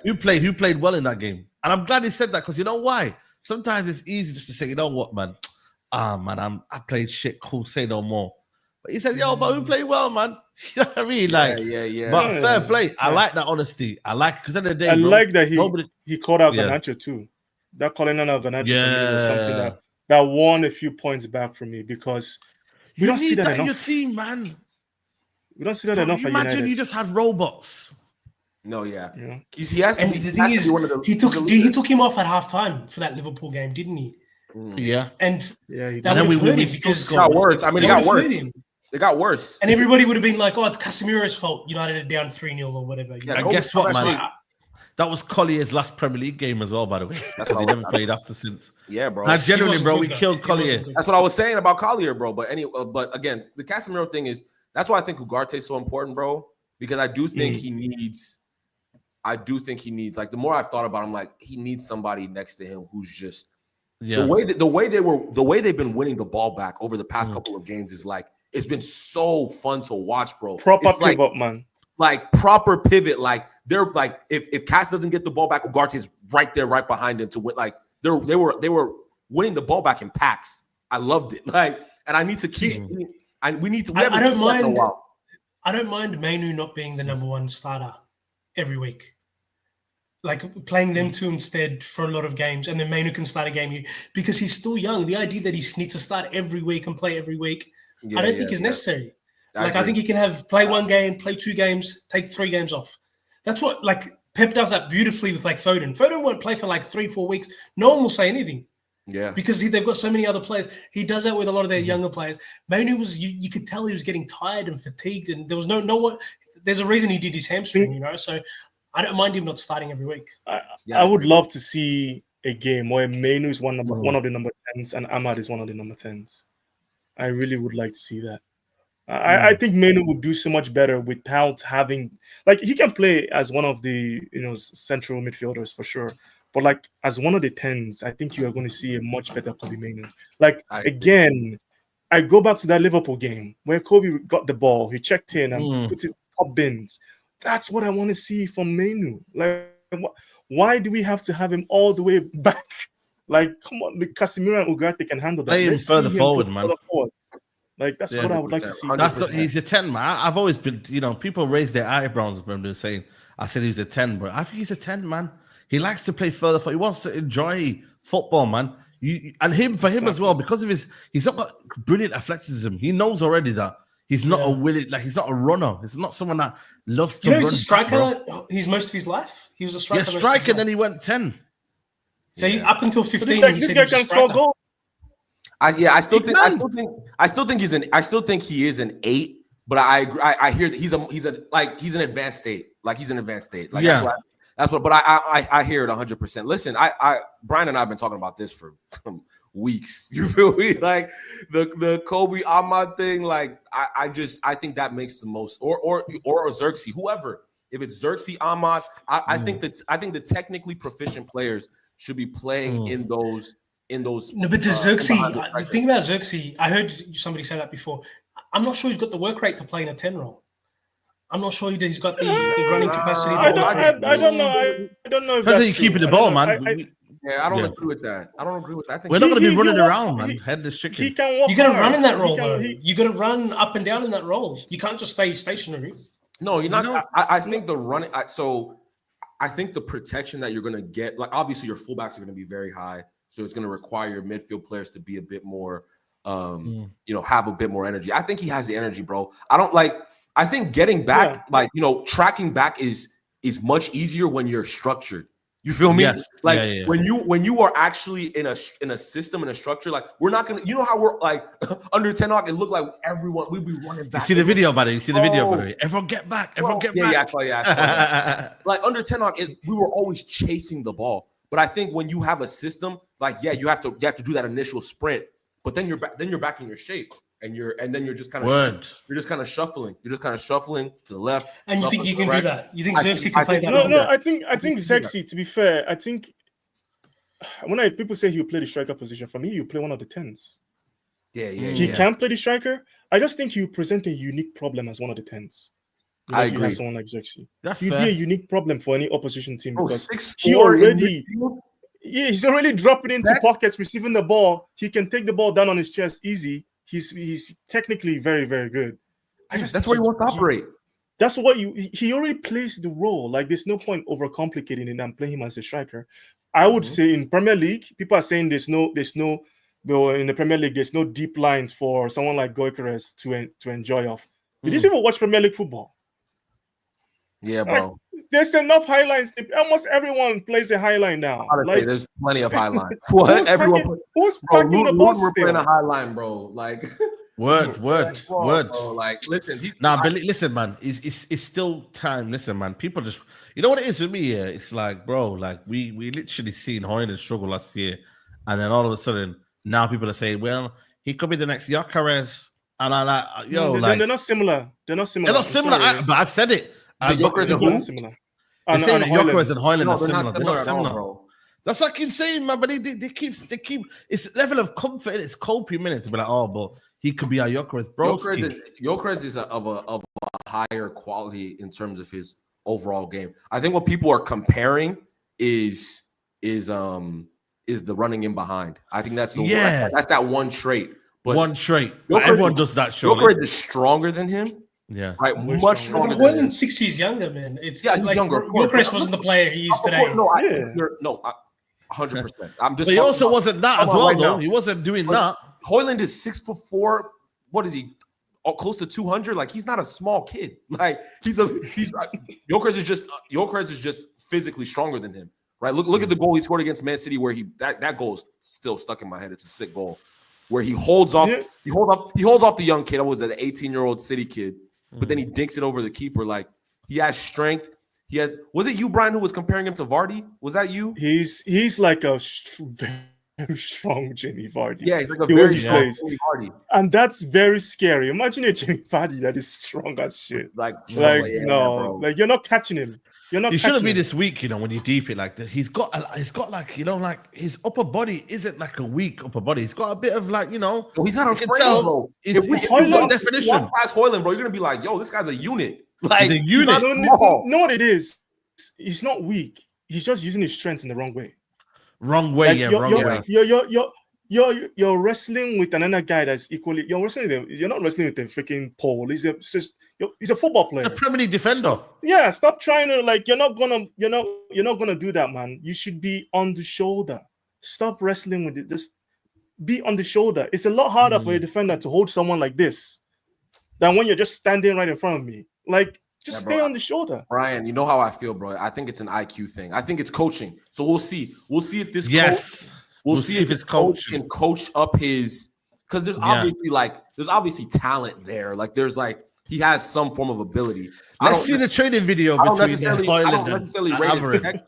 who played well in that game? And I'm glad he said that, because you know why? Sometimes it's easy just to say, you know what, man? I played shit, cool, say no more. But he said, but who played well, man? You know what I mean? Like, yeah. But fair play. I like that honesty. I like, because at the end of the day, like that he called out Garnacho too. That calling out Garnacho for me was something that won a few points back from me, because we don't see that enough. In your team, man. We don't see that enough. Imagine you just had robots. No, he has to. And the thing is, he took him off at halftime for that Liverpool game, didn't he? Yeah, and that would hurt him because it got worse. I mean, it got worse. It got worse. And everybody would have been like, it's Casemiro's fault. United are down 3-0 or whatever. Yeah, and guess what, man? That was Collier's last Premier League game as well, by the way. Because he never played after since. Yeah, bro. Now, genuinely, bro, we killed Collier. That's what I was saying about Collier, bro. But anyway, but again, the Casemiro thing is, that's why I think Ugarte is so important, bro. Because I do think he needs, like, the more I've thought about him, like, he needs somebody next to him who's just, the way they've been winning the ball back over the past couple of games is like, it's been so fun to watch, bro. Proper pivot, man. Like proper pivot. Like they're like, if Cass doesn't get the ball back, Ugarte's right there, right behind him to win. Like they were winning the ball back in packs. I loved it. Like, and I need to keep seeing. We need to. I don't mind. I don't mind Mainoo not being the number one starter every week. Like playing them two instead for a lot of games, and then Mainoo can start a game because he's still young. The idea that he needs to start every week and play every week, I don't think is necessary. I think he can play one game, play 2 games, take 3 games off. That's what Pep does that beautifully with Foden. Foden won't play for 3-4 weeks. No one will say anything. Yeah, because they've got so many other players. He does that with a lot of their younger players. Mainoo was you could tell he was getting tired and fatigued, and there was no one. There's a reason he did his hamstring, So I don't mind him not starting every week. I would love to see a game where Mainoo is one of the number 10s and Ahmad is one of the number 10s. I really would like to see that. I think Mainoo would do so much better without having he can play as one of the central midfielders for sure, but as one of the 10s, I think you are going to see a much better Kobe Mainoo. Again, I go back to that Liverpool game where Kobe got the ball, he checked in and put it top bins. That's what I want to see from Mainoo. Why do we have to have him all the way back? Come on, the Casemiro and Ugarte can handle that. Play him further forward, man. That's what I would like to see. He's a 10, man. I've always been, people raise their eyebrows when they're saying, I said he was a 10, but I think he's a 10, man. He likes to play further forward. He wants to enjoy football, man. For him as well, because of he's not got brilliant athleticism. He knows already that he's not he's not a runner. He's not someone that loves to run. He's a striker. He's most of his life. He was a striker. Yeah, striker, then he went 10. So up until 15, so this guy can score goals. I still think he is an 8. But I hear that he's an advanced state. Like he's an advanced state. Like that's what. But I hear it 100%. Listen, Brian and I have been talking about this for weeks. You feel me? Like the Kobe Ahmad thing. Like I think that makes the most. Or Zirkzee, whoever. If it's Zirkzee, Ahmad, I think the technically proficient players should be playing in those. No, but the Zirkzee. The thing about Zirkzee, I heard somebody say that before. I'm not sure he's got the work rate to play in a 10 role. I'm not sure he's got the running capacity. I don't know. I don't know. If that's how you keeping the ball, man. I don't agree with that. I don't agree with that. We're not going to be running around, man. Head the chicken. He can walk. You got to run in that role, though. You got to run up and down in that role. You can't just stay stationary. No, you're not. I think the running. I think the protection that you're going to get, like obviously your fullbacks are going to be very high, so it's going to require your midfield players to be a bit more. Have a bit more energy. I think he has the energy, bro. I think getting back, tracking back is much easier when you're structured. You feel me? Yes. When you are actually in a system and a structure, like we're not gonna, how we're like under Ten Hag, it looked like everyone we'd be running back. You see the video, buddy. Everyone get back. Everyone get back. Yeah. Like under Ten Hag, we were always chasing the ball. But I think when you have a system, you have to do that initial sprint. But then you're back in your shape, and then you're just kind of shuffling. You're just kind of shuffling to the left. And you think you can do that? You think Zirkzee can play that? No. I think Zirkzee. To be fair, I think when people say he'll play the striker position, for me, you play one of the 10s. Yeah. He can play the striker. I just think he'll present a unique problem as one of the 10s. I agree. You have someone like Zirkzee. He'd be a unique problem for any opposition team because 6'4" he's already dropping into pockets, receiving the ball. He can take the ball down on his chest easy. He's technically very, very good. That's where he wants to operate. That's what he already plays the role. Like there's no point overcomplicating it and playing him as a striker. I would say in Premier League, people are saying there's no in the Premier League, there's no deep lines for someone like Enquiries to enjoy off. Did these people watch Premier League football? Yeah, bro. There's enough highlights. Almost everyone plays a highline now. There's plenty of highlights. Who's packing the bus? We're playing a highline, bro. Like word. Bro. Like listen, listen, man. It's still time. Listen, man. People just, you know what it is with me. Yeah, it's like, bro. Like we literally seen Hojlund struggle last year, and then all of a sudden now people are saying, well, he could be the next Gyökeres, and I like, they're not similar. They're not similar. But I've said it. Gyökeres are similar. They're saying that Gyökeres and Hojlund are similar. They're not similar, bro. That's like insane, man. But they keep. It's a level of comfort. It's Kobe minute to be like, but he could be a Gyökeres, bro. Gyökeres is of a higher quality in terms of his overall game. I think what people are comparing is the running in behind. I think that's that's that one trait. But one trait. Everyone does that. Gyökeres is stronger than him. Yeah, right. Much stronger. Hojlund's 6 years younger, man. It's he's younger. Gyökeres wasn't the player he is today. 100%. I'm just. But he also wasn't that as well, though. He wasn't doing that. Hojlund is 6'4". What is he? Close to 200. Like he's not a small kid. Like Gyökeres is just physically stronger than him. Right. Look at the goal he scored against Man City, where that goal is still stuck in my head. It's a sick goal, where he holds off. Yeah. He holds off the young kid. I was an 18-year-old City kid. But then he dinks it over the keeper. Like he has strength. Was it you, Brian, who was comparing him to Vardy? Was that you? He's like a very strong Jamie Vardy. Yeah, he's like a very strong Jamie Vardy. And that's very scary. Imagine a Jamie Vardy that is strong as shit. Like you're not catching him. He shouldn't be this weak, when you deep it like that. He's got like, like his upper body isn't like a weak upper body. He's got a bit of like, he's got a frame, bro. He's got definition. If you walk past Hojlund, bro, you're gonna be like, yo, this guy's a unit. Like he's a unit. Know what it is? He's not weak. He's just using his strength in the wrong way. Wrong way. You're wrestling with another guy that's equally. You're not wrestling with a freaking pole. He's a football player. A Premier League defender. Stop trying to You're not gonna do that, man. You should be on the shoulder. Stop wrestling with it. Just be on the shoulder. It's a lot harder for a defender to hold someone like this than when you're just standing right in front of me. Like Just stay on the shoulder. Brian, you know how I feel, bro. I think it's an IQ thing. I think it's coaching. So we'll see. We'll see if this Yes. We'll see if his coach can coach up his, because there's obviously talent there. Like he has some form of ability. Let's see the training video between Hojlund and Amorim.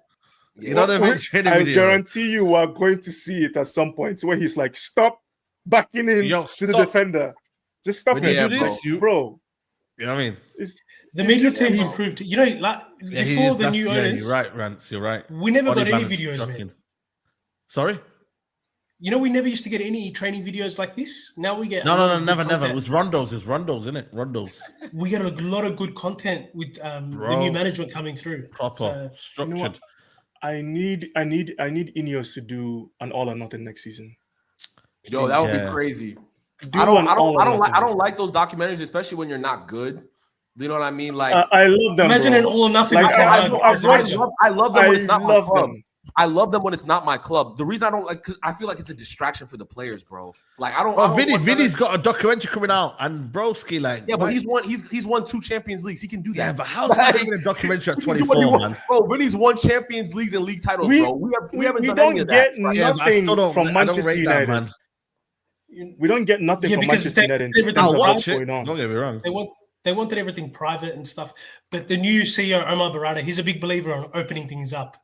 You know what I mean? I guarantee you are going to see it at some point where he's like, stop backing in to the defender. Just stop it, bro. You know what I mean? The media team improved. You know, like before the new owners. You're right, Rance. You're right. We never got any videos, man. Sorry? You know, we never used to get any training videos like this. Now we get no, never. It was rondos. Isn't it? Rondos. We get a lot of good content with the new management coming through. Proper, structured. You know, I need Ineos to do an all or nothing next season. Yo, that would be crazy. I don't like those documentaries, especially when you're not good. You know what I mean? Like I love them. Imagine an all or nothing. Like, I love them when it's not my club. I love them when it's not my club. The reason I don't like, because I feel like it's a distraction for the players, bro. Like I don't. Vinny's got a documentary coming out, and broski, like, yeah, but he's won 2 Champions Leagues. He can do that. Yeah, but how's he making a documentary at 24, man? Bro, Vinny's won Champions Leagues and league titles, bro. We haven't done any of that. Nothing from Manchester United, man. We don't get nothing from Manchester United. I'll watch it. Don't get me wrong. They wanted everything private and stuff. But the new CEO, Omar Barada, he's a big believer on opening things up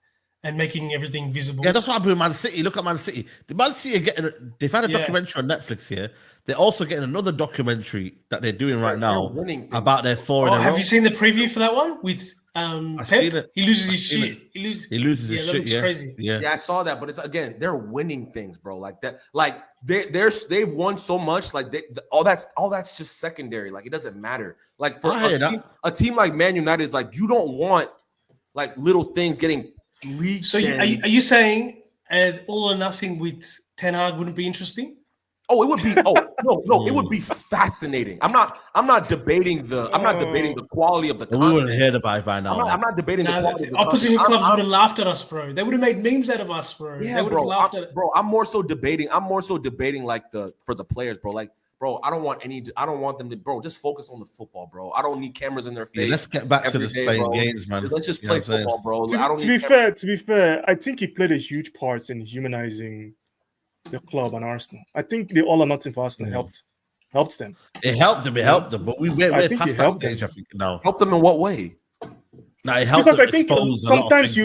and making everything visible. Yeah, that's what happened with Man City. Look at Man City. The Man City they've had a documentary on Netflix here. They're also getting another documentary that they're doing right now about their 4 in a row. Have you seen the preview for that one with Pep? He loses his shit. He loses his shit. Yeah, crazy. Yeah, I saw that, but it's again, they're winning things, bro. Like that, like they've won so much. Like all that's just secondary. Like it doesn't matter. Like for a team like Man United is like, you don't want like little things getting leaked. So are you saying all or nothing with Ten Hag wouldn't be interesting? Oh, it would be. Oh no, it would be fascinating. I'm not debating the quality of the content. We wouldn't hear the by now. I'm not debating the quality. The opposition clubs would have laughed at us, bro. They would have made memes out of us, bro. Yeah, they would have laughed at it. Bro, I'm more so debating like for the players, bro. Like, bro, I don't want them to, bro. Just focus on the football, bro. I don't need cameras in their face. Yeah, let's get back to this playing games, man. Let's just play football, bro. To be fair, I think he played a huge part in humanizing the club and Arsenal. I think the all or nothing for Arsenal helped them. It helped them, but we're past that stage. I think now. Help them in what way? No, it helped because I think sometimes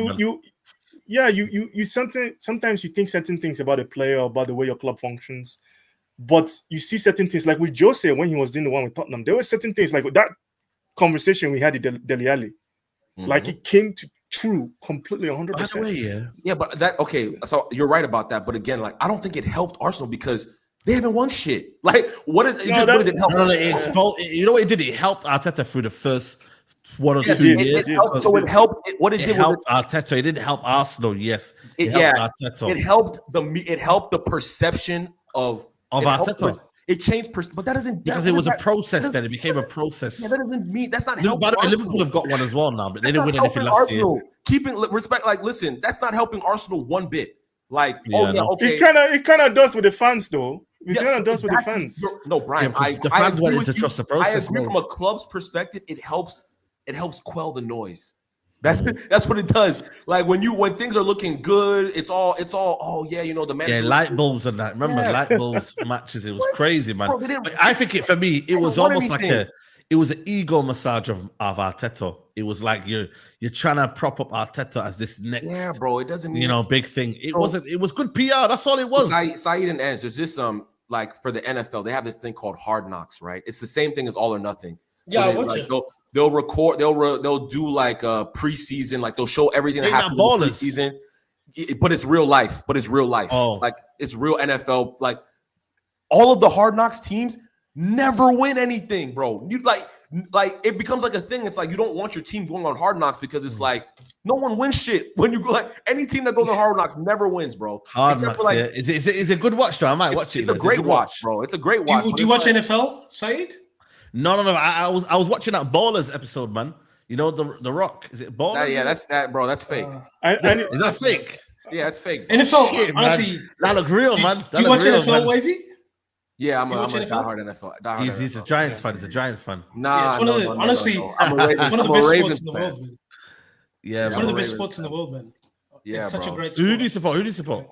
sometimes you think certain things about a player or about the way your club functions, but you see certain things like with Jose when he was doing the one with Tottenham. There were certain things like with that conversation we had with Dele Alli, like it came to true completely 100%. Yeah, but that so you're right about that. But again, like I don't think it helped Arsenal because they haven't won shit. Like what does it help? You know what it did? It helped Arteta through the first 1 or 2 years. It helped Arteta. It didn't help Arsenal. Yes, it helped Arteta. It helped the perception of Arteta. It changed, but that doesn't because it was a process. Then it became a process. Yeah, that doesn't mean that's not helping. Liverpool have got one as well now, but they didn't win anything last year. Keeping respect, like listen, that's not helping Arsenal one bit. Like, it kind of does with the fans, though. It kind of does with the fans. No, Brian, the fans went into trust the process. I agree from a club's perspective. It helps quell the noise. That's what it does. Like when things are looking good, it's all the man. Yeah, light bulbs and that. Remember light bulbs matches? It was crazy, man. Bro, I think for me, it was almost like it was an ego massage of Arteta. It was like you're trying to prop up Arteta as this next. Yeah, bro. It doesn't mean big thing. It wasn't. It was good PR. That's all it was. Saeed and Ans, there's this like for the NFL, they have this thing called Hard Knocks, right? It's the same thing as All or Nothing. Yeah, they'll record. They'll do like a preseason. Like they'll show everything that happened in the preseason. But it's real life. Oh. Like it's real NFL. Like all of the Hard Knocks teams never win anything, bro. You like it becomes like a thing. It's like you don't want your team going on Hard Knocks because it's like no one wins shit when you go. Like any team that goes on Hard Knocks never wins, bro. Hard Knocks, yeah. Is it a good watch though? I might watch it. It's a great watch, bro. It's a great watch. Do you watch NFL, Saeed? No. I was watching that Ballers episode, man. You know the Rock. Is it Ballers? Yeah, that's that, bro. That's fake. Is that fake? Yeah, it's fake. NFL, honestly, that look real, man. Do you watch NFL, Wavy? Yeah, I'm You a watch NFL? diehard NFL. Diehard He's a Giants fan. He's a Giants fan. Nah, it's one of the honestly. I'm a Ravens, It's one of the I'm a best Ravens sports in the fan. world, man. Yeah, It's man. one of the best sports in the world, man. Yeah, it's such bro. a great Who sport. do you support? Who do you support?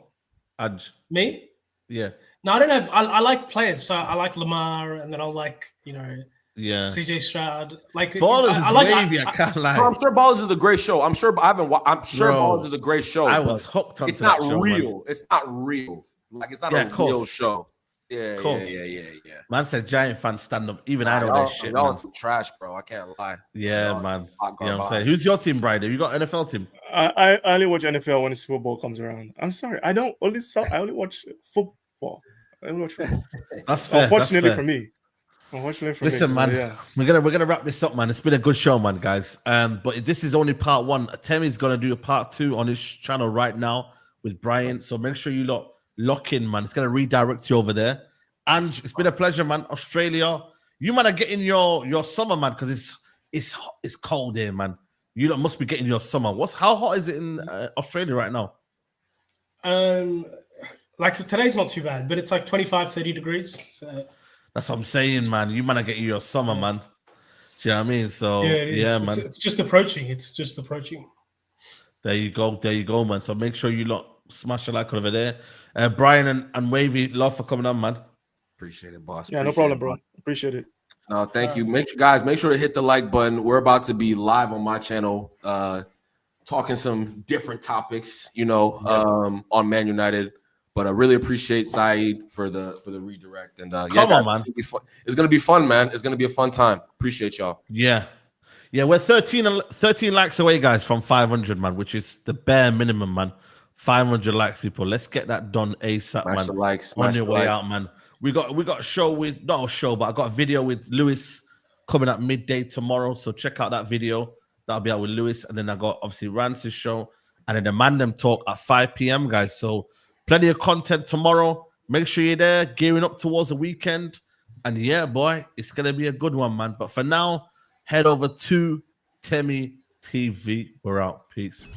Adj. Me? Yeah. No, I don't have. I like players. So I like Lamar, and then I'll like Yeah. CJ Stroud. Like Ballers I is like. wavy. I can't lie. Bro, I'm sure Ballers is a great show. I'm sure Bro, Ballers is a great show. I but was hooked on it's that not show, real. man. It's not real. Like it's not Yeah, a of course. real show. Yeah, Course. yeah. Man said Giant fans stand up. Even I know that shit, Y'all man. some trash, bro. I can't lie. Yeah, Y'all man. hot You know what I'm garbage. saying? Who's your team, Brian? Have you got an NFL team? I only watch NFL when the Super Bowl comes around. I'm sorry, I only watch football. I only watch football. That's fair. Unfortunately That's fair. for me. Unfortunately for Listen, me. man, Yeah. we're gonna wrap this up, man. It's been a good show, man, guys. But this is only part one. Temi's gonna do a part two on his channel right now with Brian. So make sure you lock in, man. It's gonna redirect you over there. And it's been a pleasure, man. Australia, you man are getting your summer, man, because it's cold here, man. You lot must be getting your summer. How hot is it in Australia right now? Like today's not too bad, but it's like 25, 30 degrees. So. That's what I'm saying, man. You man are getting your summer, man. Do you know what I mean? So yeah, man. It's just approaching. It's just approaching. There you go, man. So make sure you smash a like over there. Brian and Wavy, love for coming on, man. Appreciate it, boss. Yeah, no problem, bro. Appreciate it. No, thank you. Make sure to hit the like button. We're about to be live on my channel, talking some different topics, on Man United. But I really appreciate Saeed for the redirect. And Come on, man. It's gonna be fun, man. It's gonna be a fun time. Appreciate y'all. Yeah, we're 13 likes away, guys, from 500, man, which is the bare minimum, man. 500 likes, people. Let's get that done ASAP, Smash man. the likes. On your way out, man. We got a show with not a show, but I got a video with Lewis coming up midday tomorrow. So check out that video. That'll be out with Lewis, and then I got obviously Rance's show, and then the Man Them Talk at 5 p.m. guys. So plenty of content tomorrow. Make sure you're there, gearing up towards the weekend, and yeah, boy, it's gonna be a good one, man. But for now, head over to Temi TV. We're out. Peace.